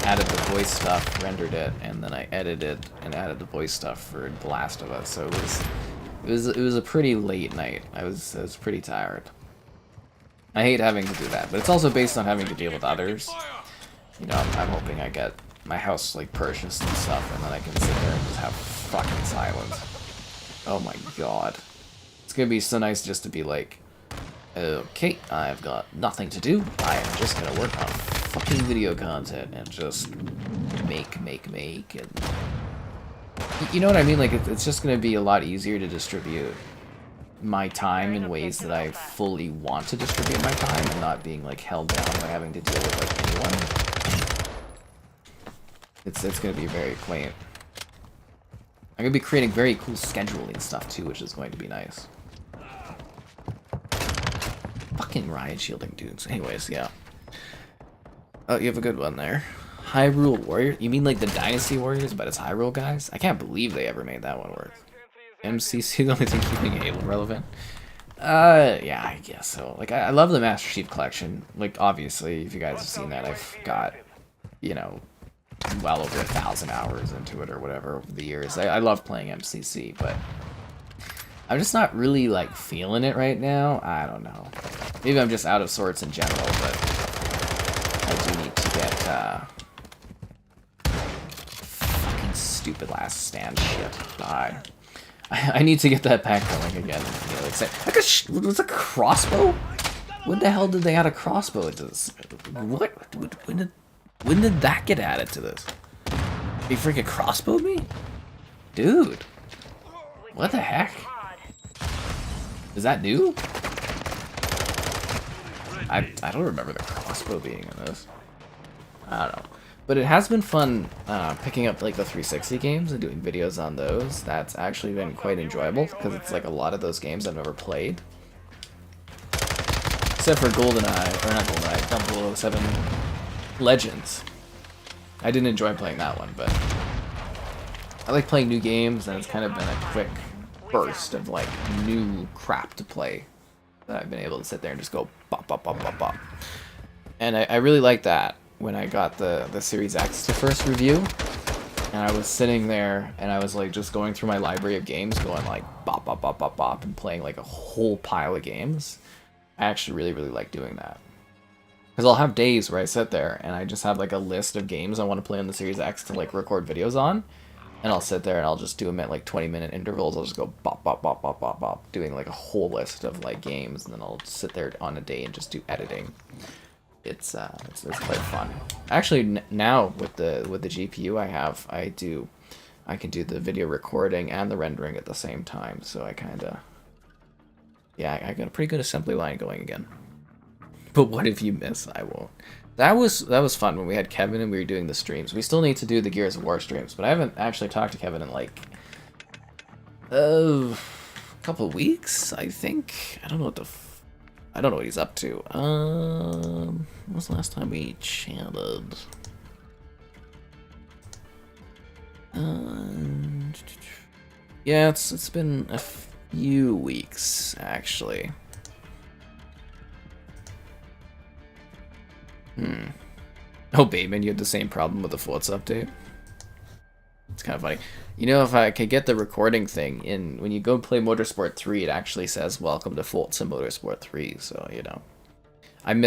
added the voice stuff, rendered it, and then I edited and added the voice stuff for The Last of Us. So it was a pretty late night. I was pretty tired. I hate having to do that, but it's also based on having to deal with others. You know, I'm hoping I get my house like purchased and stuff, and then I can sit there and just have fucking silence. Oh my god. It's gonna be so nice just to be like, okay, I've got nothing to do. I am just gonna work on fucking video content and just make, and you know what I mean? Like, it's just gonna be a lot easier to distribute my time in ways that I fully want to distribute my time and not being like held down by having to deal with like anyone. It's gonna be very quaint. I'm gonna be creating very cool scheduling stuff too, which is going to be nice. Fucking riot shielding dudes. Anyways, yeah. Oh, you have a good one there. Hyrule Warrior? You mean like the Dynasty Warriors, but it's Hyrule guys? I can't believe they ever made that one work. MCC the only thing keeping Halo relevant? Yeah, I guess so. Like, I love the Master Chief Collection. Like, obviously, if you guys have seen that, I've got, you know, well over 1,000 hours into it or whatever over the years. I love playing MCC, but I'm just not really, like, feeling it right now. I don't know. Maybe I'm just out of sorts in general, but I do need to get, fucking stupid last stand shit. Die. I need to get that pack going again. You know, like, was a crossbow? When the hell did they add a crossbow into this? What? When did that get added to this? You freaking crossbowed me? Dude. What the heck? Is that new? I don't remember the crossbow being in this. I don't know. But it has been fun picking up like the 360 games and doing videos on those. That's actually been quite enjoyable because it's like a lot of those games I've never played. Except for GoldenEye, or not GoldenEye, 007 Legends. I didn't enjoy playing that one, but I like playing new games, and it's kind of been a quick burst of like new crap to play that I've been able to sit there and just go bop, bop, bop, bop, bop. And I really like that. When I got the Series X to first review, and I was sitting there, and I was like just going through my library of games, going like bop, bop, bop, bop, bop, and playing like a whole pile of games. I actually really, really like doing that. Because I'll have days where I sit there, and I just have like a list of games I want to play on the Series X to like record videos on, and I'll sit there and I'll just do them at like 20-minute intervals. I'll just go bop, bop, bop, bop, bop, bop, doing like a whole list of like games, and then I'll sit there on a day and just do editing. It's quite fun. Actually, now with the GPU I can do the video recording and the rendering at the same time. So I got a pretty good assembly line going again. But what if you miss? I won't. That was fun when we had Kevin and we were doing the streams. We still need to do the Gears of War streams, but I haven't actually talked to Kevin in like a couple of weeks, I think. I don't know what he's up to. When was the last time we chatted? Yeah, it's been a few weeks, actually. Oh, Bateman, you had the same problem with the Forza update? It's kind of funny. You know, if I could get the recording thing in, when you go play Motorsport 3, it actually says, welcome to Forza Motorsport 3, so, you know.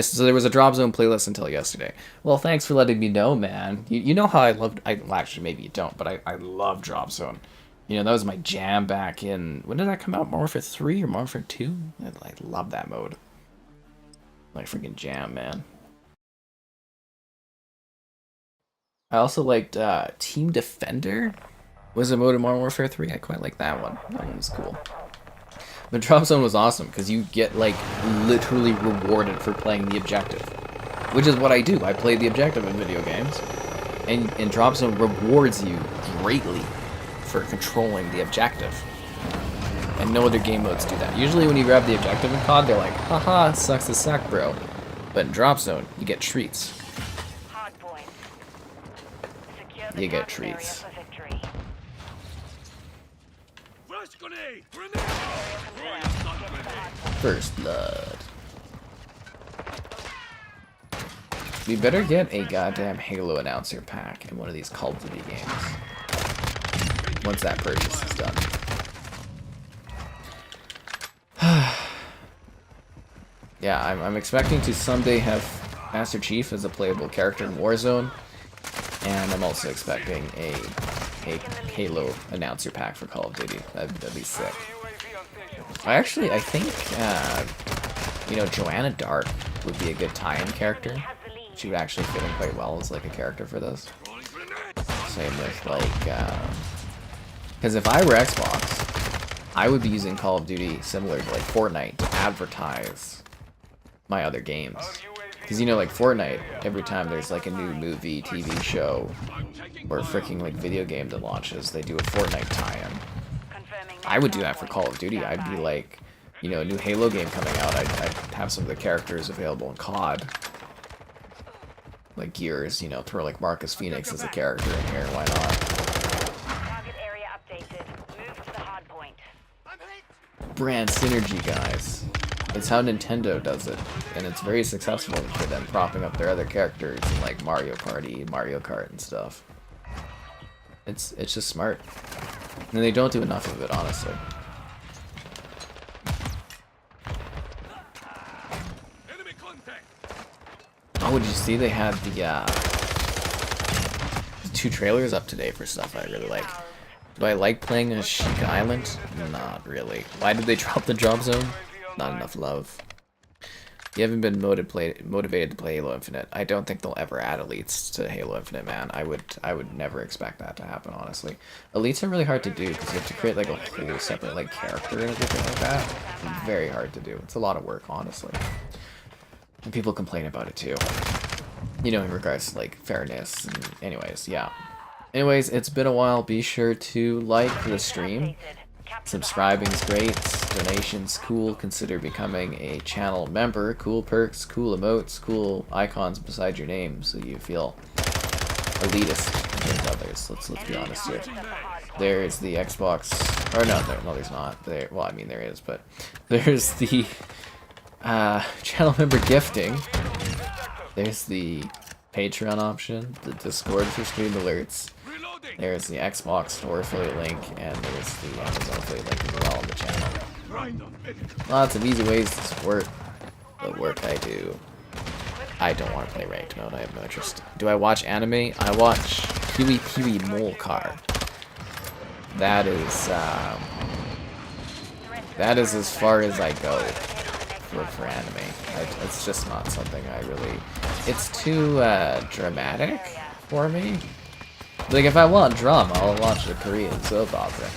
So there was a Drop Zone playlist until yesterday. Well, thanks for letting me know, man. You know how well, actually, maybe you don't, but I love Drop Zone. You know, that was my jam back in, when did that come out? Modern Warfare 3 or Modern Warfare 2? I love that mode. Like, freaking jam, man. I also liked Team Defender. Was a mode in Modern Warfare 3? I quite like that one. That one was cool. But Drop Zone was awesome because you get like literally rewarded for playing the objective, which is what I do. I play the objective in video games, and Drop Zone rewards you greatly for controlling the objective. And no other game modes do that. Usually when you grab the objective in COD, they're like, haha, sucks to suck, bro. But in Drop Zone, you get treats. You get treats. First blood. We better get a goddamn Halo announcer pack in one of these Call of Duty games. Once that purchase is done. Yeah, I'm expecting to someday have Master Chief as a playable character in Warzone. And I'm also expecting a Halo announcer pack for Call of Duty. That'd be sick. I think, you know, Joanna Dark would be a good tie-in character. She would actually fit in quite well as like a character for this. Same with like, because if I were Xbox, I would be using Call of Duty similar to like Fortnite to advertise my other games. Because you know, like Fortnite, every time there's like a new movie, TV show, or freaking like video game that launches, they do a Fortnite tie-in. I would do that for Call of Duty. I'd be like, you know, a new Halo game coming out, I'd have some of the characters available in COD. Like Gears, you know, throw like Marcus Phoenix as a character in here, why not? Target area updated. Move to the hard point. Brand synergy, guys. It's how Nintendo does it, and it's very successful for them propping up their other characters in like Mario Party, Mario Kart, and stuff. It's just smart, and they don't do enough of it, honestly. Oh, did you see they had the 2 trailers up today for stuff I really like? Do I like playing a Sheik Island? Not really. Why did they drop the drop zone? Not enough love. You haven't been motivated to play Halo Infinite. I don't think they'll ever add elites to Halo Infinite, man. I would never expect that to happen, honestly. Elites are really hard to do because you have to create like a whole separate like character and everything like that. It's very hard to do. It's a lot of work, honestly. And people complain about it too. You know, in regards to like fairness. And anyways, yeah. Anyways, it's been a while. Be sure to like the stream. Subscribing's great. Donations cool. Consider becoming a channel member. Cool perks, cool emotes, cool icons beside your name, so you feel elitist compared to others. Let's be honest here. There's the Xbox. Or no, there's not. There. Well, I mean there is, but there's the channel member gifting. There's the Patreon option, the Discord for stream alerts. There's the Xbox store affiliate link, and there's the Amazon affiliate link as well on the channel. Lots of easy ways to support the work I do. I don't want to play ranked mode, I have no interest. Do I watch anime? I watch Pee Wee Molcar. That is as far as I go for anime. It's just not something I really... It's too dramatic for me. Like, if I want drama, I'll watch a Korean soap opera.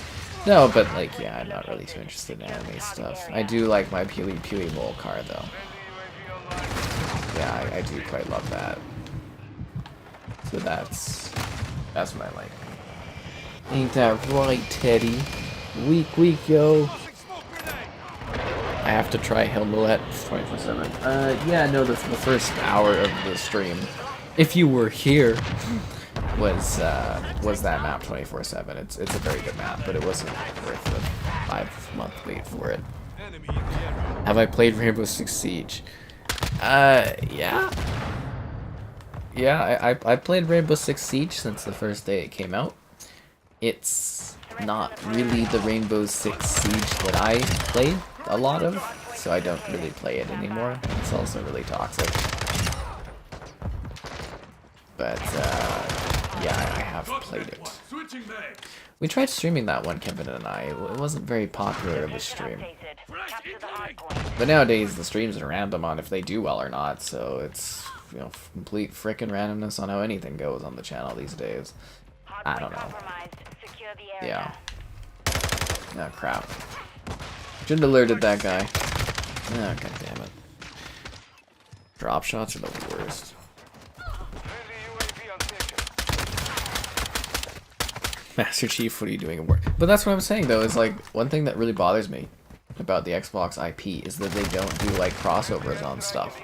No, but, like, yeah, I'm not really too interested in anime stuff. I do like my Pee Wee Molcar, though. Yeah, I do quite love that. So that's what I like. Ain't that right, Teddy? Weak, yo. I have to try Helmulet 24/7. Yeah, no, the first hour of the stream, if you were here, was that map 24/7. It's a very good map, but it wasn't worth the 5-month wait for it. Have I played Rainbow Six Siege? Yeah. Yeah, I played Rainbow Six Siege since the first day it came out. It's not really the Rainbow Six Siege that I played a lot of, so I don't really play it anymore. It's also really toxic. But, yeah, I have played it. We tried streaming that one, Kevin and I. It wasn't very popular of a stream. But nowadays, the streams are random on if they do well or not, so it's, you know, complete frickin' randomness on how anything goes on the channel these days. I don't know. Yeah. Oh, crap. Shouldn't have alerted that guy. Oh, god damn it. Drop shots are the worst. Master Chief, what are you doing at work? But that's what I'm saying, though, is like, one thing that really bothers me about the Xbox IP is that they don't do, like, crossovers on stuff.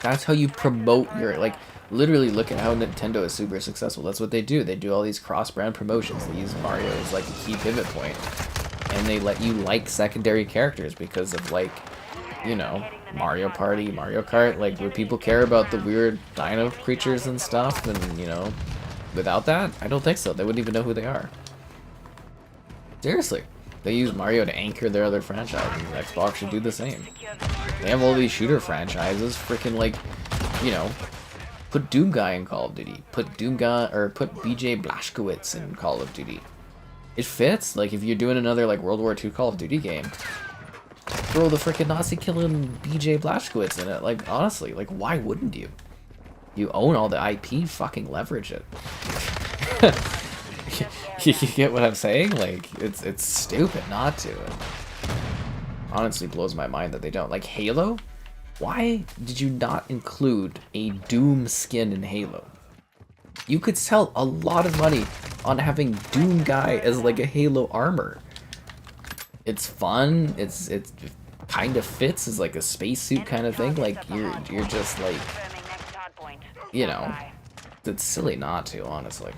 That's how you promote your, like, literally look at how Nintendo is super successful. That's what they do. They do all these cross-brand promotions. They use Mario as, like, a key pivot point. And they let you like secondary characters because of, like, you know, Mario Party, Mario Kart, like, would people care about the weird dino creatures and stuff? And, you know, without that, I don't think so. They wouldn't even know who they are. Seriously. They use Mario to anchor their other franchises. Xbox should do the same. They have all these shooter franchises, freaking, like, you know, put Doom Guy in Call of Duty. Put Doom Guy, or put BJ Blazkowicz in Call of Duty. It fits. Like, if you're doing another, like, World War II Call of Duty game, throw the freaking Nazi killing BJ Blazkowicz in it. Like, honestly, like, why wouldn't you? You own all the IP, fucking leverage it. You get what I'm saying? Like, it's stupid not to. It honestly blows my mind that they don't. Like, Halo? Why did you not include a Doom skin in Halo? You could sell a lot of money on having Doom guy as like a Halo armor. It's fun. It kind of fits as like a spacesuit kind of thing. Like you're just like, you know, it's silly not to. Honestly,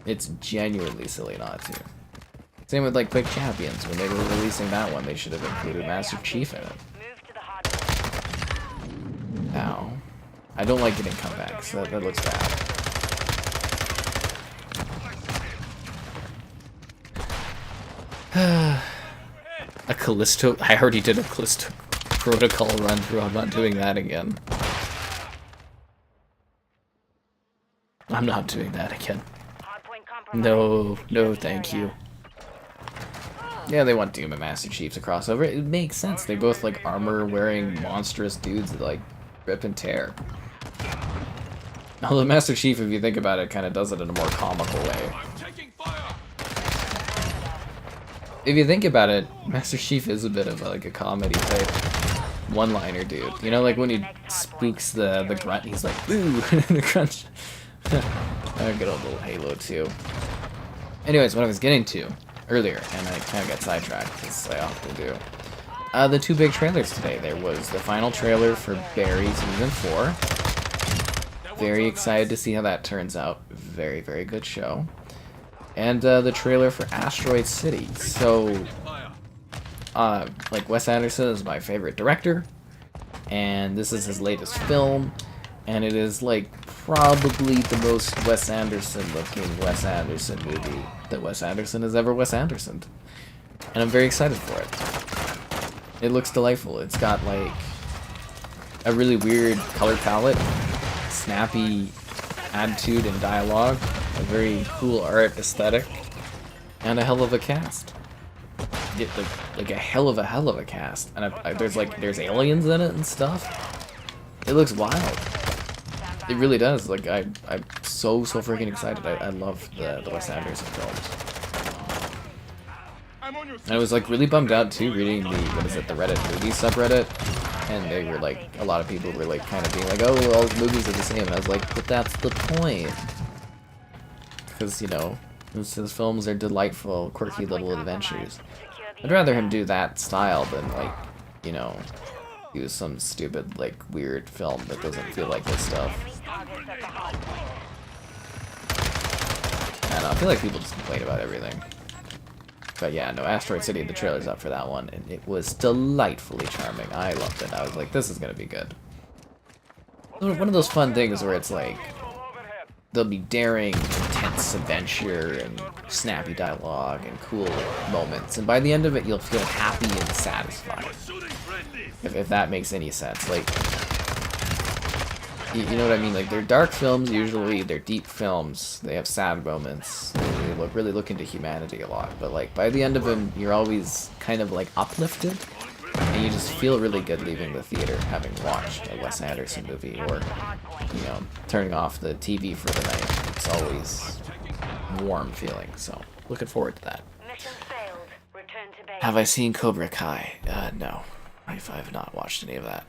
it's genuinely silly not to. Same with like Quick Champions. When they were releasing that one, they should have included Master Chief in it. Ow. I don't like getting comebacks. That looks bad. A Callisto... I already did a Callisto Protocol run through. I'm not doing that again. I'm not doing that again. No, no, thank you. Yeah, they want Doom and Master Chief to cross over. It makes sense. They both like armor-wearing monstrous dudes that like rip and tear. Although Master Chief, if you think about it, kind of does it in a more comical way. If you think about it, Master Chief is a bit of like a comedy type one-liner dude. You know, like when he spooks the grunt, he's like, "Ooh," the crunch. Good old little Halo 2. Anyways, what I was getting to earlier, and I kind of got sidetracked, as I often do. The two big trailers today. There was the final trailer for Barry Season 4. Very excited to see how that turns out. Very, very good show. And the trailer for Asteroid City. So, like, Wes Anderson is my favorite director, and this is his latest film, and it is, like, probably the most Wes Anderson-looking Wes Anderson movie that Wes Anderson has ever Wes Andersoned. And I'm very excited for it. It looks delightful. It's got, like, a really weird color palette, snappy attitude and dialogue, a very cool art aesthetic, and a hell of a cast. Like a hell of a cast. And there's aliens in it and stuff. It looks wild. It really does. Like I'm so freaking excited. I love the Wes Anderson films. And I was like really bummed out too reading the Reddit movie subreddit, and they were like, a lot of people were like kind of being like, oh, all movies are the same, and I was like, but that's the point. Because, you know, his films are delightful, quirky little adventures. I'd rather him do that style than, like, you know, use some stupid, like, weird film that doesn't feel like his stuff. I don't know, I feel like people just complain about everything. But yeah, no, Asteroid City, the trailer's up for that one, and it was delightfully charming. I loved it. I was like, this is gonna be good. One of those fun things where it's like, there'll be daring, intense adventure, and snappy dialogue, and cool moments, and by the end of it, you'll feel happy and satisfied. If that makes any sense. Like, you know what I mean? Like, they're dark films usually, they're deep films, they have sad moments, they really look into humanity a lot, but like, by the end of them, you're always kind of like uplifted, and you just feel really good leaving the theater having watched a Wes Anderson movie, or, you know, turning off the TV for the night. It's always warm feeling, so looking forward to that. Have I seen Cobra Kai? No. I've not watched any of that.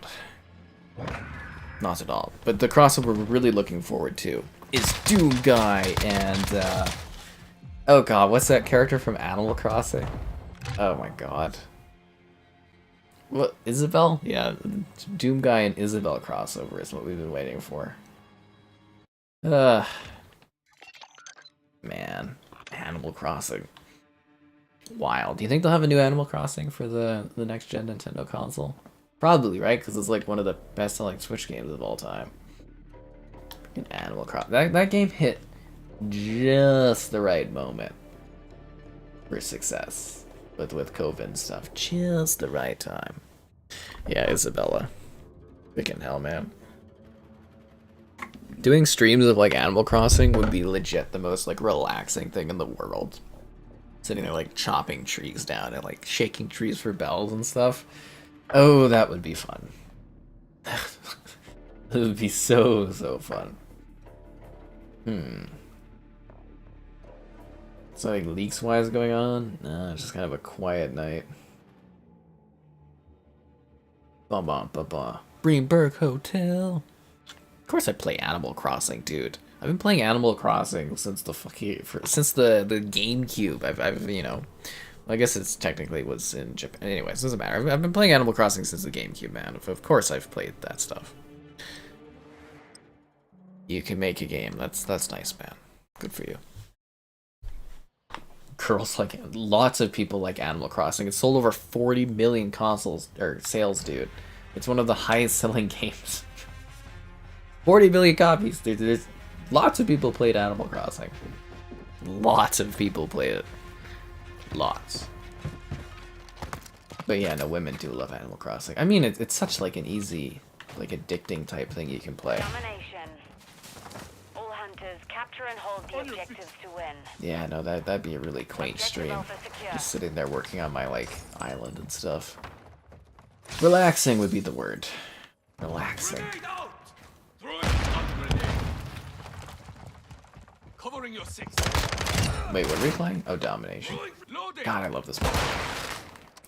Not at all. But the crossover we're really looking forward to is Doom Guy and, oh god, what's that character from Animal Crossing? Oh my god. What, Isabel? Yeah, Doom Guy and Isabel crossover is what we've been waiting for. Man, Animal Crossing. Wild. Do you think they'll have a new Animal Crossing for the next gen Nintendo console? Probably, right? Because it's like one of the best-selling Switch games of all time. Freaking Animal Crossing. That game hit just the right moment for success with COVID and stuff. Just the right time. Yeah, Isabella. Freaking hell, man. Doing streams of like Animal Crossing would be legit the most like relaxing thing in the world. Sitting there like chopping trees down and like shaking trees for bells and stuff. Oh, that would be fun. It would be so fun. Something leaks wise going on? Nah, it's just kind of a quiet night. Greenberg Hotel. Of course I play Animal Crossing, dude. I've been playing Animal Crossing since the since the GameCube. I've you know, I guess it's technically was in Japan. Anyways, doesn't matter. I've been playing Animal Crossing since the GameCube, man. Of course I've played that stuff. You can make a game. That's nice, man. Good for you. Girls like lots of people like Animal Crossing. It's sold over 40 million consoles or sales, dude. It's one of the highest selling games. 40 million copies. There's lots of people played Animal Crossing. Lots of people played it. Lots. But yeah, no, women do love Animal Crossing. I mean, it's such like an easy, like addicting type thing you can play. Domination. All hunters capture and hold the objectives to win. Yeah, no, that'd be a really quaint stream. Just sitting there working on my like island and stuff. Relaxing would be the word. Relaxing. Grenade out! Throw it out, grenade. Covering your six. Wait, what are we playing? Oh, Domination. Loading. God, I love this map.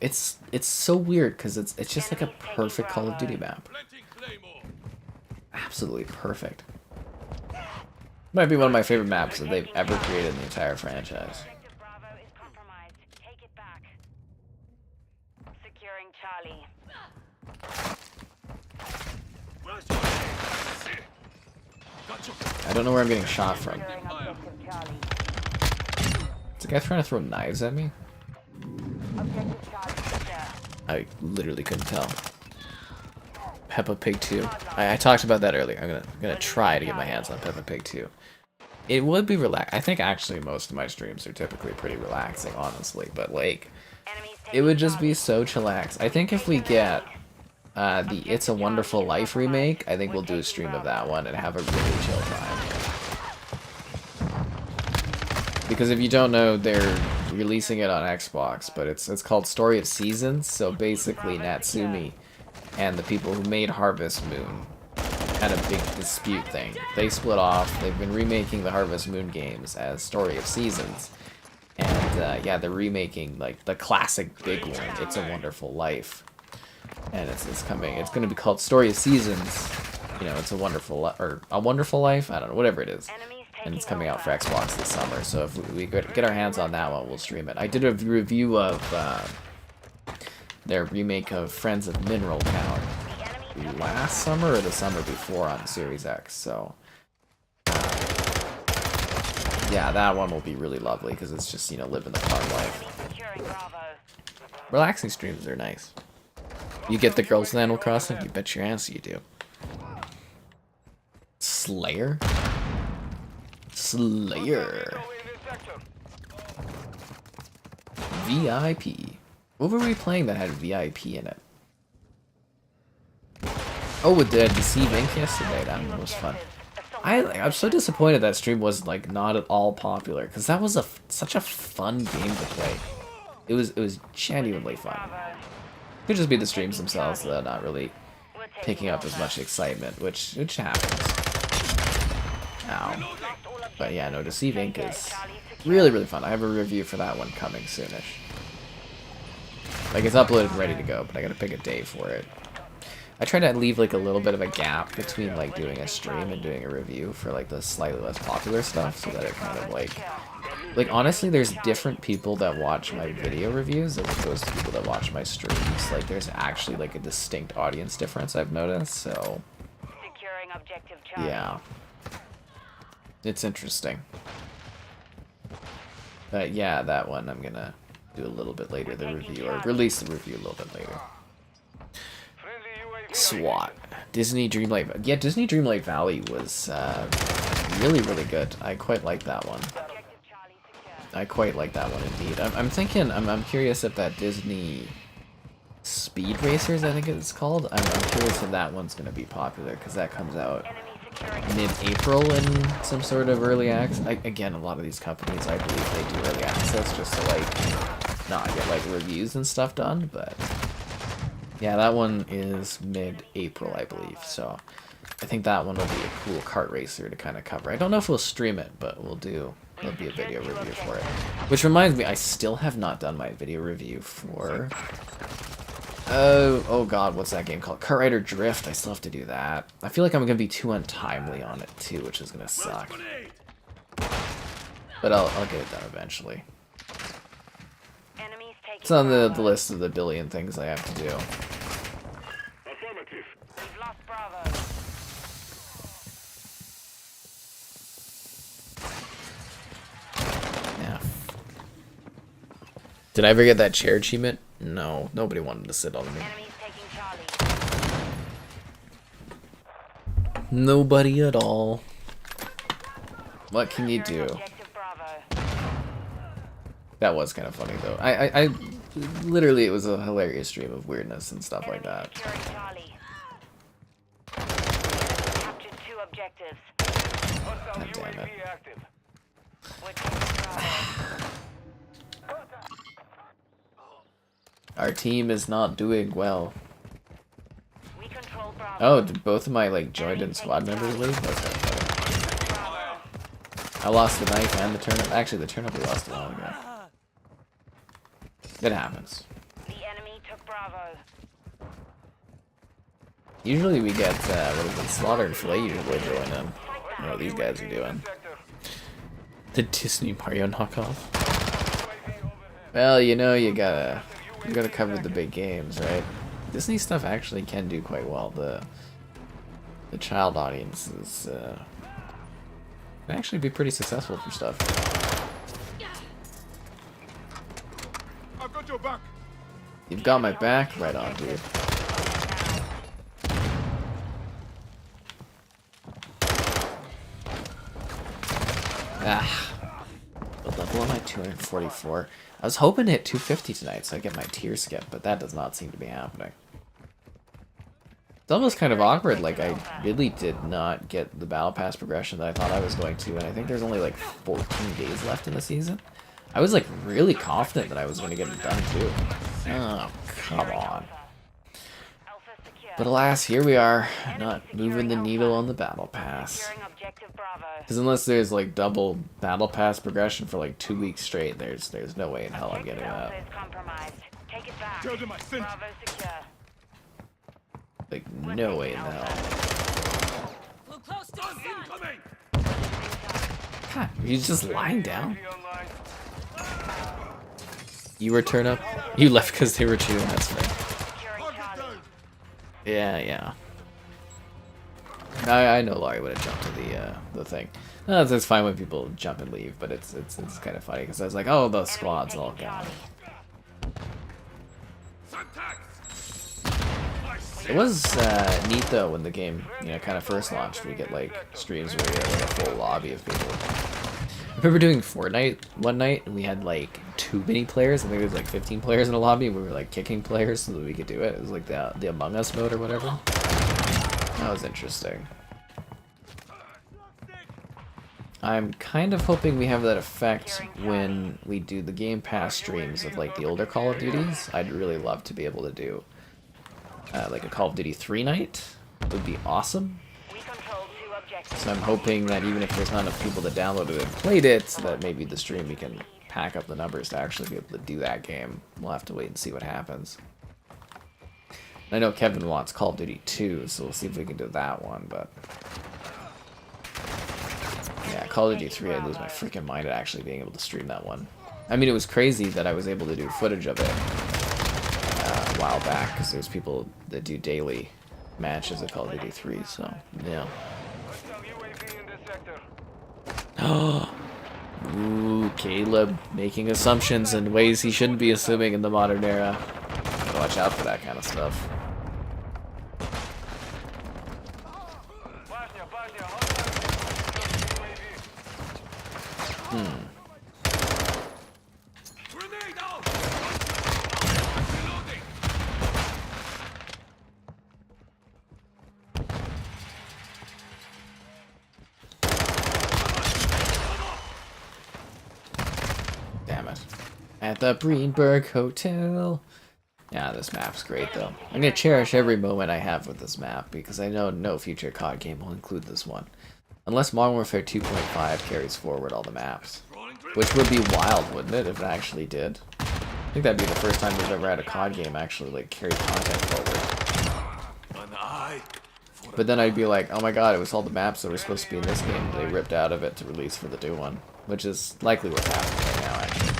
It's so weird because it's just like a perfect Call of Duty map. Planting claymore. Absolutely perfect. Might be one of my favorite maps that they've ever created in the entire franchise. Objective Bravo is compromised. Take it back. Securing Charlie. Where's your head? Gotcha. I don't know where I'm getting shot from. Securing objective Charlie. Is the guy trying to throw knives at me? Objective Charlie secure. I literally couldn't tell. Peppa Pig 2. I talked about that earlier. I'm gonna try to get my hands on Peppa Pig 2. It would be relaxed. I think actually most of my streams are typically pretty relaxing, honestly. But like, it would just be so chillax. I think if we get the It's a Wonderful Life remake, I think we'll do a stream of that one and have a really chill time. Because if you don't know, they're releasing it on Xbox, but it's called Story of Seasons. So basically, Natsumi and the people who made Harvest Moon had a big dispute thing. They split off. They've been remaking the Harvest Moon games as Story of Seasons. And yeah, they're remaking like the classic big one, It's a Wonderful Life. And it's coming. It's going to be called Story of Seasons. You know, It's a Wonderful or A Wonderful Life. I don't know, whatever it is. And it's coming out for Xbox this summer. So if we get our hands on that one, we'll stream it. I did a review of their remake of Friends of Mineral Town last summer or the summer before on Series X. So yeah, that one will be really lovely because it's just, you know, living the fun life. Securing Bravo. Relaxing streams are nice. You get the girls in Animal Crossing? You bet your ass you do. Slayer? Slayer. VIP. What were we playing that had VIP in it? Oh, with the Deceive Ink yesterday. That one was fun. I'm so disappointed that stream was like not at all popular because that was such a fun game to play. It was genuinely fun. Could just be the streams themselves though, not really picking up as much excitement, which happens. Ow. But yeah, no, Deceive Ink is really fun. I have a review for that one coming soonish. Like, it's uploaded and ready to go, but I gotta pick a day for it. I try to leave like a little bit of a gap between like doing a stream and doing a review for like the slightly less popular stuff, so that it kind of like honestly, there's different people that watch my video reviews as opposed to people that watch my streams. Like, there's actually like a distinct audience difference I've noticed. So Securing objective Charlie. yeah, it's interesting. But yeah, that one I'm gonna do a little bit later, the review, or release the review a little bit later. SWAT. Disney Dreamlight Valley. Yeah, Disney Dreamlight Valley was really good. I quite like that one. I quite like that one indeed. I'm thinking, I'm curious if that Disney Speed Racers, I think it's called. I'm curious if that one's gonna be popular because that comes out mid-April in some sort of early access. Again, a lot of these companies, I believe they do early access just to like not get like reviews and stuff done. But yeah, that one is mid-April, I believe. So I think that one will be a cool kart racer to kind of cover. I don't know if we'll stream it, but we'll do. There'll be a video review for it. Which reminds me, I still have not done my video review for... Oh god, what's that game called? Kart Rider Drift. I still have to do that. I feel like I'm going to be too untimely on it too, which is going to suck. But I'll get it done eventually. It's on the list of the billion things I have to do. We've lost Bravo. Yeah. Did I ever get that chair achievement? No, nobody wanted to sit on me. Enemies taking Charlie. Nobody at all. What can you do? Objective Bravo. That was kind of funny though. I literally, it was a hilarious stream of weirdness and stuff like that. Securing Charlie. Captured 2 objectives. Hostile God damn it. UAV active. We're taking Bravo. Our team is not doing well. We control Bravo. Oh, did both of my like joined in squad members leave? That's kind of funny. Bravo. I lost the knife and the turnip. Actually, the turnip we lost a while ago. It happens. The enemy took Bravo. Usually we get what is it, Slaughter and Filet usually join in. You know what these guys are doing. The Disney Mario knockoff. Well, you know, you gotta cover the big games, right? Disney stuff actually can do quite well. The child audience is can actually be pretty successful for stuff. I've got your back. You've got my back, right on, dude. Ah, what level am I? 244. I was hoping to hit 250 tonight so I get my tier skip, but that does not seem to be happening. It's almost kind of awkward, like I really did not get the battle pass progression that I thought I was going to, and I think there's only like 14 days left in the season. I was like really confident that I was going to get it done too. Oh, come on. Alpha secure. But alas, here we are, not moving the needle on the battle pass. Securing objective Bravo. Because unless there's like double battle pass progression for like 2 weeks straight, there's no way in hell I'm getting Alpha that. is compromised. Take it back. Tell them I sent. Bravo secure. Like, no way in hell. Incoming. God, he's just lying down. You were turn up? You left because they were chewing, that's fair. Securing Charlie. Yeah. I know Laurie would have jumped to the thing. No, it's fine when people jump and leave, but it's kind of funny because I was like, oh, those squads all gone. It was neat though when the game, kind of first launched. We get like streams where we had like a full lobby of people. I remember doing Fortnite one night and we had like too many players. I think there was like 15 players in a lobby. And we were like kicking players so that we could do it. It was like the Among Us mode or whatever. That was interesting. I'm kind of hoping we have that effect when we do the Game Pass streams of like the older Call of Duties. I'd really love to be able to do like a Call of Duty 3 night. It would be awesome. We control 2 objectives. So I'm hoping that even if there's not enough people that downloaded it and played it, so that maybe the stream we can pack up the numbers to actually be able to do that game. We'll have to wait and see what happens. I know Kevin wants Call of Duty 2, so we'll see if we can do that one, but... Yeah, Call of Duty 3, I'd lose my freaking mind at actually being able to stream that one. I mean, it was crazy that I was able to do footage of it a while back, because there's people that do daily matches of Call of Duty 3, so, yeah. Oh, ooh, Caleb making assumptions in ways he shouldn't be assuming in the modern era. Gotta watch out for that kind of stuff. At the Greenberg Hotel. Yeah, this map's great though. I'm gonna cherish every moment I have with this map because I know no future COD game will include this one. Unless Modern Warfare 2.5 carries forward all the maps. Which would be wild, wouldn't it, if it actually did? I think that'd be the first time we've ever had a COD game actually like carry content forward. But then I'd be like, oh my god, it was all the maps that were supposed to be in this game they ripped out of it to release for the new one. Which is likely what's happening right now, actually.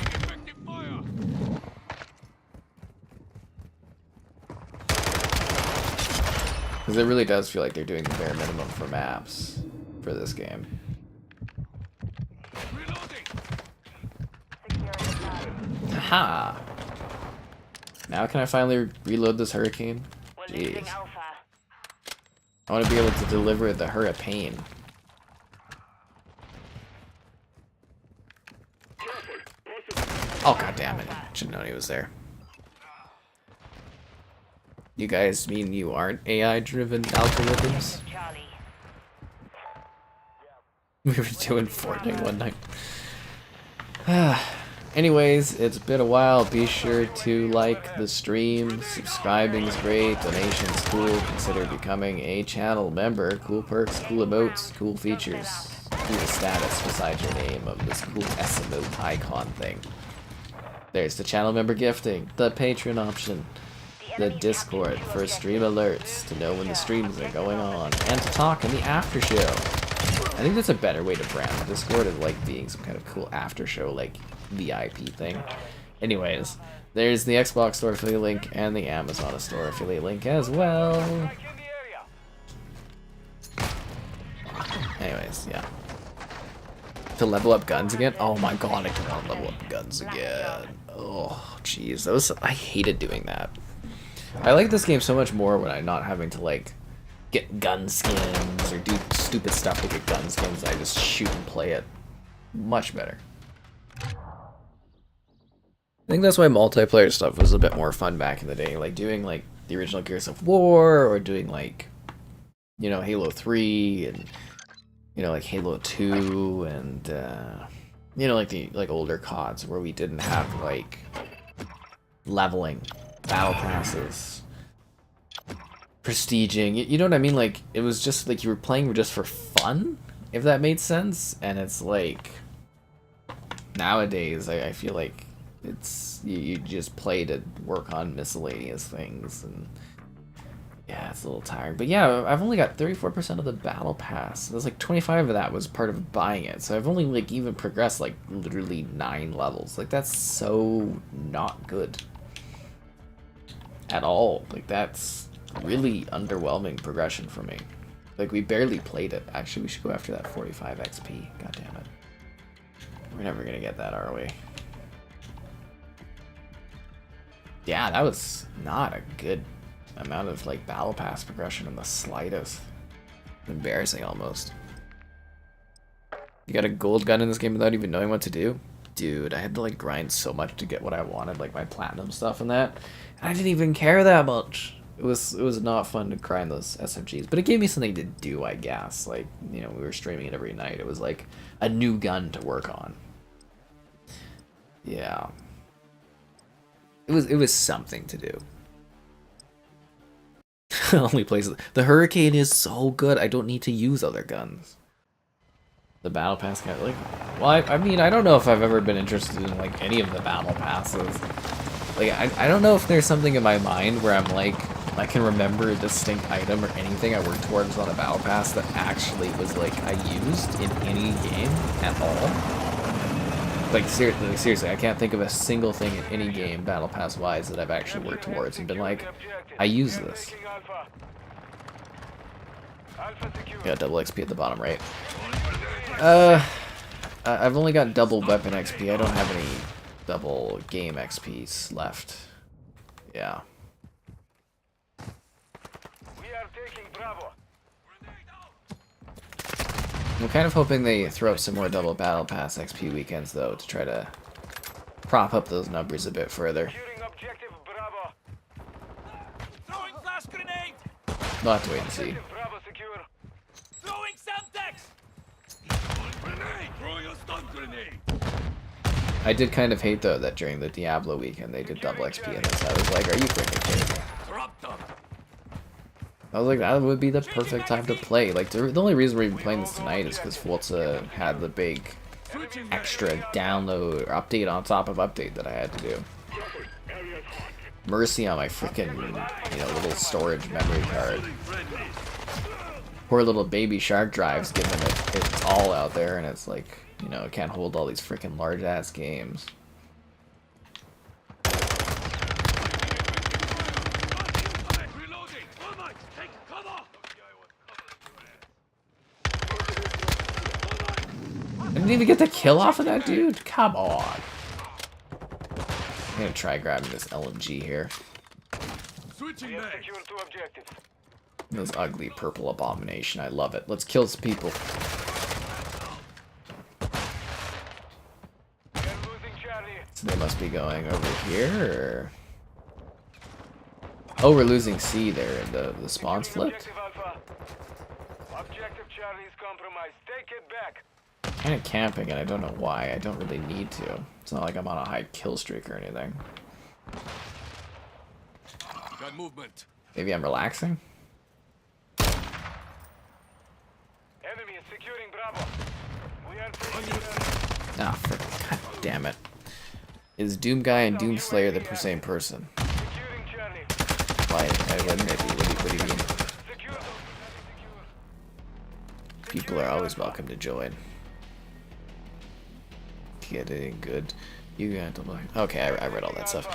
Because it really does feel like they're doing the bare minimum for maps for this game. Haha! Now can I finally reload this Hurricane? Jeez. I want to be able to deliver the Hurricane. Oh god damn it. Should've known he was there. You guys mean you aren't AI-driven algorithms? We were doing Fortnite one night. Anyways, it's been a while. Be sure to like the stream. Subscribing is great. Donations cool. Consider becoming a channel member. Cool perks, cool emotes, cool features. Cool status beside your name of this cool S emote icon thing. There's the channel member gifting, the Patreon option, the Discord for stream alerts to know when the streams are going on, and to talk in the after show. I think that's a better way to brand the Discord, is like being some kind of cool after show, like VIP thing. Anyways, there's the Xbox store affiliate link and the Amazon store affiliate link as well. Anyways, yeah. To level up guns again? Oh my god, I cannot level up guns again. Oh, jeez, I hated doing that. I like this game so much more when I'm not having to like get gun skins or do stupid stuff to get gun skins. I just shoot and play it much better. I think that's why multiplayer stuff was a bit more fun back in the day, like doing like the original Gears of War, or doing like, you know, Halo 3 and, you know, like Halo 2 and you know, like the older CODs where we didn't have like leveling, battle passes, prestiging, you know what I mean? Like it was just like you were playing just for fun, if that made sense. And it's like nowadays I feel like it's you just play to work on miscellaneous things, and yeah, it's a little tiring. But yeah, I've only got 34% of the battle pass. There's like 25 of that was part of buying it, so I've only like even progressed like literally 9 levels. Like that's so not good at all. Like that's really underwhelming progression for me. Like we barely played it. Actually, we should go after that 45 XP. God damn it. We're never gonna get that, are we? Yeah, that was not a good amount of like battle pass progression in the slightest. Embarrassing almost. You got a gold gun in this game without even knowing what to do? Dude, I had to like grind so much to get what I wanted, like my platinum stuff and that. And I didn't even care that much. It was not fun to grind those SMGs, but it gave me something to do, I guess. Like, you know, we were streaming it every night. It was like a new gun to work on. Yeah. It was something to do. Only places. The Hurricane is so good. I don't need to use other guns. The battle pass guy, like, well, I mean, I don't know if I've ever been interested in like any of the battle passes. Like, I don't know if there's something in my mind where I'm like, I can remember a distinct item or anything I worked towards on a battle pass that actually was like I used in any game at all. Like seriously, I can't think of a single thing in any game, battle pass wise, that I've actually worked towards and been like, I use this. Got double XP at the bottom right. I've only got double weapon XP. I don't have any double game XPs left. Yeah. I'm kind of hoping they throw up some more double battle pass XP weekends though, to try to prop up those numbers a bit further. We'll have to wait and see. I did kind of hate though that during the Diablo weekend they did double XP in this. I was like, are you freaking kidding me? I was like, that would be the perfect time to play. Like, the only reason we're even playing this tonight is because Forza had the big extra download or update on top of update that I had to do. Mercy on my freaking, you know, little storage memory card. Poor little baby shark drives giving it its all out there, and it's like, you know, it can't hold all these freaking large ass games. I didn't even get the kill off of that dude? Come on. I'm gonna try grabbing this LMG here. Switching back. Secure 2 objectives. This ugly purple abomination. I love it. Let's kill some people. We're losing Charlie. So they must be going over here, or... Oh, we're losing C there, and the spawn's flipped. Objective Alpha. Objective Charlie is compromised. Take it back. Kind of camping, and I don't know why. I don't really need to. It's not like I'm on a high kill streak or anything. Got movement. Maybe I'm relaxing? Enemy is securing Bravo. We are taking Ah, God damn it. Is Doom Guy and Doom Slayer the same person? securing Charlie. Why wouldn't it be? What do you mean? Secure. People are always welcome to join. Getting good. You got to look. Okay, I read all that stuff.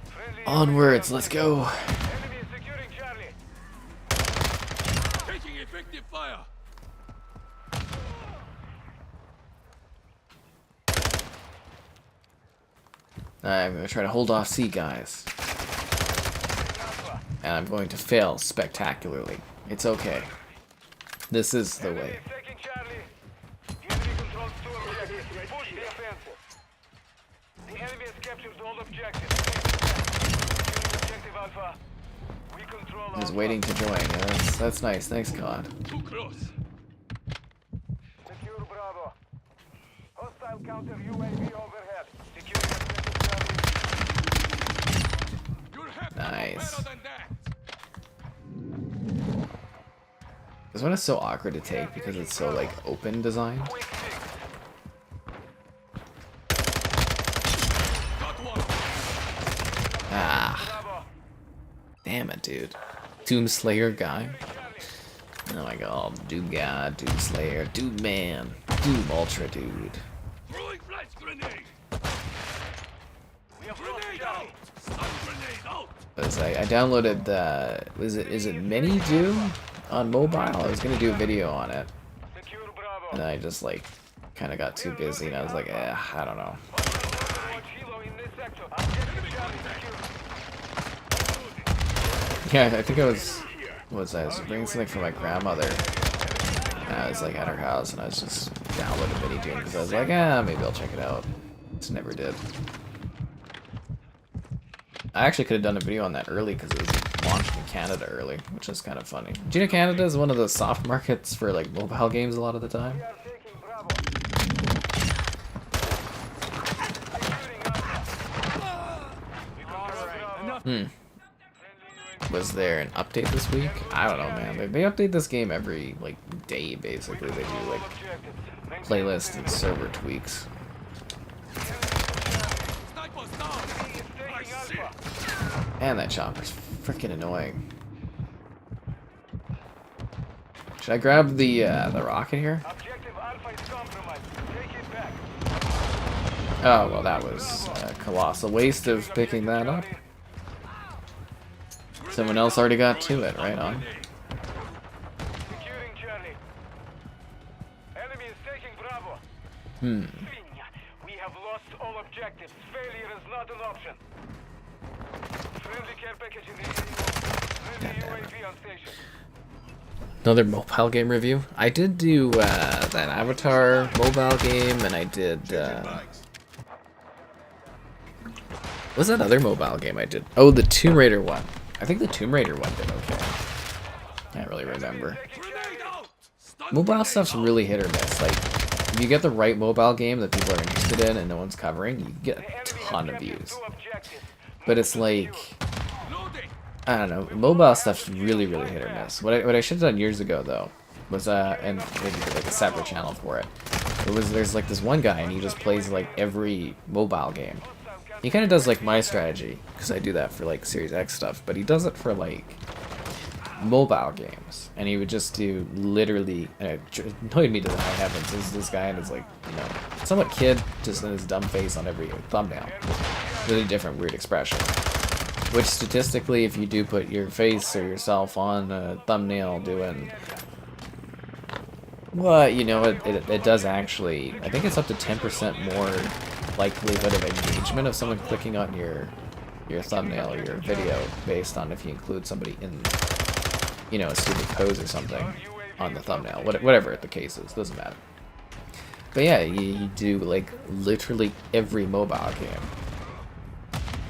Friendly Onwards, let's go. enemy is securing Charlie. Taking effective fire. I'm gonna try to hold off C guys. And I'm going to fail spectacularly. It's okay. This is the way. Taking Charlie. Enemy controls 2 objectives. Push the offensive. The enemy has captured all objectives. Objective Alpha. We control He's Alpha. waiting to join. Yeah, that's nice. Thanks, God. Too close. Secure Bravo. Hostile counter UAV overhead. Secure objective Charlie. You'll have to do Nice. better than that. This one is so awkward to take because it's so, like, open design. Quick fix. Got one. Ah, Bravo. damn it, dude. Doom Slayer guy. Oh my god. Doom God, Doom Slayer, Doom Man, Doom Ultra Dude. Throwing flash grenade. We have lost Grenade Charlie. out. Stun grenade out. I downloaded the... is it Mini Doom on mobile? I was gonna do a video on it. Secure Bravo. And I just, like, kind of got too busy, and I was like, I don't know. Watch Hilo in this sector. Objective Charlie secure. Yeah, I think I was bringing something for my grandmother. And I was, like, at her house, and I was just downloading Mini Doom, because I was like, maybe I'll check it out. Just never did. I actually could have done a video on that early, because it was launched in Canada early, which is kind of funny. Do you know Canada is one of the soft markets for, like, mobile games a lot of the time? We are taking Bravo. Securing Alpha. Was there an update this week? I don't know, man. They update this game every, like, day, basically. They do, like, playlist and server tweaks. Sniper's down. I see. And that chopper's freaking annoying. Should I grab the rocket here? Objective Alpha is compromised. Take it back. Oh, well, that was a colossal waste of picking that up. Someone else already got to it, right on. Securing Charlie. Enemy is taking Bravo. Hmm. We have lost all objectives. Failure is not an option. Friendly care package in the area. Friendly UAV on station. Another mobile game review. I did do that Avatar mobile game, and I did... what was that other mobile game I did? Oh, the Tomb Raider one. I think the Tomb Raider one did okay. Can't really remember. Grenade out. Stun Mobile grenade stuff's out. really hit or miss. Like, If you get the right mobile game that people are interested in and no one's covering, you can get a ton of views. But it's like, I don't know, mobile stuff's really, really hit or miss. What I should have done years ago though was and maybe do like a separate channel for it. There's like this one guy and he just plays like every mobile game. He kind of does like my strategy because I do that for like Series X stuff, but he does it for like mobile games, and he would just do literally, and it annoyed me to the high heavens. This guy and his like, you know, somewhat kid, just in his dumb face on every thumbnail, really different weird expression. Which statistically, if you do put your face or yourself on a thumbnail doing, well, you know, it does actually, I think it's up to 10% more likelihood of engagement of someone clicking on your thumbnail or your video based on if you include somebody in, you know, a stupid pose or something on the thumbnail. Whatever the case is, doesn't matter. But yeah, you do like literally every mobile game.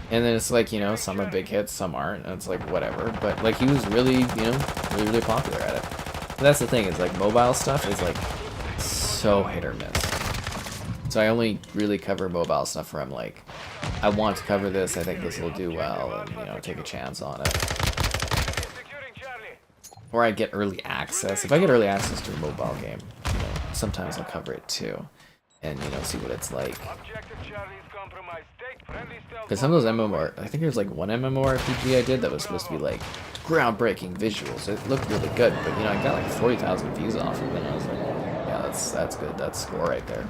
And then it's like, you know, some are big hits, some aren't, and it's like whatever. But like he was really, you know, really popular at it. But that's the thing, is like mobile stuff is like so hit or miss. So I only really cover mobile stuff where I'm like, I want to cover this, I think this will do well, and you know, take a chance on it. Or I get early access. If I get early access to a mobile game, you know, sometimes I'll cover it too, and you know, see what it's like. Because some of those MMOR, I think there's like one MMORPG I did that was supposed to be like groundbreaking visuals. It looked really good, but you know, I got like 40,000 views off of it, and I was like, yeah, that's good. That's score right there.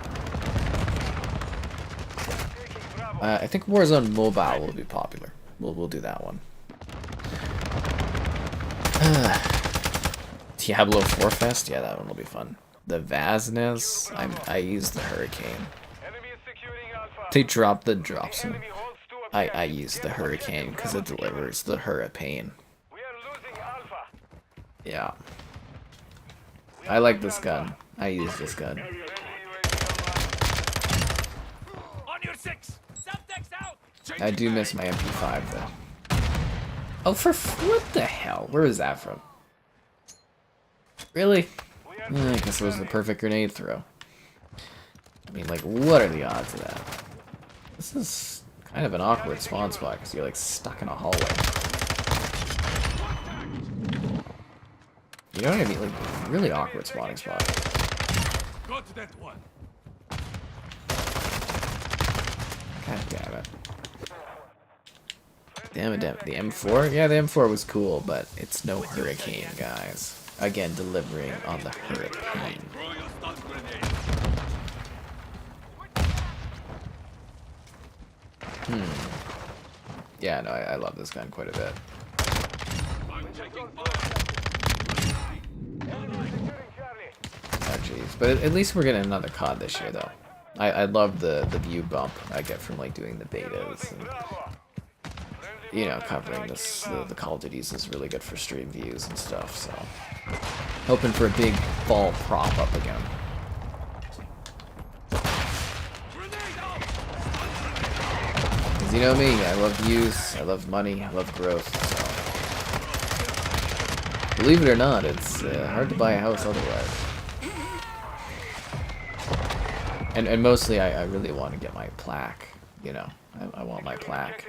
I think Warzone Mobile will be popular. We'll do that one. Diablo 4 Fest? Yeah, that one will be fun. The Vaznes? I use the Hurricane. They drop the drops. I use the Hurricane because it delivers the Hurricane. Yeah. I like this gun. I use this gun. I do miss my MP5 though. Oh, what the hell? Where is that from? Really? I guess it was the perfect grenade throw. I mean, like, what are the odds of that? This is kind of an awkward spawn spot because you're like stuck in a hallway. You know what I mean? Like, really awkward spawning spot. Got that one. God damn it. Damn it, the M4? Yeah, the M4 was cool, but it's no Hurricane, guys. Again, delivering on the Hurricane. Yeah, no, I love this gun quite a bit. Oh, jeez. But at least we're getting another COD this year, though. I love the view bump I get from, like, doing the betas. And, you know, covering this, the Call of Duties is really good for stream views and stuff, so. Hoping for a big fall prop up again. Because you know me, I love views, I love money, I love growth, so. Believe it or not, it's hard to buy a house otherwise. And mostly I really want to get my plaque, you know. I want my plaque.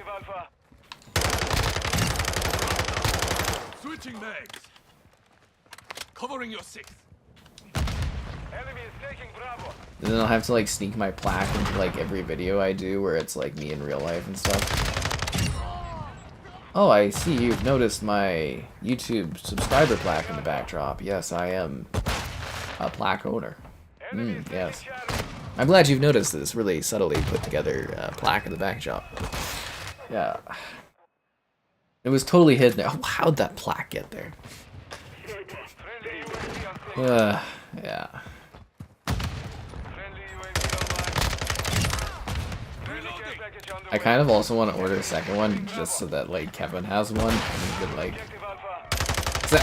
Switching legs. Covering your sixth. Enemy is taking Bravo. And then I'll have to like sneak my plaque into like every video I do where it's like me in real life and stuff. Oh, I see you've noticed my YouTube subscriber plaque in the backdrop. Yes, I am a plaque owner. Yes. I'm glad you've noticed this really subtly put together plaque in the backdrop. Yeah. It was totally hidden. Oh, how'd that plaque get there? Yeah. I kind of also want to order a second one just so that like Kevin has one and he could like.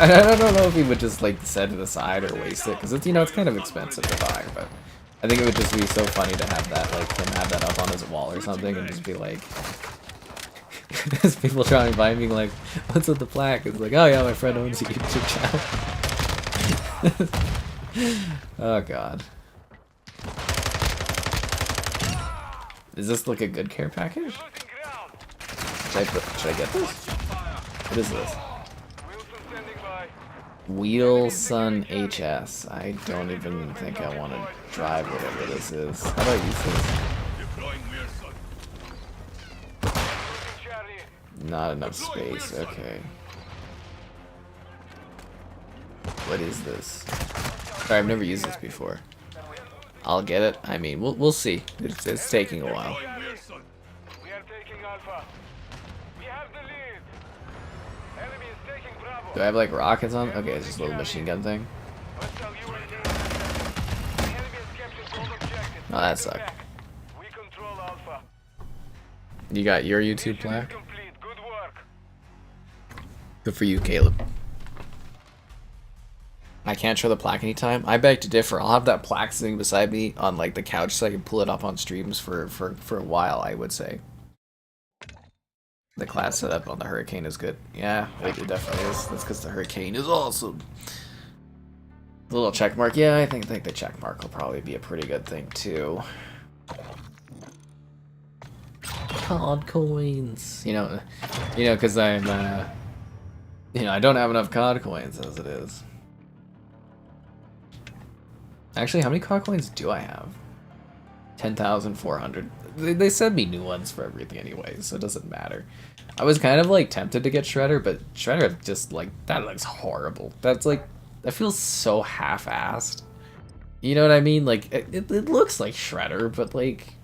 I don't know if he would just like set it aside or waste it because it's, you know, it's kind of expensive to buy, but I think it would just be so funny to have that, like him have that up on his wall or something and just be like. There's people trying to buy me like, what's with the plaque? It's like, oh yeah, my friend owns a YouTube channel. Oh god. Is this like a good care package? Losing ground. Should I get this? What is this? Wilson standing by. Wheelson HS. I don't even think I want to drive whatever this is. How do I use this? Deploying Wilson. Losing Charlie. Not enough space. Okay. What is this? Sorry, I've never used this before. I'll get it. I mean, we'll see. It's taking a while. Deploying Wilson. We are taking Alpha. We have the lead. Enemy is taking Bravo. Do I have like rockets on? Okay, it's just a little machine gun thing. Hostile UAV. The enemy has captured gold objectives. Oh, that sucked. Back. We control Alpha. You got your YouTube Mission is plaque? complete. Good work. Good for you, Caleb. I can't show the plaque anytime. I beg to differ. I'll have that plaque sitting beside me on like the couch so I can pull it up on streams for a while, I would say. The class setup on the Hurricane is good. Yeah, it definitely is. That's because the Hurricane is awesome. The little check mark. Yeah, I think the check mark will probably be a pretty good thing too. COD coins. You know, because I'm, I don't have enough COD coins as it is. Actually, how many COD coins do I have? 10,400. They send me new ones for everything anyway, so it doesn't matter. I was kind of like tempted to get Shredder, but Shredder just like, that looks horrible. That's like, that feels so half-assed. You know what I mean? Like, it looks like Shredder, but like...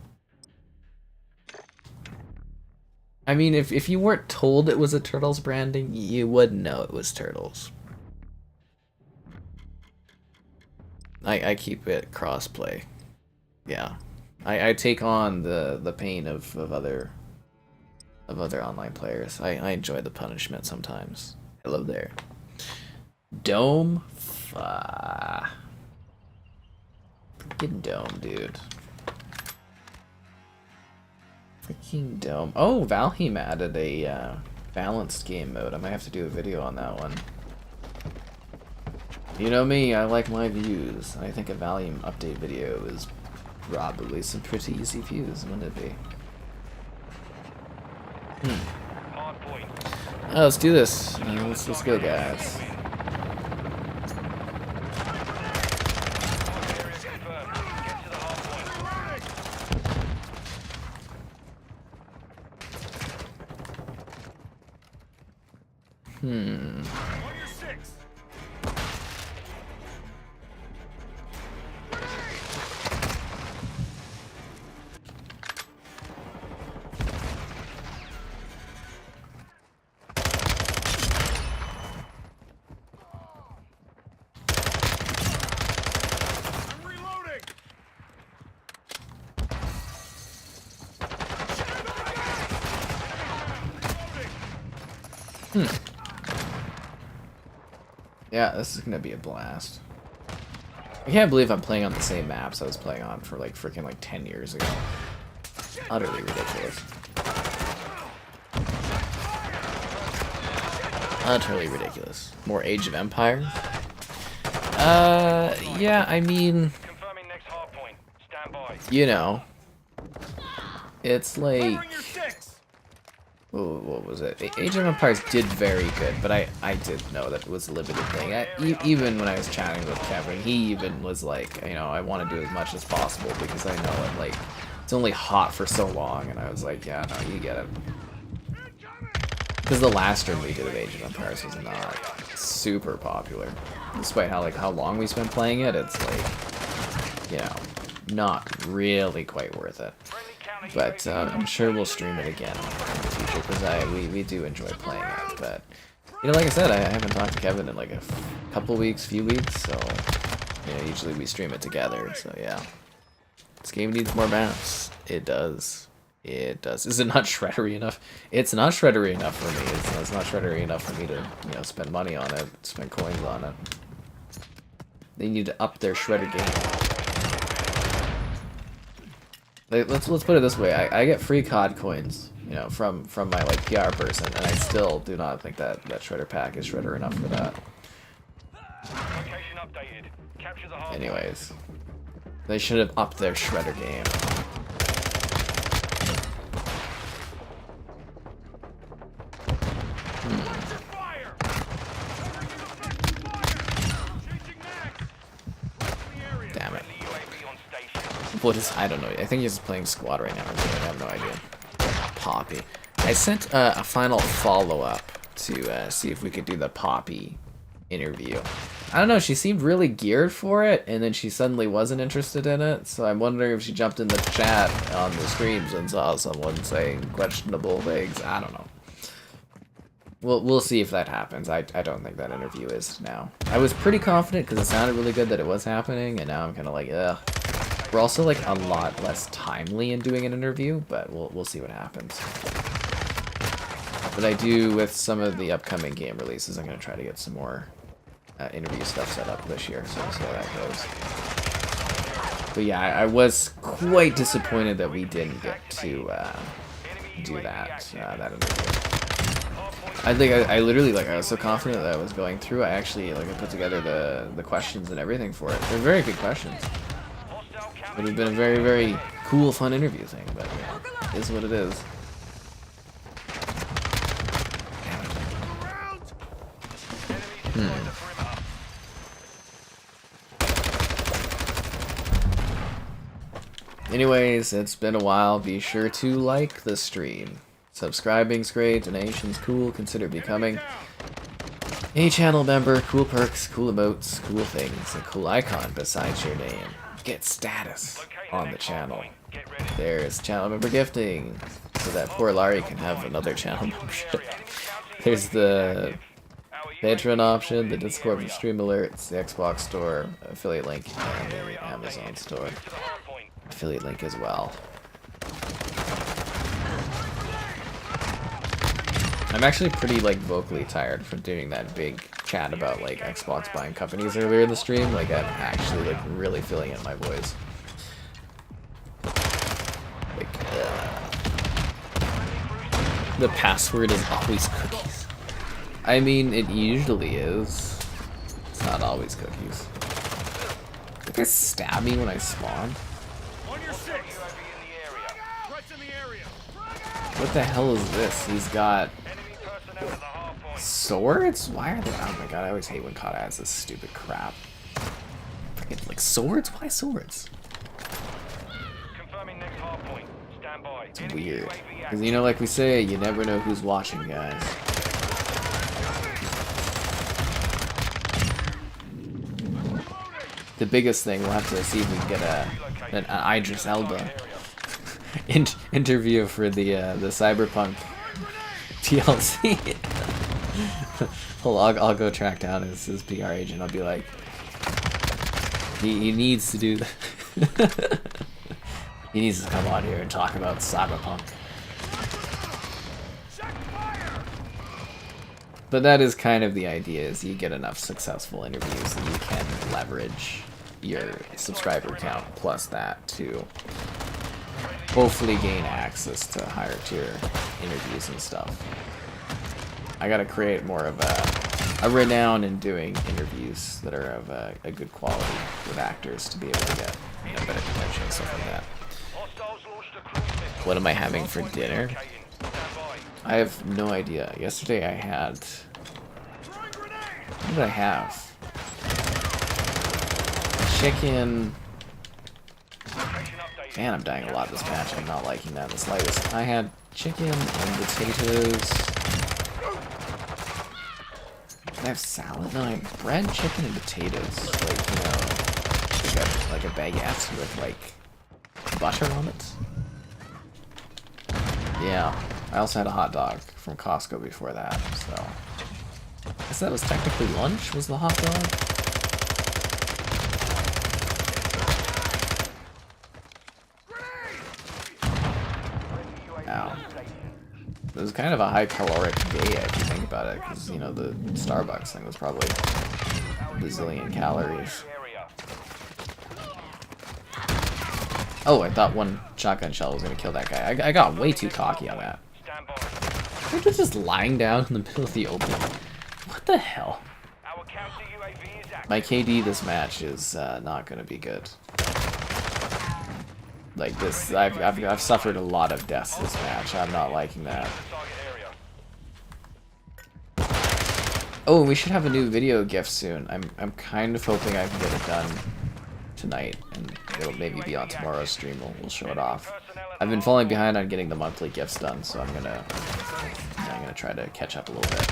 I mean, if you weren't told it was a Turtles branding, you wouldn't know it was Turtles. I keep it crossplay. Yeah. I take on the pain of other online players. I enjoy the punishment sometimes. Hello there. Dome? Freaking Dome, dude. Freaking Dome. Oh, Valheim added a balanced game mode. I might have to do a video on that one. You know me, I like my views. I think a Valheim update video is probably some pretty easy views, wouldn't it be? Hard point. Oh, let's do this. Let's go, guys. Area confirmed. Get to the hard point. On your six. I'm reloading. Yeah, this is gonna be a blast. I can't believe I'm playing on the same maps I was playing on for like freaking like 10 years ago. Utterly ridiculous. Utterly ridiculous. More Age of Empires? Yeah, I mean, Confirming next hard point. Stand by. you know, it's like, Covering your six. what was it? Age of Empires did very good, but I did know that it was a limited thing. Even when I was chatting with Kevin, he even was like, I want to do as much as possible because I know it, like, it's only hot for so long, and I was like, yeah, no, you get it. Because the last stream we did of Age of Empires was not super popular. Despite how long we spent playing it, it's like, not really quite worth it. Friendly counter But UAV. I'm sure we'll stream it again in the future because we do enjoy playing it. But like I said, I haven't talked to Kevin in like a few weeks, so usually we stream it together. So yeah, this game needs more maps. It does. It does. Is it not shreddery enough? It's not shreddery enough for me. It's not shreddery enough for me to spend money on it, spend coins on it. They need to up their shredder game. Let's put it this way. I get free COD coins, from my like PR person, and I still do not think that shredder pack is shredder enough for that. Location updated. Capture the hard point. Anyways, they should have upped their shredder game. Fire! Covering you effective fire! Changing mags! Close in the area. Damn it. UAV on station. What is, I don't know. I think he's playing squad right now. Or something. I have no idea. Poppy. I sent a final follow-up to see if we could do the Poppy interview. I don't know, she seemed really geared for it, and then she suddenly wasn't interested in it, so I'm wondering if she jumped in the chat on the streams and saw someone saying questionable things. I don't know. We'll see if that happens. I don't think that interview is now. I was pretty confident because it sounded really good that it was happening, and now I'm kind of like, ugh. We're also like a lot less timely in doing an interview, but we'll see what happens. But I do, with some of the upcoming game releases, I'm going to try to get some more interview stuff set up this year, so we'll see how that goes. But yeah, I was quite disappointed that we didn't get to do that interview. I think I literally, like, I was so confident that I was going through, I actually, like, I put together the questions and everything for it. They're very good questions. It would have been a very, very cool, fun interview thing, but yeah, it is what it is. Anyways, it's been a while. Be sure to like the stream. Subscribing's great, donations cool, consider becoming a channel member. Cool perks, cool emotes, cool things, a cool icon besides your name. Get status on the channel. There's channel member gifting, so that poor Larry can have another channel membership. There's the Patreon option, the Discord for stream alerts, the Xbox store, affiliate link, and the Amazon store. Affiliate link as well. I'm actually pretty, like, vocally tired from doing that big chat about, like, Xbox buying companies earlier in the stream. Like, I'm actually, like, really feeling it in my voice. Like, the password is always cookies. I mean, it usually is. It's not always cookies. Did they stab me when I spawned? On your six! Threats in the area! What the hell is this? He's got swords? Why are they? Oh my god, I always hate when COD adds this stupid crap. Freaking, like, swords? Why swords? Confirming next hard point. Stand by. It's weird. Because, you know, like we say, you never know who's watching, guys. The biggest thing, we'll have to see if we can get an Idris Elba interview for the Cyberpunk TLC. I'll go track down his PR agent. I'll be like, he needs to do that. He needs to come on here and talk about Cyberpunk. But that is kind of the idea, is you get enough successful interviews that you can leverage your subscriber count plus that to hopefully gain access to higher tier interviews and stuff. I gotta create more of a renown in doing interviews that are of a good quality with actors to be able to get, you know, better attention and stuff like that. What am I having for dinner? I have no idea. Yesterday I had... What did I have? Chicken... Man, I'm dying a lot this match. I'm not liking that in the slightest. I had chicken and potatoes. Did I have salad? No, I had bread, chicken, and potatoes. Like, you know, like a baguette with, like, butter on it. Yeah. I also had a hot dog from Costco before that, so... I guess that was technically lunch, was the hot dog? Ow. It was kind of a high caloric day if you think about it, because, you know, the Starbucks thing was probably a bazillion calories. Oh, I thought one shotgun shell was going to kill that guy. I got way too cocky on that. They're just lying down in the middle of the open. What the hell? My KD this match is not going to be good. Like this, I've suffered a lot of deaths this match. I'm not liking that. Oh, we should have a new video GIF soon. I'm kind of hoping I can get it done tonight, and it'll maybe be on tomorrow's stream. We'll show it off. I've been falling behind on getting the monthly GIFs done, so I'm gonna try to catch up a little bit.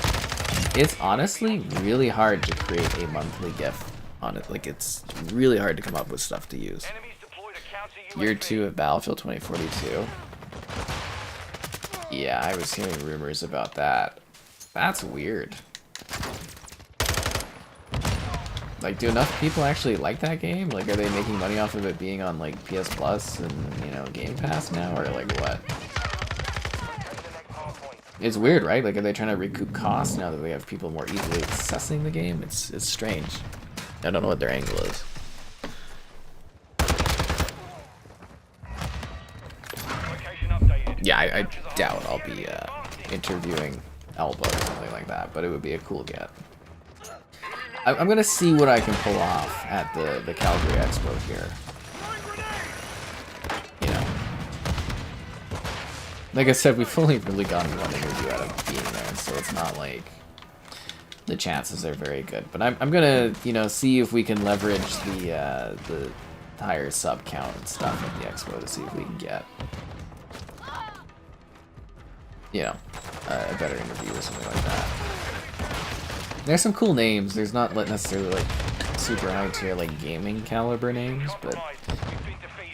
It's honestly really hard to create a monthly GIF on it. Like, it's really hard to come up with stuff to use. Year 2 of Battlefield 2042. Yeah, I was hearing rumors about that. That's weird. Like, do enough people actually like that game? Like, are they making money off of it being on, like, PS Plus and, you know, Game Pass now? Or, like, what? It's weird, right? Like, are they trying to recoup costs now that they have people more easily accessing the game? It's strange. I don't know what their angle is. Yeah, I doubt I'll be interviewing Elbow or something like that, but it would be a cool get. I'm gonna see what I can pull off at the Calgary Expo here. You know, like I said, we've only really gotten one interview out of being there, so it's not like the chances are very good. But I'm gonna, you know, see if we can leverage the higher sub count and stuff at the expo to see if we can get, you know, a better interview or something like that. There's some cool names. There's not necessarily like super high tier like gaming caliber names, but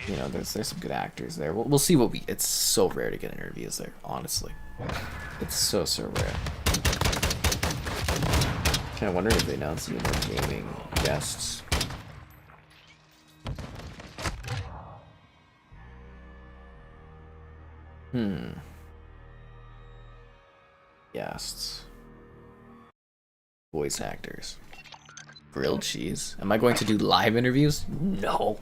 you know, there's some good actors there. We'll see what we. It's so rare to get interviews there, honestly. It's so rare. Kind of wondering if they announced any more gaming guests. Guests. Voice actors. Grilled cheese. Am I going to do live interviews? No.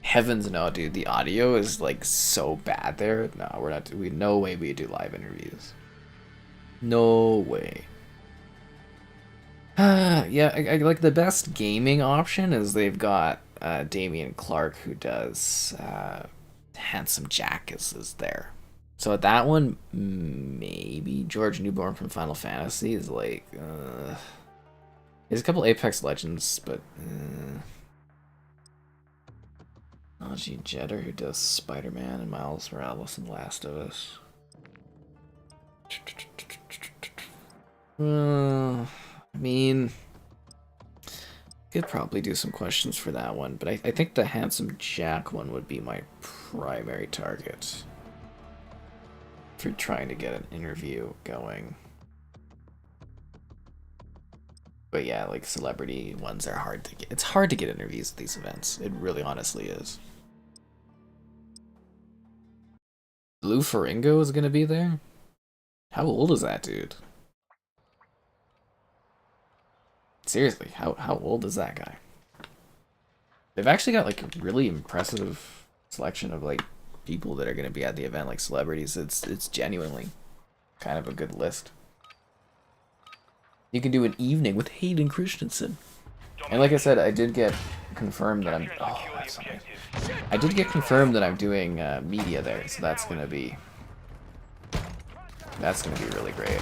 Heavens no, dude. The audio is like so bad there. No, we're not. No way we do live interviews. No way. Yeah, I like the best gaming option is they've got Damian Clark, who does Handsome Jack is there. So at that one, maybe George Newborn from Final Fantasy is like, there's a couple Apex Legends, but Najee Jetter, who does Spider-Man and Miles Morales and Last of Us. I mean, could probably do some questions for that one, but I think the Handsome Jack one would be my primary target for trying to get an interview going. But yeah, like celebrity ones are hard to get. It's hard to get interviews at these events. It really honestly is. Lou Ferrigno is gonna be there? How old is that dude? Seriously, how old is that guy? They've actually got like a really impressive selection of like people that are going to be at the event, like celebrities. It's genuinely kind of a good list. You can do an evening with Hayden Christensen. And like I said, I did get confirmed that I'm... Oh, that's nice. I did get confirmed that I'm doing media there, so that's going to be really great.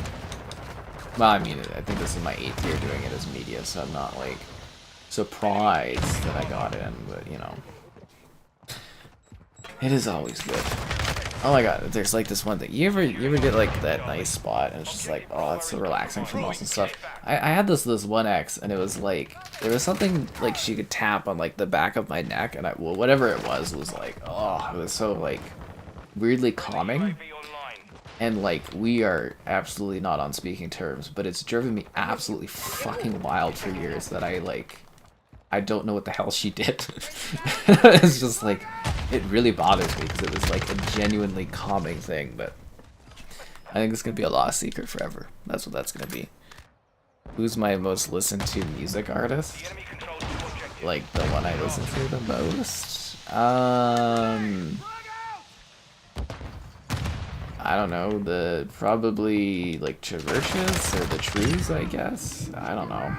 Well, I mean, I think this is my 8th year doing it as media, so I'm not, like, surprised that I got in, but, you know. It is always good. Oh my god, there's, like, this one thing. You ever get, like, that nice spot, and it's just like, oh, it's so relaxing for most and stuff. I had this one ex, and it was, like, there was something, like, she could tap on, like, the back of my neck, and well, whatever it was like, oh, it was so, like, weirdly calming. And, like, we are absolutely not on speaking terms, but it's driven me absolutely fucking wild for years that I don't know what the hell she did. It's just, like, it really bothers me because it was, like, a genuinely calming thing, but I think it's going to be a lost secret forever. That's what that's going to be. Who's my most listened to music artist? Like, the one I listen to the most? I don't know, probably like Traversius or the Trees, I guess. I don't know.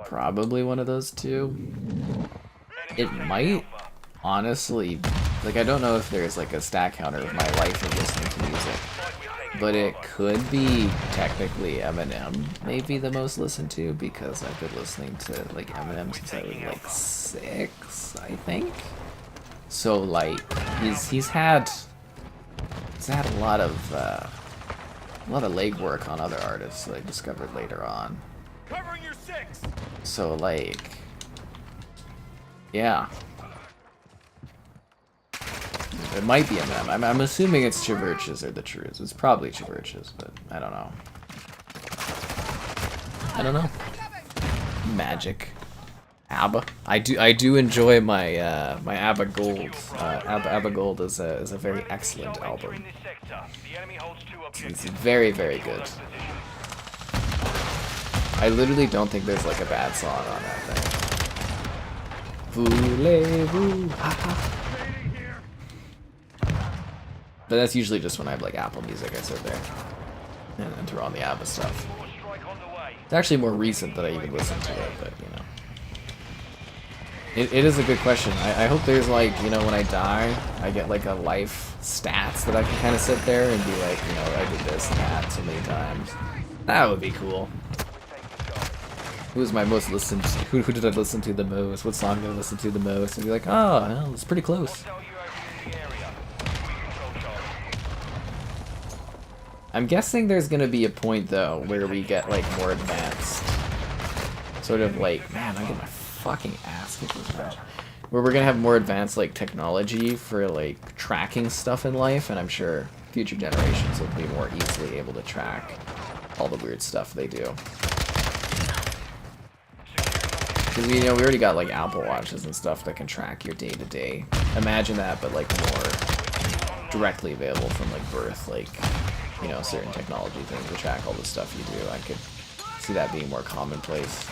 Probably one of those two. It might, honestly, like I don't know if there's like a stat counter of my life of listening to music. but it could be technically Eminem maybe the most listened to, because I've been listening to like Eminem since I was like 6, I think. So like he's had a lot of legwork on other artists that I discovered later on. Covering your 6. So like, yeah. It might be Eminem. I'm assuming it's Chiverches or the Trues. It's probably Chiverches, but I don't know. I don't know. Magic. ABBA. I do enjoy my my ABBA Gold. ABBA Gold is a very excellent album. It's very, very good. I literally don't think there's like a bad song on that thing. Voulez-vous, ha ha. But that's usually just when I have like Apple Music, I sit there and enter on the ABBA stuff. It's actually more recent that I even listen to it, but you know. It is a good question. I hope there's like, you know, when I die, I get like a life stats that I can kind of sit there and be like, you know, I did this and that so many times. That would be cool. Who was my most listened to? Who did I listen to the most? What song did I listen to the most? And be like, oh, well, it's pretty close. I'm guessing there's gonna be a point though where we get like more advanced, sort of like, man, I get my fucking ass kicked this match. Where we're gonna have more advanced like technology for like tracking stuff in life, and I'm sure future generations will be more easily able to track all the weird stuff they do. Because we already got like Apple Watches and stuff that can track your day to day. Imagine that, but like more directly available from like birth, like, you know, certain technology things to track all the stuff you do. I could see that being more commonplace.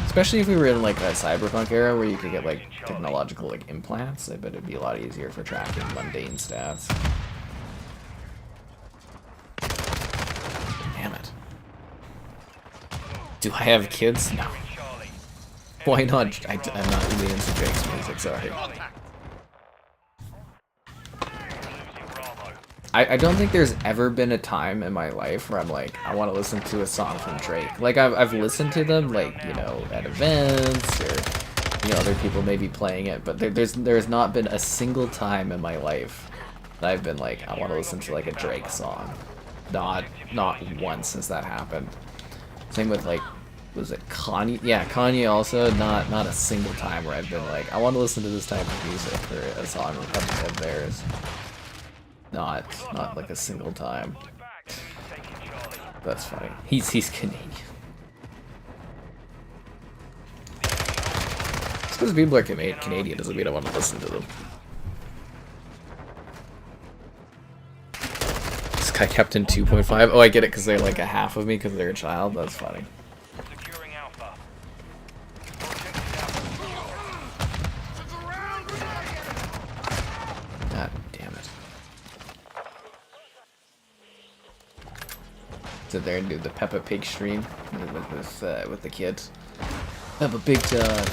Especially if we were in like a cyberpunk era where you could get like technological like implants. I bet it'd be a lot easier for tracking mundane stats. Damn it. Do I have kids? No. Why not? I'm not really into Drake's music, sorry. I don't think there's ever been a time in my life where I'm like, I want to listen to a song from Drake. Like, I've listened to them, like, you know, at events, or, you know, other people may be playing it, but there's not been a single time in my life that I've been like, I want to listen to, like, a Drake song. Not once since that happened. Same with, like, was it Kanye? Yeah, Kanye also, not a single time where I've been like, I want to listen to this type of music, or a song of theirs. Not like a single time. That's funny. He's Canadian. Just because people are Canadian doesn't mean I want to listen to them. This guy Captain 2.5. Oh, I get it because they're like a half of me because they're a child. That's funny. God damn it. Sit there and do the Peppa Pig stream with the kids. Peppa Pig time.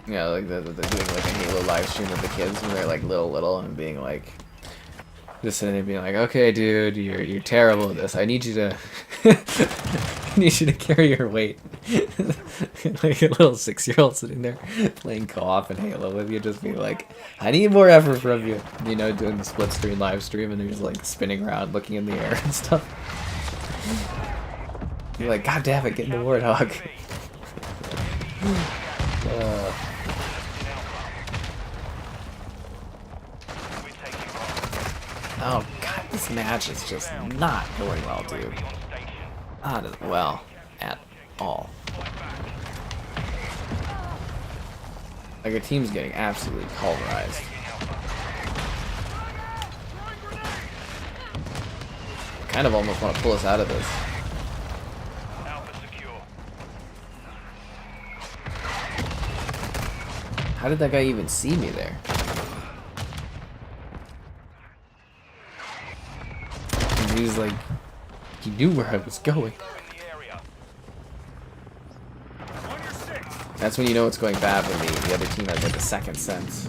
Yeah, like they're doing like a Halo live stream with the kids when they're like little and being like, just sitting there being like, okay, dude, you're terrible at this. I need you to I need you to carry your weight. Like a little 6-year-old sitting there playing co-op and Halo with you, just being like, I need more effort from you. You know, doing the split screen live stream and they're just like spinning around, looking in the air and stuff. You're like, God damn it, get in the warthog. Oh god, this match is just not going well, dude. Not well at all. Like, our team's getting absolutely pulverized. I kind of almost want to pull us out of this. How did that guy even see me there? He was like, he knew where I was going. That's when you know it's going bad, when the other team has like a second sense.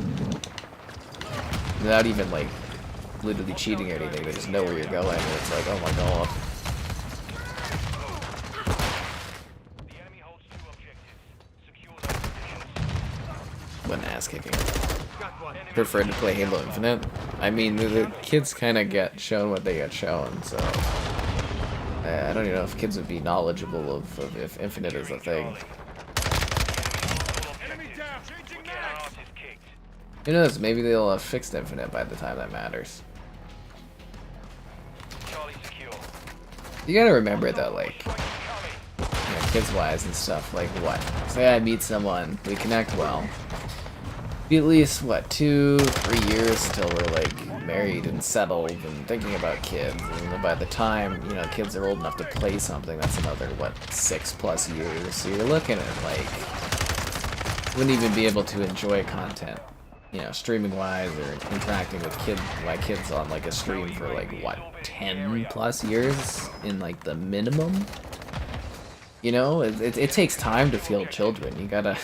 Without even like literally cheating or anything, they just know where you're going, and it's like, oh my god. The enemy holds 2 objectives. Secure those positions. When ass kicking. Got one. Prefer to play Halo Infinite. I mean, the kids kind of get shown what they get shown, so I don't even know if kids would be knowledgeable of if Infinite is a thing. Enemy down. Changing Get our mags. asses kicked. Who knows? Maybe they'll have fixed Infinite by the time that matters. Charlie secure. You gotta remember though, like, Strike incoming. kids-wise and stuff, like what? Say I meet someone, we connect well. Be at least, what, 2-3 years till we're, like, married and settled and thinking about kids. And then by the time, you know, kids are old enough to play something, that's another, what, 6+ years. So you're looking at, like, wouldn't even be able to enjoy content, you know, streaming-wise or interacting with kids on, like, a stream for, like, what, 10+ years in, like, the minimum? You know, it takes time to feel children. You gotta...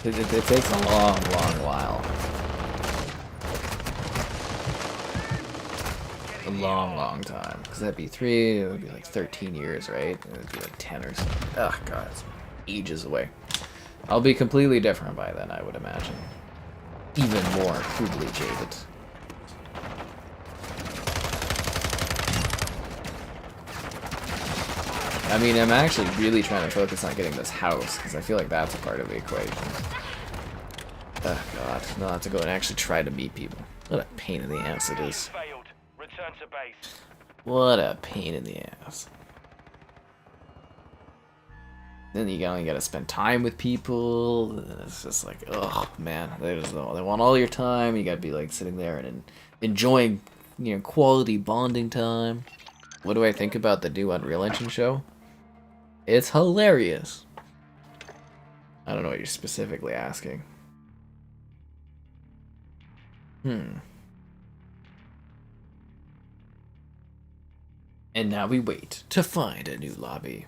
It takes a long, long while. A long, long time. Because that'd be 3, it would be like 13 years, right? It would be like 10 or something. Ugh, God, it's ages away. I'll be completely different by then, I would imagine. Even more crudely jaded. I mean, I'm actually really trying to focus on getting this house, because I feel like that's a part of the equation. Oh god, no, I have to go and actually try to meet people. What a pain in the ass it is. Failed. Return to base. What a pain in the ass. Then you only gotta spend time with people. It's just like, oh man, they want all your time. You gotta be like sitting there and enjoying, you know, quality bonding time. What do I think about the new Unreal Engine show? It's hilarious. I don't know what you're specifically asking. And now we wait to find a new lobby.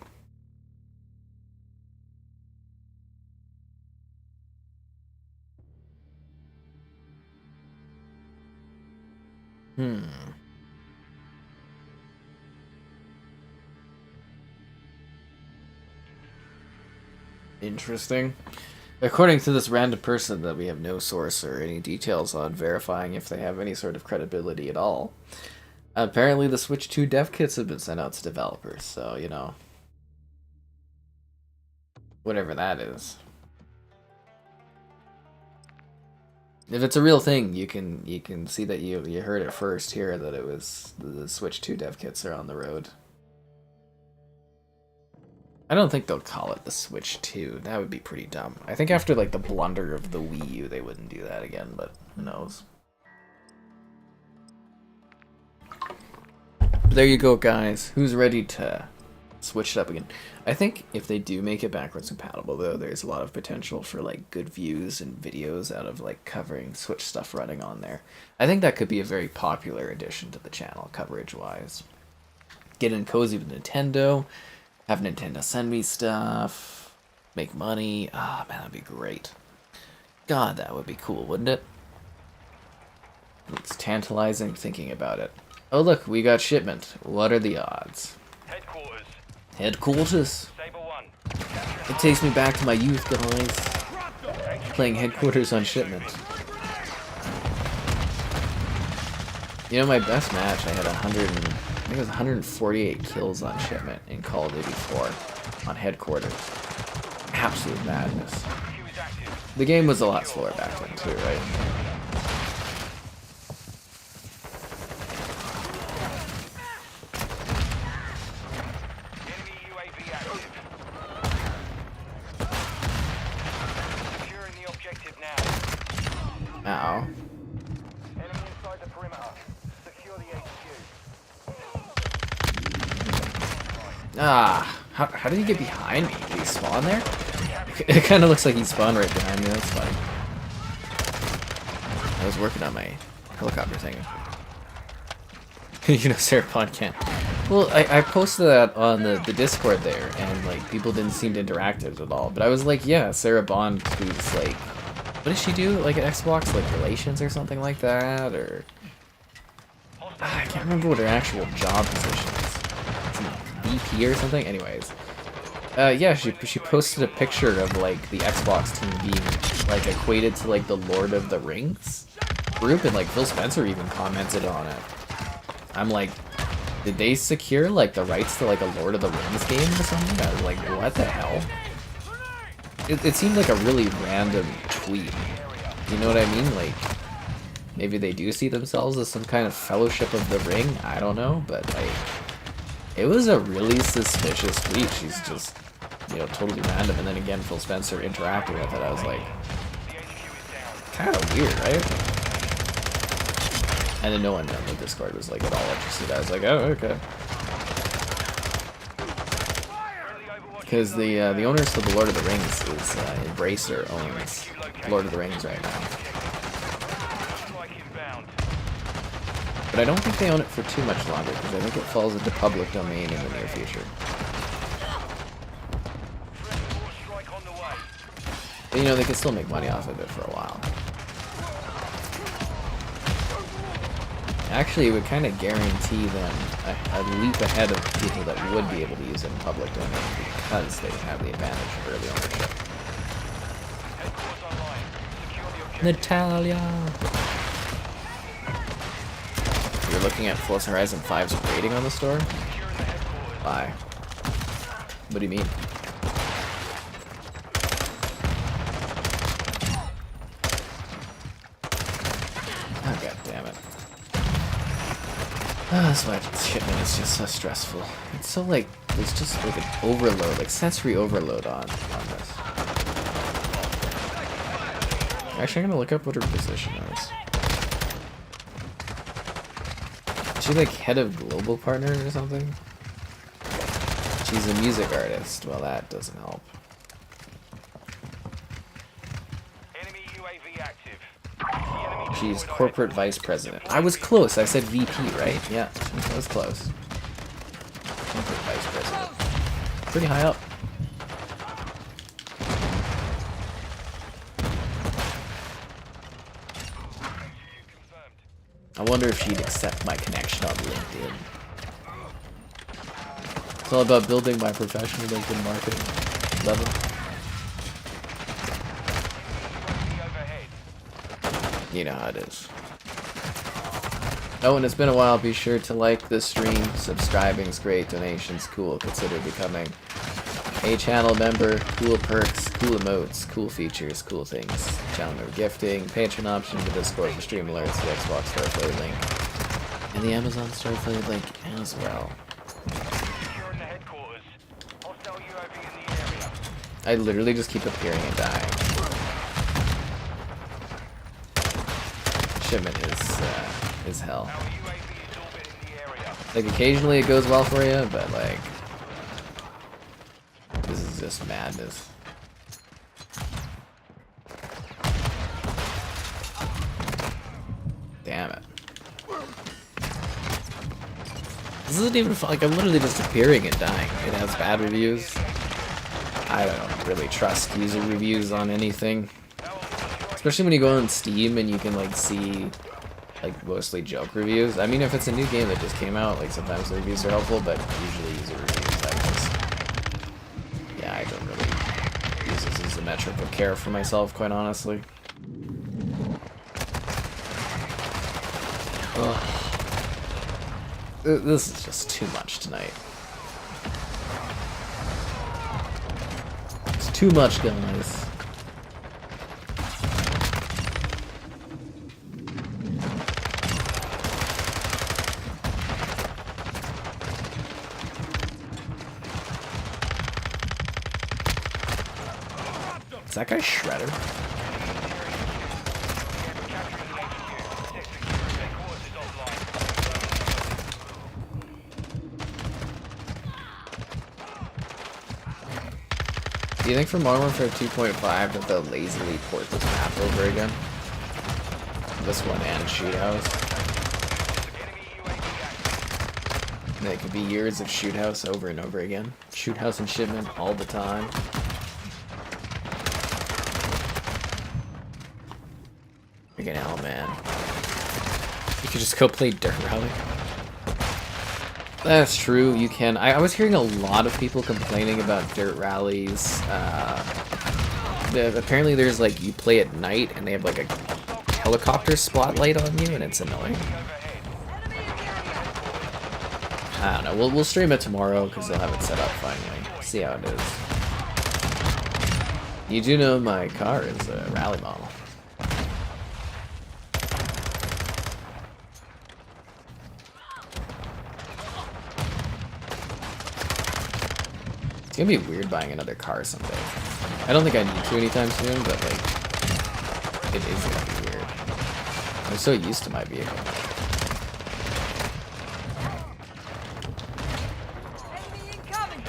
Interesting. According to this random person that we have no source or any details on verifying if they have any sort of credibility at all, apparently the Switch 2 dev kits have been sent out to developers, so, you know, whatever that is. If it's a real thing, you can see that you heard it first here, that it was the Switch 2 dev kits are on the road. I don't think they'll call it the Switch 2. That would be pretty dumb. I think after like the blunder of the Wii U, they wouldn't do that again, but who knows. But there you go, guys. Who's ready to switch it up again? I think if they do make it backwards compatible, though, there's a lot of potential for like good views and videos out of like covering Switch stuff running on there. I think that could be a very popular addition to the channel, coverage-wise. Get in cozy with Nintendo. Have Nintendo send me stuff, make money. Ah, man, that'd be great. God, that would be cool, wouldn't it? It's tantalizing thinking about it. Oh, look, we got shipment. What are the odds? Headquarters. Headquarters. Saber 1. It takes me back to my youth, guys. Playing headquarters on shipment. You know, my best match, I had 100 I think it was 148 kills on shipment in Call of Duty 4 on headquarters. Absolute madness. The game was a lot slower back then too, right? Enemy UAV active. Securing the objective now. Ow. Enemy inside the perimeter. Secure the HQ. Ah, how did he get behind me? Did he spawn there? It kind of looks like he spawned right behind me. That's funny. I was working on my helicopter thing. You know, Serapon can't. Well, I posted that on the Discord there, and like people didn't seem to interact with it at all. But I was like, yeah, Sarah Bond, who's like, what does she do? Like at Xbox, like relations or something like that, or I can't remember what her actual job position is. Some VP or something. Anyways, yeah, she posted a picture of like the Xbox team being like equated to like the Lord of the Rings group, and like Phil Spencer even commented on it. I'm like, did they secure like the rights to like a Lord of the Rings game or something? I was like, what the hell? It seemed like a really random tweet. You know what I mean? Like, maybe they do see themselves as some kind of Fellowship of the Ring. I don't know, but like, it was a really suspicious tweet. She's just, you know, totally random. And then again, Phil Spencer interacting with it. I was like, kind of weird, right? And then no one on the Discord was like at all interested. I was like, oh, okay. Because the owners of the Lord of the Rings is Embracer owns Lord of the Rings right now. But I don't think they own it for too much longer, because I think it falls into public domain in the near future. But you know, they can still make money off of it for a while. Actually, it would kind of guarantee them a leap ahead of people that would be able to use it in public domain, because they have the advantage of early ownership. Natalia! You're looking at Forza Horizon 5's rating on the store? Why? What do you mean? Oh, god damn it. Oh, that's why shipment is just so stressful. It's so like, there's just like an overload, like sensory overload on this. Actually, I'm gonna look up what her position is. Is she like head of global partner or something? She's a music artist. Well, that doesn't help. Enemy UAV active. She's corporate vice president. I was close. I said VP, right? Yeah, I was close. Corporate vice president. Pretty high up. I wonder if she'd accept my connection on LinkedIn. It's all about building my professional LinkedIn marketing. Love it. You know how it is. Oh, and it's been a while. Be sure to like the stream. Subscribing's great. Donations cool. Consider becoming a channel member. Cool perks, cool emotes, cool features, cool things. Channel member gifting, patron option, the Discord for stream alerts, the Xbox Store affiliate link, and the Amazon Store affiliate link as well. I literally just keep appearing and dying. Shipment is hell. Like occasionally it goes well for you, but like this is just madness. Damn it. This isn't even like I'm literally just appearing and dying. It has bad reviews. I don't really trust user reviews on anything. Especially when you go on Steam and you can like see like mostly joke reviews. I mean, if it's a new game that just came out, like sometimes the reviews are helpful, but usually user reviews, I just, yeah, I don't really use this as a metric of care for myself, quite honestly. Ugh. This is just too much tonight. It's too much, guys. Is that guy Shredder? Do you think for Modern Warfare 2.5 that they'll lazily port this map over again? This one and Shoot House? And it could be years of shoot house over and over again. Shoot house and shipment all the time. Freaking hell, man. You could just go play Dirt Rally. That's true, you can. I was hearing a lot of people complaining about Dirt Rallies. Apparently there's like, you play at night and they have like a helicopter spotlight on you and it's annoying. I don't know, we'll stream it tomorrow because they'll have it set up finally. See how it is. You do know my car is a rally model. It's gonna be weird buying another car someday. I don't think I need to anytime soon, but like, it is gonna be weird. I'm so used to my vehicle. Enemy incoming!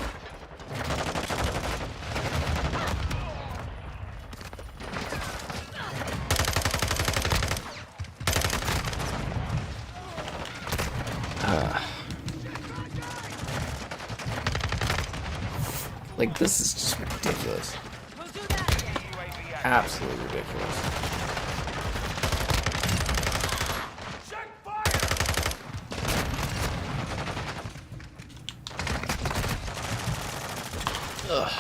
Like, this is just ridiculous. We'll do that again. Absolutely ridiculous. Check fire! Ugh.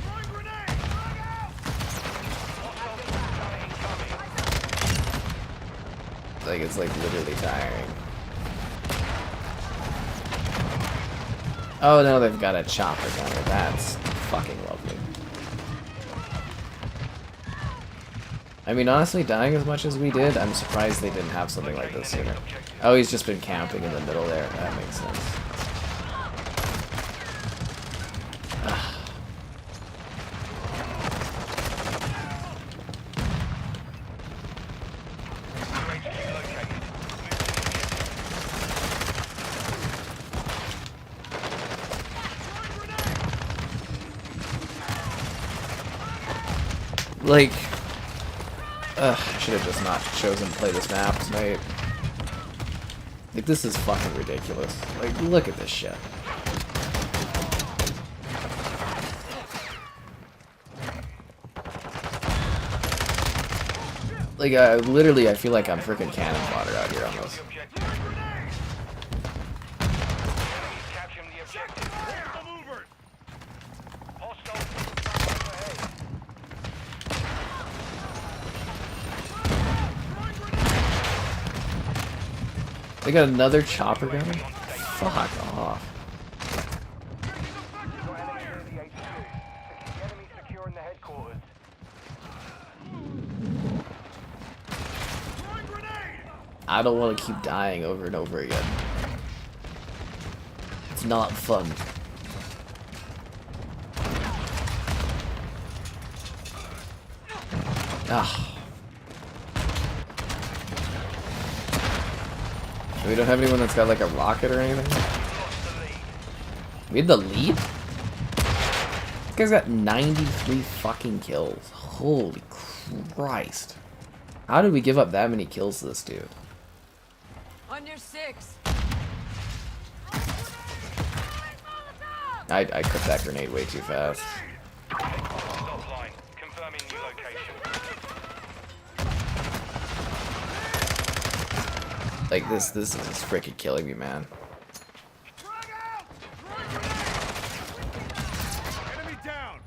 Throwing grenade! Frag out! Like, it's like literally tiring. Oh no, they've got a chopper down there. That's fucking lovely. I mean, honestly, dying as much as we did, I'm surprised they didn't have something like this sooner. Oh, he's just been camping in the middle there. That makes sense. Ugh. Like, I should have just not chosen to play this map tonight. Like, this is fucking ridiculous. Like, look at this shit. Like, literally, I feel like I'm freaking cannon fodder out here almost. Capturing the objective. Hostile. They got another chopper gun? Fuck off. Enemy securing the headquarters. I don't want to keep dying over and over again. It's not fun. Ah. We don't have anyone that's got like a rocket or anything? We had the lead? This guy's got 93 fucking kills. Holy Christ. How did we give up that many kills to this dude? On your 6. I cooked that grenade way too fast. Stop line. Confirming new location. Like, this is just freaking killing me, man. Frag out! Enemy down!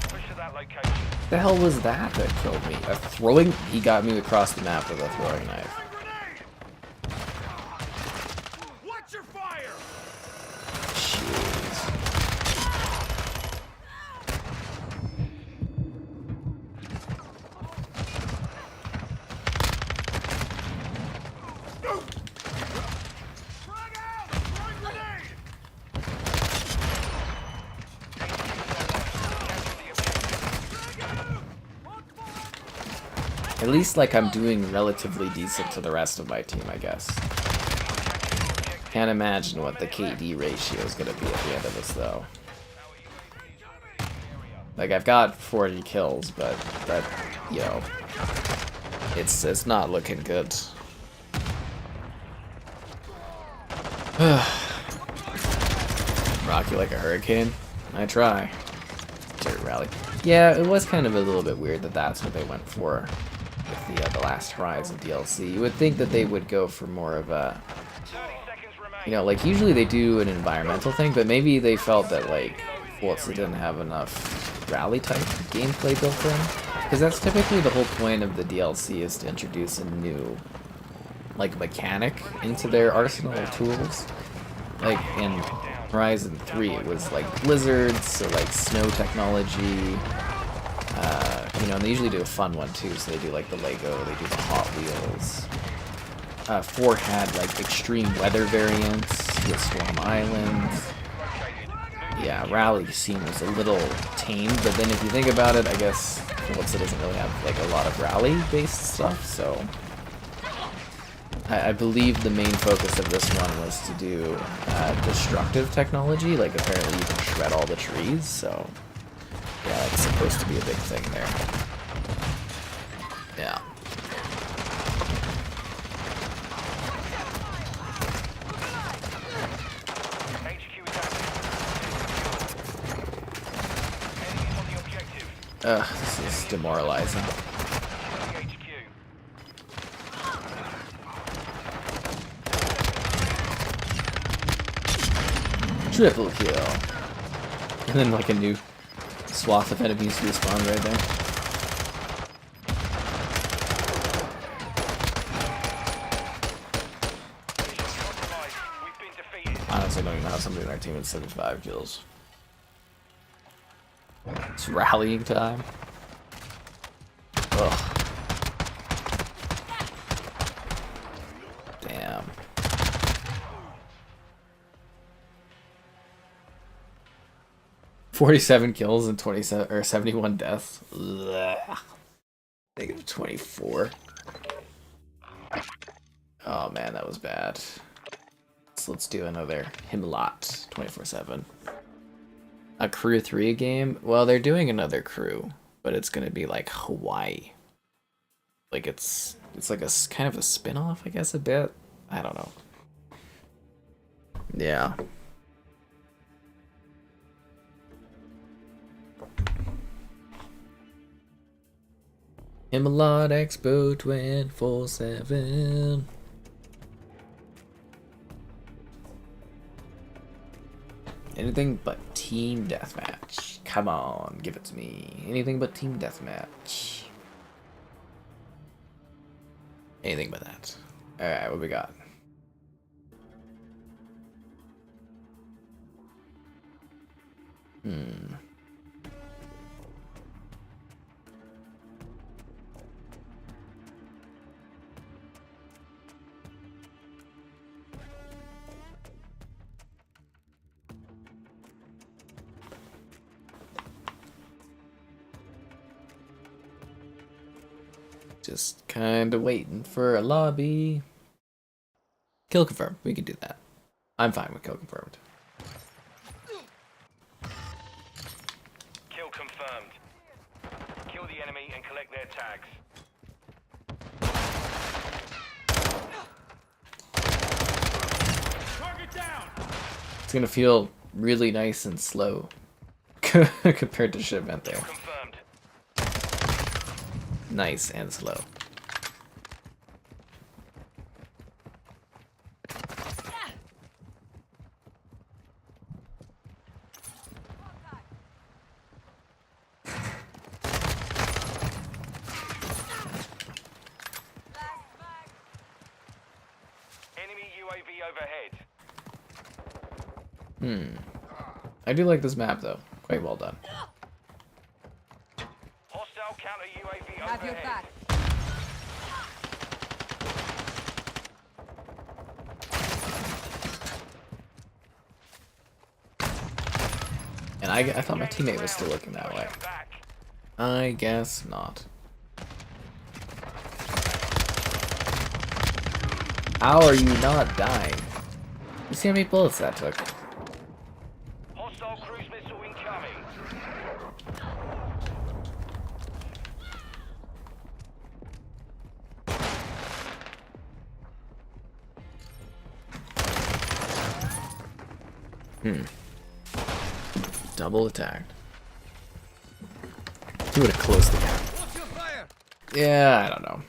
Push to that location. What the hell was that killed me? A throwing? He got me across the map with a throwing knife. Watch your fire! Jeez. Frag out! Throwing grenade! At least, like, I'm doing relatively decent to the rest of my team, I guess. Can't imagine what the KD ratio is going to be at the end of this, though. Like, I've got 40 kills, but that, you know, it's not looking good. Rock you like a hurricane? I try. Dirt rally. Yeah, it was kind of a little bit weird that that's what they went for with the Last Horizon DLC. You would think that they would go for more of a, 30 seconds remain. you know, like usually they do an environmental thing, but maybe they felt that like Forza didn't have enough rally type gameplay built in, because that's typically the whole point of the DLC, is to introduce a new like mechanic into their arsenal of tools. Like in Horizon 3, it was like blizzards, so like snow technology. You know, and they usually do a fun one too, so they do like the Lego, they do the Hot Wheels. 4 had like extreme weather variants with Storm Island. Yeah, rally scene was a little tame, but then if you think about it, I guess Forza doesn't really have like a lot of rally-based stuff, so I believe the main focus of this one was to do destructive technology, like apparently you can shred all the trees, so yeah, it's supposed to be a big thing there. Yeah. HQ is active. Enemies on the objective. This is demoralizing. HQ. Triple kill. And then like a new swath of enemies respawn right there. Compromised. We've been defeated. Honestly, I don't even know how somebody in our team with 75 kills. It's rallying time. Ugh. Damn. $47 kills and 27 or 71 deaths. Ugh. Negative 24. Oh man, that was bad. So let's do another Himlat 24/7. A Crew 3 game? Well, they're doing another Crew, but it's gonna be like Hawaii. Like it's like a kind of a spin-off, I guess, a bit. I don't know. Yeah. Himlat Expo 24/7. Anything but team deathmatch. Come on, give it to me. Anything but team deathmatch. Anything but that. Alright, what we got? Just kinda waiting for a lobby. Kill confirmed. We can do that. I'm fine with kill confirmed. Kill confirmed. Kill the enemy and collect their tags. Target down! It's gonna feel really nice and slow compared to shipment there. Confirmed. Nice and slow. Enemy UAV overhead. I do like this map though. Quite well done. Hostile counter UAV Have your overhead. back. And I thought my teammate was still looking that way. Back. I guess not. How are you not dying? You see how many bullets that took? Hostile cruise missile incoming. Double attacked. He would have closed the gap. Yeah, I don't know.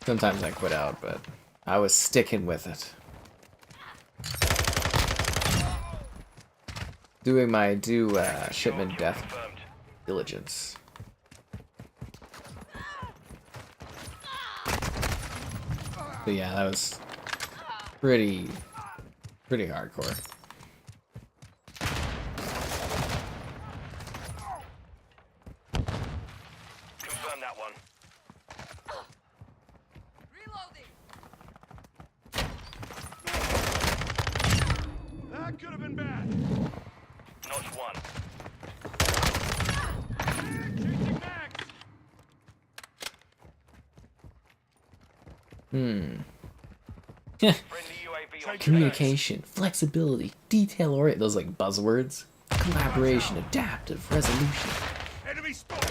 Sometimes I quit out, but I was sticking with it. Doing my due shipment death diligence. But yeah, that was pretty hardcore. Confirm that one. That could have been bad. Notch one. Changing mags. Friendly UAV on Communication, flexibility, detail oriented, those like buzzwords. Collaboration, adaptive, resolution. Enemy spotted.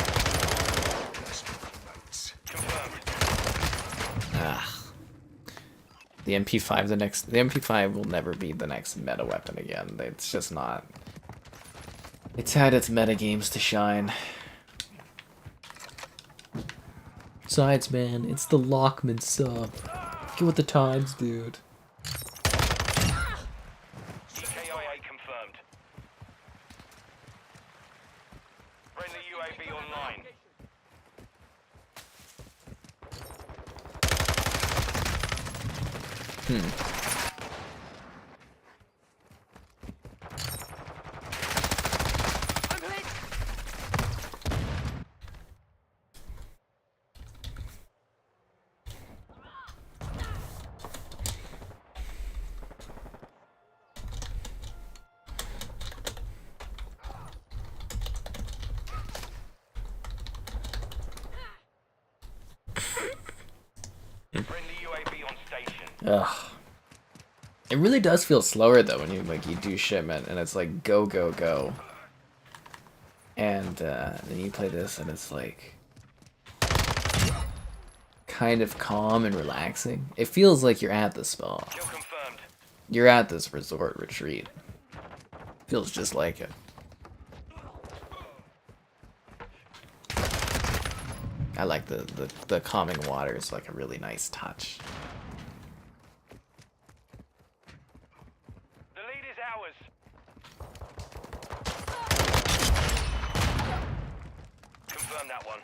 confirmed. The MP5, the MP5 will never be the next meta weapon again. It's just not. It's had its meta games to shine. Besides, man, it's the Lockman sub. Get with the times, dude. EKIA confirmed. Friendly UAV online. Friendly UAV on station. Ugh. It really does feel slower though when you do shipment and it's like go go go. And then you play this and it's like kind of calm and relaxing. It feels like you're at the spa. Kill confirmed. You're at this resort retreat. Feels just like it. I like the calming water. It's like a really nice touch. The lead is ours. Confirm that one.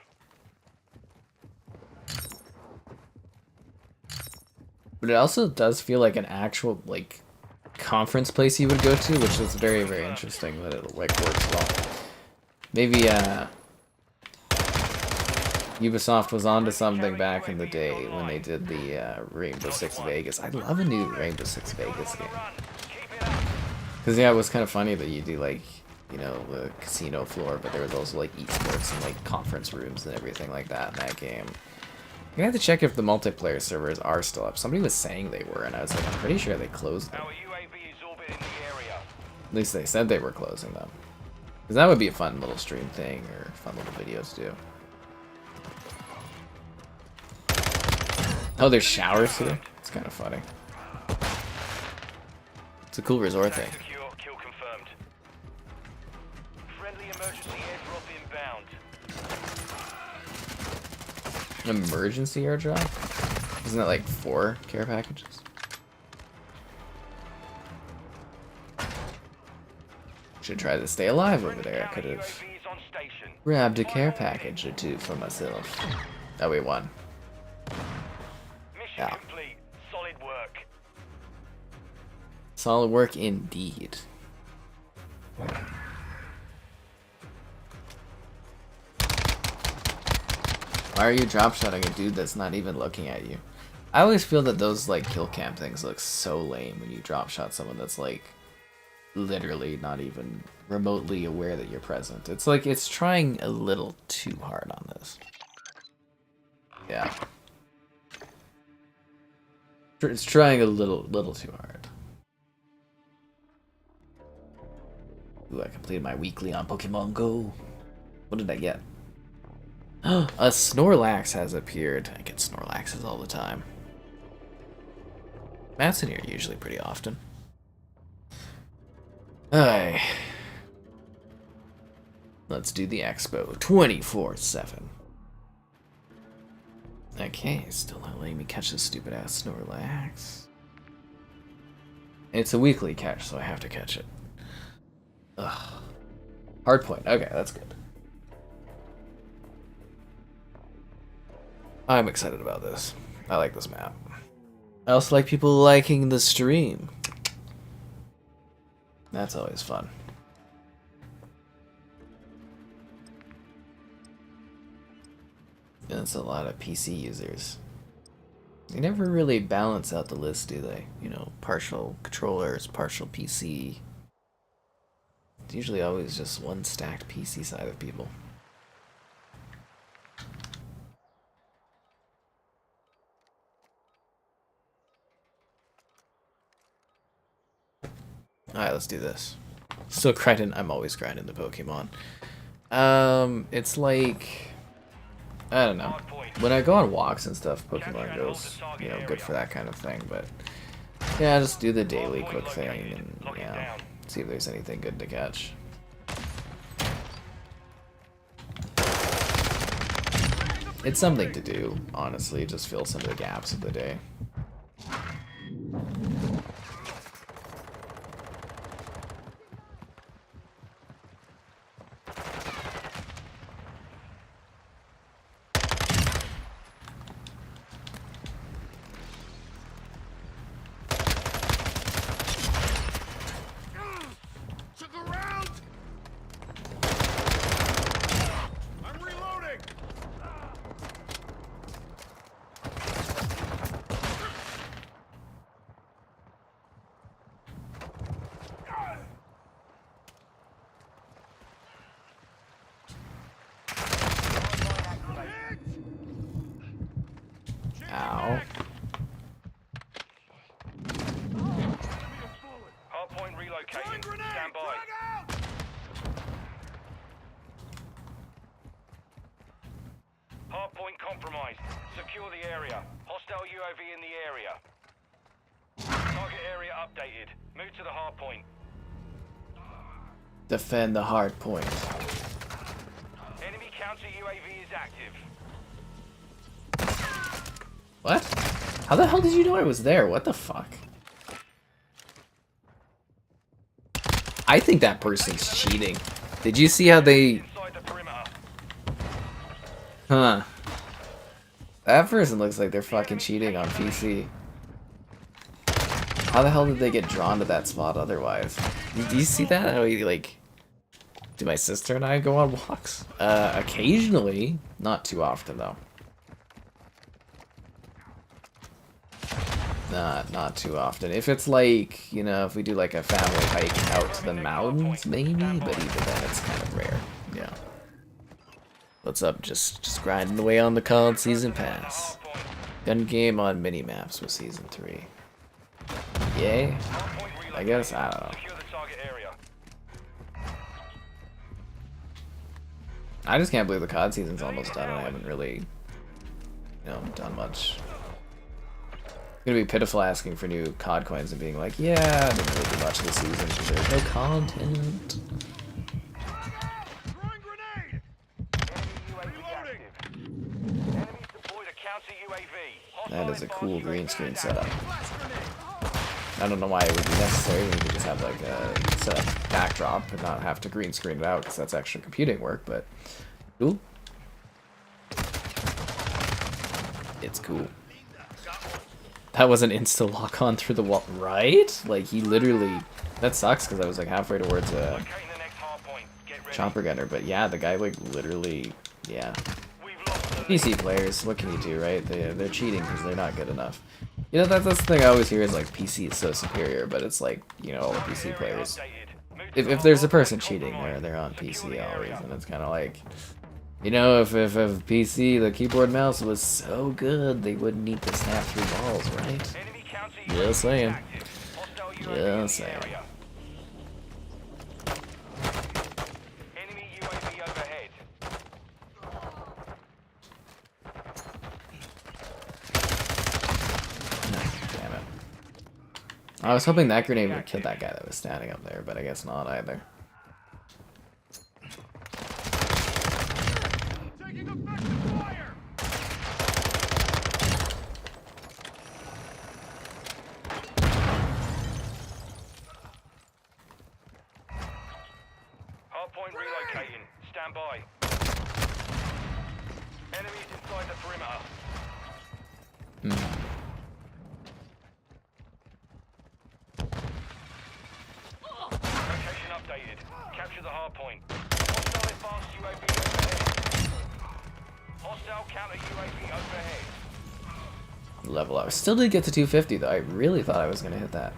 But it also does feel like an actual like conference place you would go to, which is very, very interesting that it like works well. Maybe Ubisoft was onto something back in the day when they did the Rainbow Six Vegas. I'd love a new Rainbow Six Vegas game. Run. Keep it up. Cause yeah, it was kind of funny that you do like, you know, the casino floor, but there was also like esports and like conference rooms and everything like that in that game. I'm gonna have to check if the multiplayer servers are still up. Somebody was saying they were, and I was like, I'm pretty sure they closed them. Our UAV is orbiting the area. At least they said they were closing them. Cause that would be a fun little stream thing or fun little videos to do. Oh, there's showers here? It's kind of funny. It's a cool resort thing. Attack secure. Kill confirmed. Friendly emergency airdrop inbound. Emergency airdrop? Isn't that like 4 care packages? Should try to stay alive over there. I could have UAV is on station. grabbed a care package or 2 for myself. Oh, we won. Mission Yeah. complete. Solid work. Solid work indeed. Why are you drop shotting a dude that's not even looking at you? I always feel that those like kill cam things look so lame when you drop shot someone that's like literally not even remotely aware that you're present. It's like it's trying a little too hard on this. Yeah. It's trying a little too hard. Ooh, I completed my weekly on Pokemon Go. What did I get? A Snorlax has appeared. I get Snorlaxes all the time. Matt's in here usually pretty often. Alright. Let's do the expo 24/7. Okay, still not letting me catch this stupid ass Snorlax. It's a weekly catch, so I have to catch it. Ugh. Hardpoint. Okay, that's good. I'm excited about this. I like this map. I also like people liking the stream. That's always fun. And it's a lot of PC users. They never really balance out the list, do they? You know, partial controllers, partial PC. It's usually always just one stacked PC side of people. Alright, let's do this. Still grinding. I'm always grinding the Pokemon. It's like, I don't know. When I go on walks and stuff, Pokemon goes, you know, good for that kind of thing. But yeah, just do the daily quick thing and yeah, see if there's anything good to catch. It's something to do, honestly. Just fill some of the gaps of the day. Ow. Hardpoint relocating. Stand by. Hardpoint compromised. Secure the area. Hostile UAV in the area. Target area updated. Move to the hardpoint. Defend the hard point. Enemy counter UAV is active. What? How the hell did you know I was there? What the fuck? I think that person's cheating. Did you see how they... Inside the perimeter. Huh. That person looks like they're fucking cheating on PC. How the hell did they get drawn to that spot otherwise? Do you see that? How he, like... Do my sister and I go on walks? Occasionally. Not too often, though. Not too often. If it's like, you know, if we do like a family hike out to the mountains, maybe, but even then it's kind of rare. Yeah. What's up? Just grinding away on the COD Season Pass. Gun game on mini-maps with Season 3. Yay? I guess, I don't know. Secure the target area. I just can't believe the COD season's almost done and I haven't really, you know, done much. It's gonna be pitiful asking for new COD coins and being like, yeah, I didn't really do much this season because there's no content. Throwing grenade! Enemy UAV active. Enemies deployed a counter UAV. That is a cool green screen setup. Flash grenade! I don't know why it would be necessary. We could just have like a set up backdrop and not have to green screen it out because that's extra computing work, but cool. It's cool. That was an insta lock on through the wall, right? Like he literally, that sucks because I was like halfway towards a Locating the next hardpoint. Get ready. chopper gunner, but yeah, the guy like literally, yeah. We've lost the PC players, what can you do, right? They're cheating because they're not good enough. You know, that's the thing I always hear is like PC is so superior, but it's like, you know, all the PC players. If there's a person cheating, they're on PC always, and it's kind of like, you know, if PC, the keyboard and mouse was so good, they wouldn't need to snap through balls, right? Enemy counter Just saying. active. Hostile UAV in the Just saying. area. Enemy UAV overhead. Damn it. I was hoping that grenade would kill that guy that was standing up there, but I guess not either. Taking effective fire! Hardpoint relocating. Stand by. Enemies inside the perimeter. Location updated. Capture the hardpoint. Hostile advanced UAV overhead. Hostile counter UAV overhead. Level up. Still did get to 250 though. I really thought I was gonna hit that.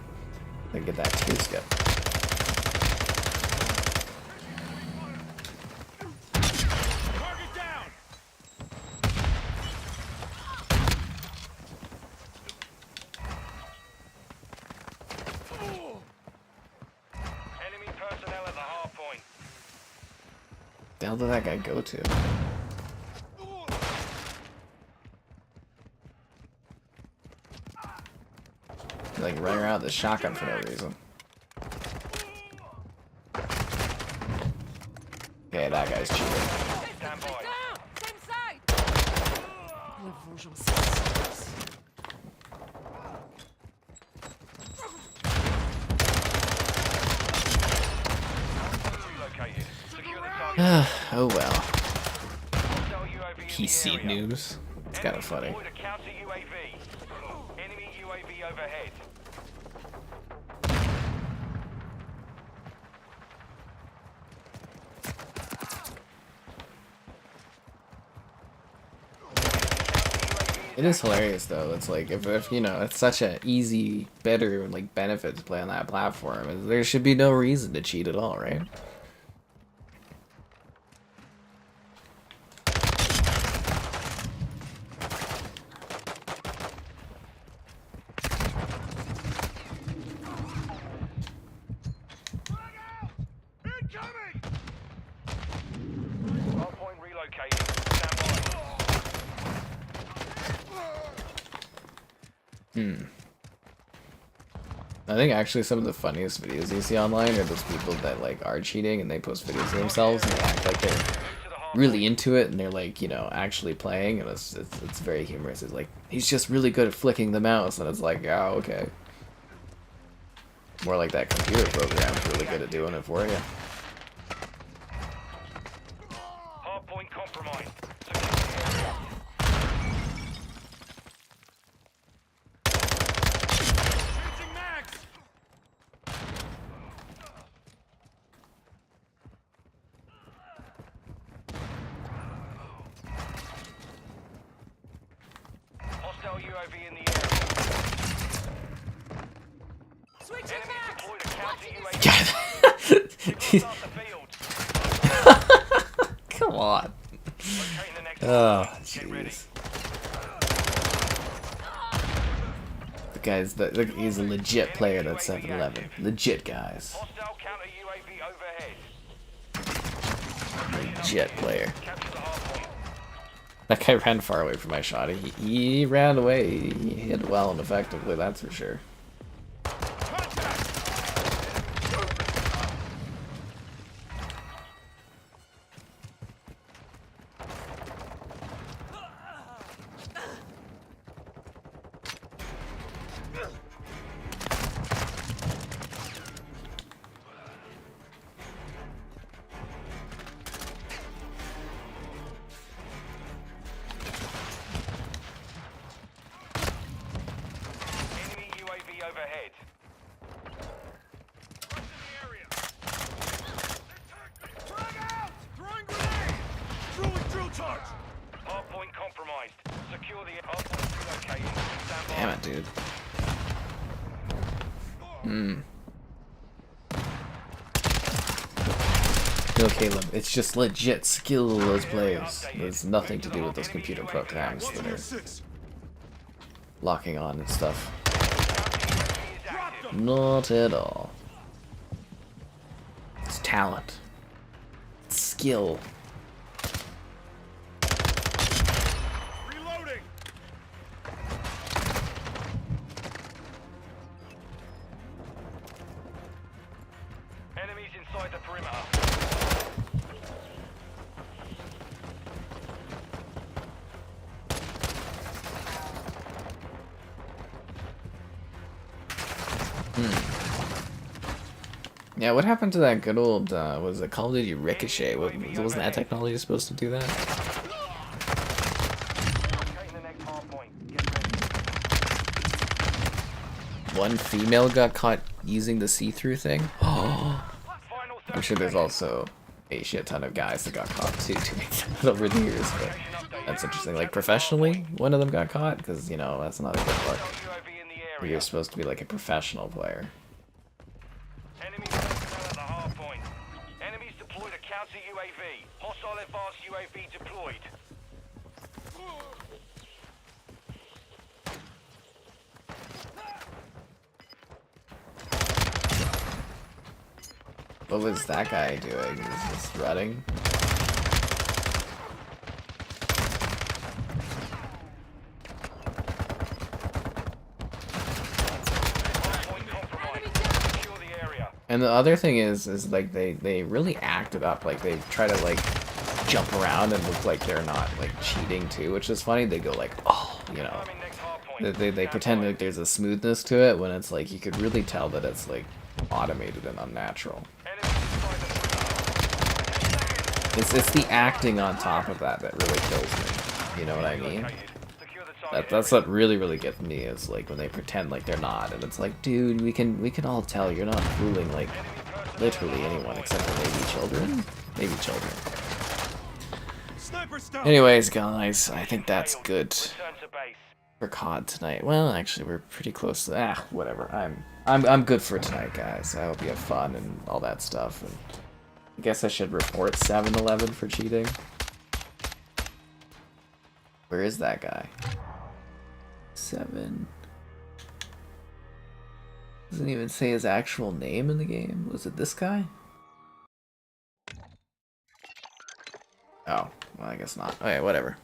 Then get that 2 skip. Target down! Enemy personnel at the hardpoint. The hell did that guy go to? Like running around with the shotgun for no reason. Okay, that guy's cheating. Stand by. Same side. La vengeance. Relocated. Secure the target. Oh well. Hostile UAV in PC the area. news. It's kind of funny. Deployed a counter UAV. Enemy UAV overhead. It is hilarious though. It's like if you know, it's such a easy, better like benefit to play on that platform. There should be no reason to cheat at all, right? Incoming! Hardpoint relocated. Stand by. I think actually some of the funniest videos you see online are those people that like are cheating and they post videos of themselves and they act like they're really into it and they're like, you know, actually playing, and it's very humorous. It's like he's just really good at flicking the mouse, and it's like, oh, okay. More like that computer program's really good at doing it for you. Hardpoint compromised. Secure the area. Changing mags! Hostile UAV in the area. Switching Enemy back. deployed a counter UAV. God. Start the field. Come on. Locating the next Oh, hardpoint. Get ready. jeez. The he's a legit player that's 7-Eleven. Legit guys. Hostile counter UAV overhead. Legit player. Capture the hardpoint. That guy ran far away from my shot. He ran away. He hit well and effectively, that's for sure. Enemy UAV overhead. Rush in the area! Frag out! Throwing grenade! Throwing drill charge! Hardpoint compromised. Secure the hardpoint relocated. Stand by. Damn it, dude. No, Caleb, it's just legit skill of those players. There's nothing to do with those computer programs that are locking on and stuff. Not at all. It's talent. It's skill. Reloading! Yeah, what happened to that good old, was it Call of Duty Ricochet? Wasn't that technology supposed to do that? Locating the next hard point. Get ready. One female got caught using the see-through thing? Oh, Final I'm sure there's also a shit ton of guys that got caught too doing that over the years, but that's interesting. Like, professionally, one of them got caught? Because, you know, that's not a good look. UAV in the area. You're supposed to be like a professional player. Enemy personnel at the hard point. Enemies deployed a counter UAV. Hostile advanced UAV deployed. What was that guy doing? He was just running? Hardpoint compromised. Secure the area. And the other thing is like they really act it up. Like they try to like jump around and look like they're not like cheating too, which is funny. They go like, oh, you know, Confirming next hard point. they pretend like there's a smoothness to it when it's like you could really tell that it's like automated and unnatural. Enemies inside the It's the acting on top of that that really kills me. You know what I mean? located. Secure the target. That's what really gets me is like when they pretend like they're not, and it's like, dude, we can all tell you're not fooling like literally anyone except for maybe children. Maybe children. Sniper stuff. Anyways, guys, I think that's good Return to base. for COD tonight. Well, actually, we're pretty close to whatever. I'm good for tonight, guys. I hope you have fun and all that stuff. And I guess I should report 7-Eleven for cheating. Where is that guy? 7. Doesn't even say his actual name in the game. Was it this guy? Oh, well, I guess not. Okay, whatever.